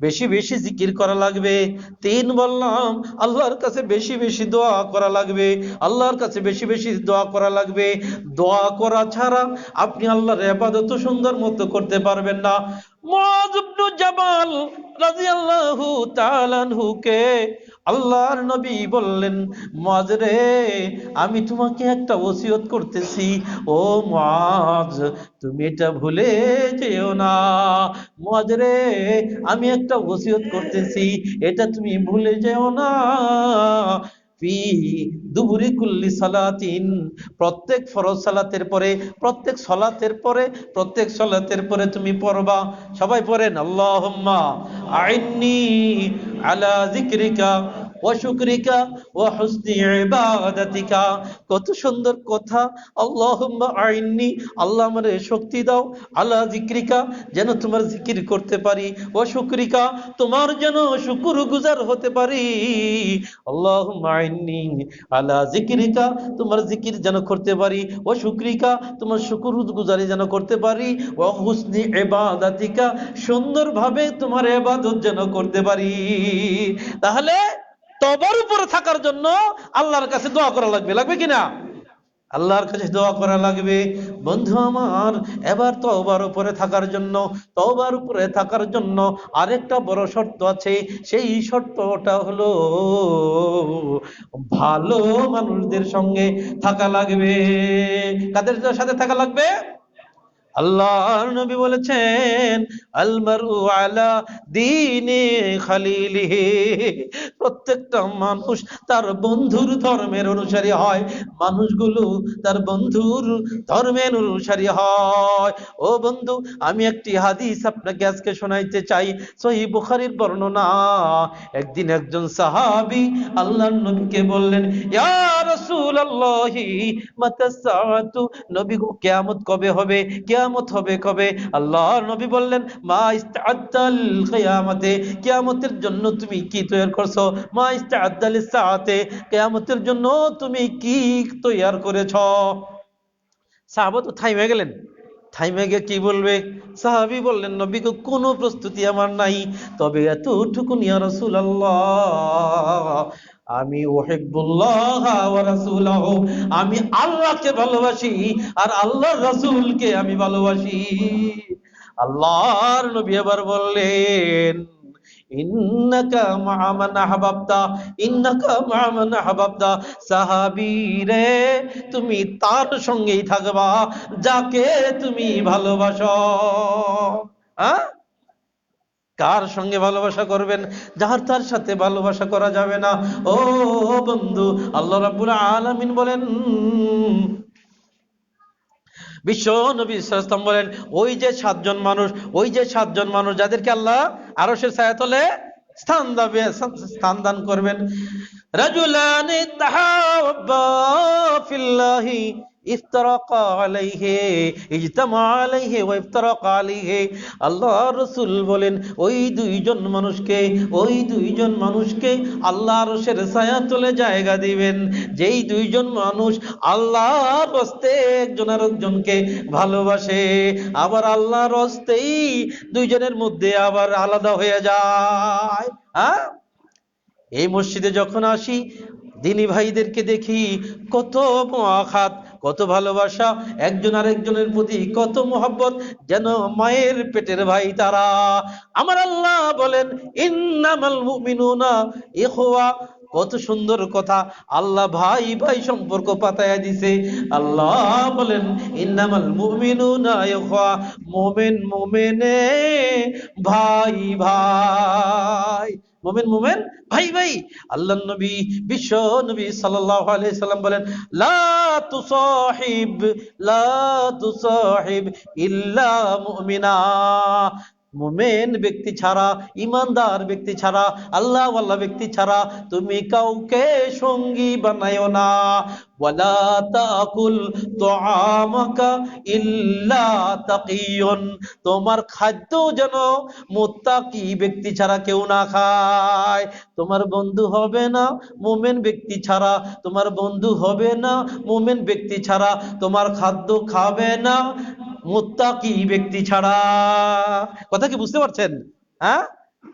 বেশি বেশি জিকির করা লাগবে। তিন, বললাম আল্লাহর কাছে বেশি বেশি দোয়া করা লাগবে, আল্লাহর কাছে বেশি বেশি দোয়া করা লাগবে। দোয়া করা ছাড়া আপনি আল্লাহর ইবাদত সুন্দর মতো করতে পারবেন না। মুআয ইবনে জাবাল রাদিয়াল্লাহু তাআলা আনহুকে আল্লাহর নবী বললেন, মুআয রে, আমি তোমাকে একটা ওসিয়ত করতেছি, ও মুআয, তুমি এটা ভুলে যেও না। মুআয রে, আমি একটা ওসিয়ত করতেছি, এটা তুমি ভুলে যেও না। ফি দুবুরি কুল্লি সালাতিন, প্রত্যেক ফরজ সালাতের পরে, প্রত্যেক সালাতের পরে, প্রত্যেক সালাতের পরে তুমি পড়বা। সবাই পড়েন, আল্লাহুম্মা আইন্নি আলা যিকরিকা ওয়া শুকরিকা ওয়া হুসনি ইবাদাতিকা। কত সুন্দর কথা! আল্লাহুম্মা আইন্নি, আল্লাহ আমারে শক্তি দাও, আলা যিকরিকা, যেন তোমার জিকির করতে পারি, ওয়া শুকরিকা, তোমার যেন শুকরগুজার হতে পারি। আল্লাহুম্মা আইন্নি আলা যিকরিকা, তোমার জিকির যেন করতে পারি, ওয়া শুকরিকা, তোমার শুকরগুজারি যেন করতে পারি, ওয়া হুসনি ইবাদাতিকা, সুন্দরভাবে তোমার ইবাদত যেন করতে পারি। তাহলে তওবার উপরে থাকার জন্য আল্লাহর কাছে দোয়া করা লাগবে, লাগবে কিনা? আল্লাহর কাছে দোয়া করা লাগবে। বন্ধু আমার, এবার তওবার উপরে থাকার জন্য, তওবার উপরে থাকার জন্য আরেকটা বড় শর্ত আছে। সেই শর্তটা হলো ভালো মানুষদের সঙ্গে থাকা লাগবে। কাদের সাথে থাকা লাগবে? আল্লাহর নবী বলেছেন আল মারউ আলা দীনি খালিলিহি, প্রত্যেকটা মানুষ তার বন্ধুর ধর্মের অনুসারী হয়, মানুষগুলো তার বন্ধুর ধর্মের অনুসারী হয়। ও বন্ধু, আমি একটি হাদিস আপনাকে আজকে শোনাইতে চাই, সহিহ বুখারীর বর্ণনা। একদিন একজন সাহাবী আল্লাহর নবীকে বললেন, ইয়া রাসূলুল্লাহি মাতা সাআতু, নবী গো কিয়ামত কবে হবে, কিয়ামত হবে কবে? আল্লাহর নবী বললেন, মা ইস্তাআদ্দাল কিয়ামতে, কিয়ামতের জন্য তুমি কি তৈরি করছো? মা ইস্তাআদ্দাল সাআতে, কিয়ামতের জন্য তুমি কি তৈরি করেছো? সাহাবা তো থাইমে গেলেন, থাইমে গিয়ে কি বলবে? সাহাবী বললেন, নবী গো কোনো প্রস্তুতি আমার নাই, তবে এতটুকু ইয়া রাসূলুল্লাহ, আমি উহিব্বুল্লাহ ওয়া রাসূলাহু, আমি আল্লাহকে ভালোবাসি আর আল্লাহর রাসূলকে আমি ভালোবাসি। আল্লাহর নবী আবার বললেন, ইন্নাকা মা মান আহবাবতা, ইন্নাকা মা মান আহবাবতা, সাহাবী রে তুমি তার সঙ্গেই থাকবা যাকে তুমি ভালোবাসো। হ্যাঁ, কার সঙ্গে ভালোবাসা করবেন? যার তার সাথে ভালোবাসা করা যাবে না। ও বন্ধু, আল্লাহ রাব্বুল আলামিন বলেন, বিশ্ব নবী সাল্লাল্লাহু আলাইহি ওয়াসাল্লাম বলেন, ওই যে সাতজন মানুষ, ওই যে সাতজন মানুষ যাদেরকে আল্লাহ আরশের ছায়াতলে স্থান দান করবেন, রাজুলানি তাহাব্বা ফিল্লাহি ইফতারাকা আলাইহি ইজতামা আলাইহি ওয়া ইফতারাকা আলাইহি। আল্লাহর রাসূল বলেন, ওই দুইজন মানুষকে আল্লাহ আরশের ছায়াতলে জায়গা দিবেন, যেই দুইজন মানুষ আল্লাহর রাস্তে একজন আরেকজনকে ভালোবাসে, আবার আল্লাহর রাস্তেই দুইজনের মধ্যে আবার আলাদা হয়ে যায়। হ্যাঁ, এই মসজিদে যখন আসি দিনী ভাইদেরকে দেখি কত মুআখাত, কত ভালোবাসা, একজন আরেকজনের প্রতি কত মোহাব্বত, যেন মায়ের পেটের ভাই তারা। আমার আল্লাহ বলেন, ইন্নামাল মুমিনুনা ইখওয়া, কত সুন্দর কথা, আল্লাহ ভাই ভাই সম্পর্ক পাতায়া দিছে। আল্লাহ বলেন, ইন্নামাল মুমিনুনা ইখওয়া, মুমিন মুমিনে ভাই ভাই, মুমিন মুমিন ভাই ভাই। আল্লাহর নবী, বিশ্ব নবী সাল্লাল্লাহু আলাইহি সাল্লাম বলেন, লা তুসাহিব ইল্লা মুমিনা, মুমিন ব্যক্তি ছাড়া, ইমানদার ব্যক্তি ছাড়া, আল্লাহ ওয়ালা ব্যক্তি ছাড়া তুমি কাউকে সঙ্গী বানায়ো না। ওয়ালা তাকুল তুআমাকা ইল্লা তাকিয়ুন, তোমার খাদ্য যেন মুত্তাকি ব্যক্তি ছাড়া কেউ না খায়। তোমার বন্ধু হবে না মুমিন ব্যক্তি ছাড়া, তোমার বন্ধু হবে না মুমিন ব্যক্তি ছাড়া, তোমার খাদ্য খাবে না মুত্তাকি ব্যক্তি ছাড়া। কথা কি বুঝতে পারছেন? হ্যাঁ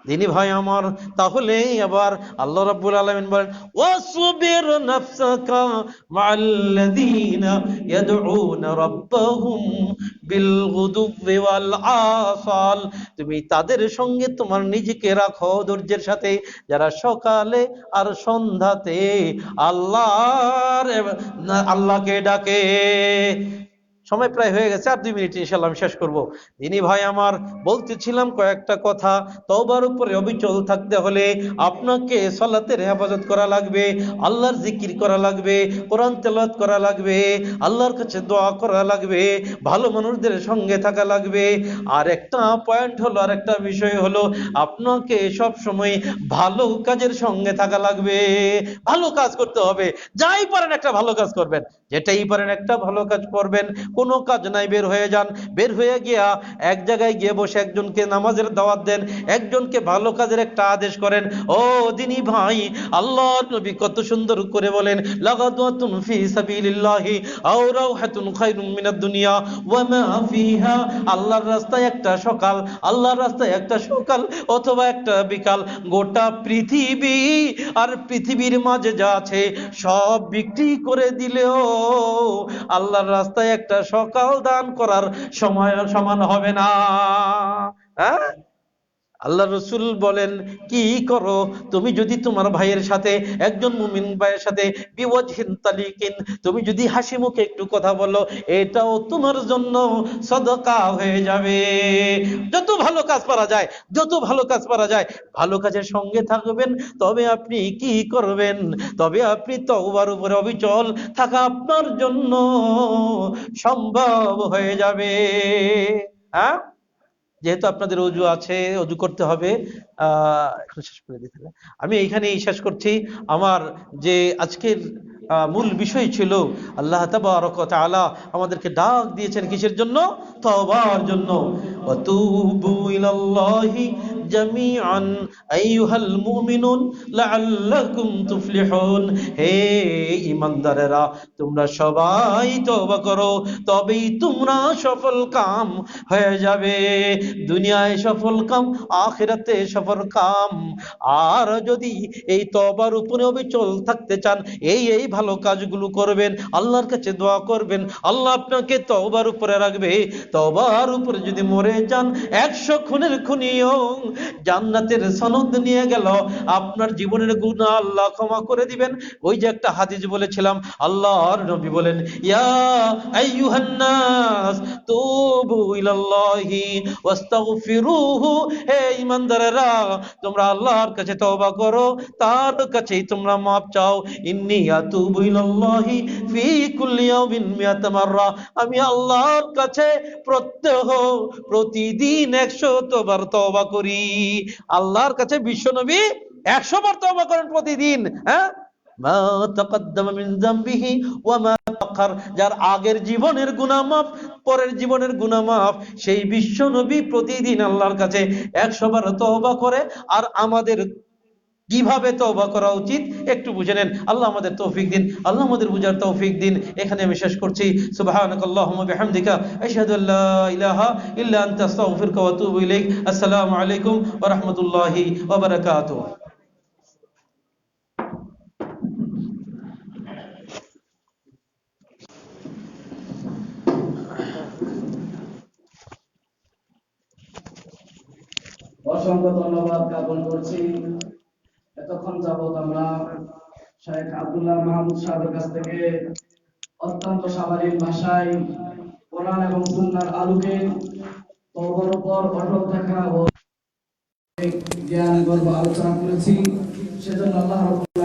দিনী ভাই আমার, তাহলে আবার আল্লাহ রাব্বুল আলামিন বলেন, ওয়াসবির নাফসাকা মাআল্লাযীনা ইয়াদউনা রাব্বাহুম বিল গুদুওয়ি ওয়াল আসাল, তুমি তাদের সঙ্গে তোমার নিজেকে রাখো ধৈর্যের সাথে, যারা সকালে আর সন্ধ্যাতে আল্লাহকে ডাকে। সময় প্রায় হয়ে গেছে, আর 2 মিনিট ইনশাআল্লাহ আমি শেষ করব। দিনী ভাই আমার, বলতেছিলাম কয়েকটা কথা, তওবার উপরে অবিচল থাকতে হলে আপনাকে সালাতের হেফাজত করা লাগবে, আল্লাহর জিকির করা লাগবে, কোরআন তেলাওয়াত করা লাগবে, আল্লাহর কাছে দোয়া করা লাগবে, ভালো মানুষদের সঙ্গে থাকা লাগবে। আর একটা পয়েন্ট হলো, আর একটা বিষয় হলো, আপনাকে সব সময় ভালো কাজের সঙ্গে থাকা লাগবে, ভালো কাজ করতে হবে। যাই পারেন একটা ভালো কাজ করবেন, যেটাই পারেন একটা ভালো কাজ করবেন। কোনো কাজ নাই বের হয়ে যান, বের হয়ে গিয়া এক জায়গায় গিয়ে বসে একজনকে নামাজের দাওয়াত দেন, একজনকে ভালো কাজের একটা আদেশ করেন। ও দিনী ভাই, আল্লাহর নবী কত সুন্দর করে বলেন, লাগাদওয়াতুন ফি সাবিলিল্লাহি আও রাওহাতুন খায়রুম মিনাদ দুনিয়া ওয়া মা ফিহা, আল্লাহর রাস্তায় একটা সকাল, আল্লাহর রাস্তায় একটা সকাল অথবা একটা বিকাল, গোটা পৃথিবী আর পৃথিবীর মাঝে যা আছে সব বিক্রি করে দিলেও আল্লাহর রাস্তায় একটা সকাল দান করার সময় সমান হবে না। হ্যাঁ, আল্লাহ রসুল বলেন, কি করো তুমি যদি তোমার ভাইয়ের সাথে, একজন মুমিন ভাইয়ের সাথে বিওয়াজহিন তালিকিন, তুমি যদি হাসি মুখে একটু কথা বলো, এটাও তোমার জন্য সদকা হয়ে যাবে। যত ভালো কাজ করা যায়, যত ভালো কাজ করা যায়, ভালো কাজের সঙ্গে থাকবেন, তবে আপনি কি করবেন, তবে আপনি তওবার উপরে অবিচল থাকা আপনার জন্য সম্ভব হয়ে যাবে। হ্যাঁ, যেহেতু আপনাদের অজু আছে, অজু করতে হবে, এখন শেষ করে দিতে হবে। আমি এইখানেই শেষ করছি। আমার যে আজকের মূল বিষয় ছিল, আল্লাহ তাবারক ওয়া তাআলা আমাদেরকে ডাক দিয়েছেন কিসের জন্য? তওবার জন্য। ওয়াতুবু ইলাল্লাহি জামিআন আইয়ুহাল মুমিনুন লাআল্লাকুম তুফলিহুন। হে ঈমানদারেরা, তোমরা সবাই তওবা করো, তবেই তোমরা সফল কাম হয়ে যাবে। দুনিয়ায় সফল কাম, আখিরাতে সফল কাম। আর যদি এই তওবার উপরে অবিচল থাকতে চান, এই ভালো কাজগুলো করবেন, আল্লাহর কাছে দোয়া করবেন, আল্লাহ আপনাকে তওবার উপরে রাখবে। তওবার উপরে যদি মরে যান, 100 খুনের খুনিও জান্নাতের সনদ নিয়ে গেল, আপনার জীবনের গুনাহ আল্লাহ ক্ষমা করে দিবেন। ওই যে একটা হাদিস বলেছিলাম, আল্লাহর নবী বলেন, ইয়া আইয়ুহান নাস তুবু ইলাল্লাহি ওয়াস্তাগফিরুহু। হে ঈমানদারেরা, তোমরা আল্লাহর কাছে তওবা করো, তার কাছেই তোমরা মাপ চাও। ইন্নী আতুবু ইলাল্লাহি ফি কুল্লি ইয়াউমিন মিয়াতা মাররা। আমি আল্লাহর কাছে প্রতিদিন 100 বার তওবা করি। আল্লাহর কাছে বিশ্বনবী 100 বার তওবা করেন প্রতিদিন। হ্যাঁ, মা তাকাদ্দামা মিন যামবিহি ওয়া মা তাআখার। যার আগের জীবনের গুনাহ মাফ, পরের জীবনের গুনাহ মাফ, সেই বিশ্ব নবী প্রতিদিন আল্লাহর কাছে 100 বার তওবা করে। আর আমাদের কিভাবে তওবা করা উচিত একটু বুঝে নেন। আল্লাহ আমাদের তৌফিক দিন, আল্লাহ আমাদের বুঝার তৌফিক দিন। এখানে আমি শেষ করছি। সুবহানাকাল্লাহুম্মা বিহামদিকা আশহাদু আল্লা ইলাহা ইল্লা আনতা আস্তাগফিরুকা ওয়া আতুবু ইলাইক। আসসালামু আলাইকুম ওয়া রাহমাতুল্লাহি ওয়া বারাকাতুহু। অসংখ্য ধন্যবাদ জ্ঞাপন করছি। এতক্ষণ যাবত আমরা শেখ আব্দুল্লাহ মাহমুদ সাহেবের কাছ থেকে অত্যন্ত সাবলীল ভাষায় কোরআন এবং সুন্নাহর আলোকে তওবার উপর অটল থাকা ও জ্ঞান গর্ব আলোচনা করেছি। সেজন্য আল্লাহ রাব্বুল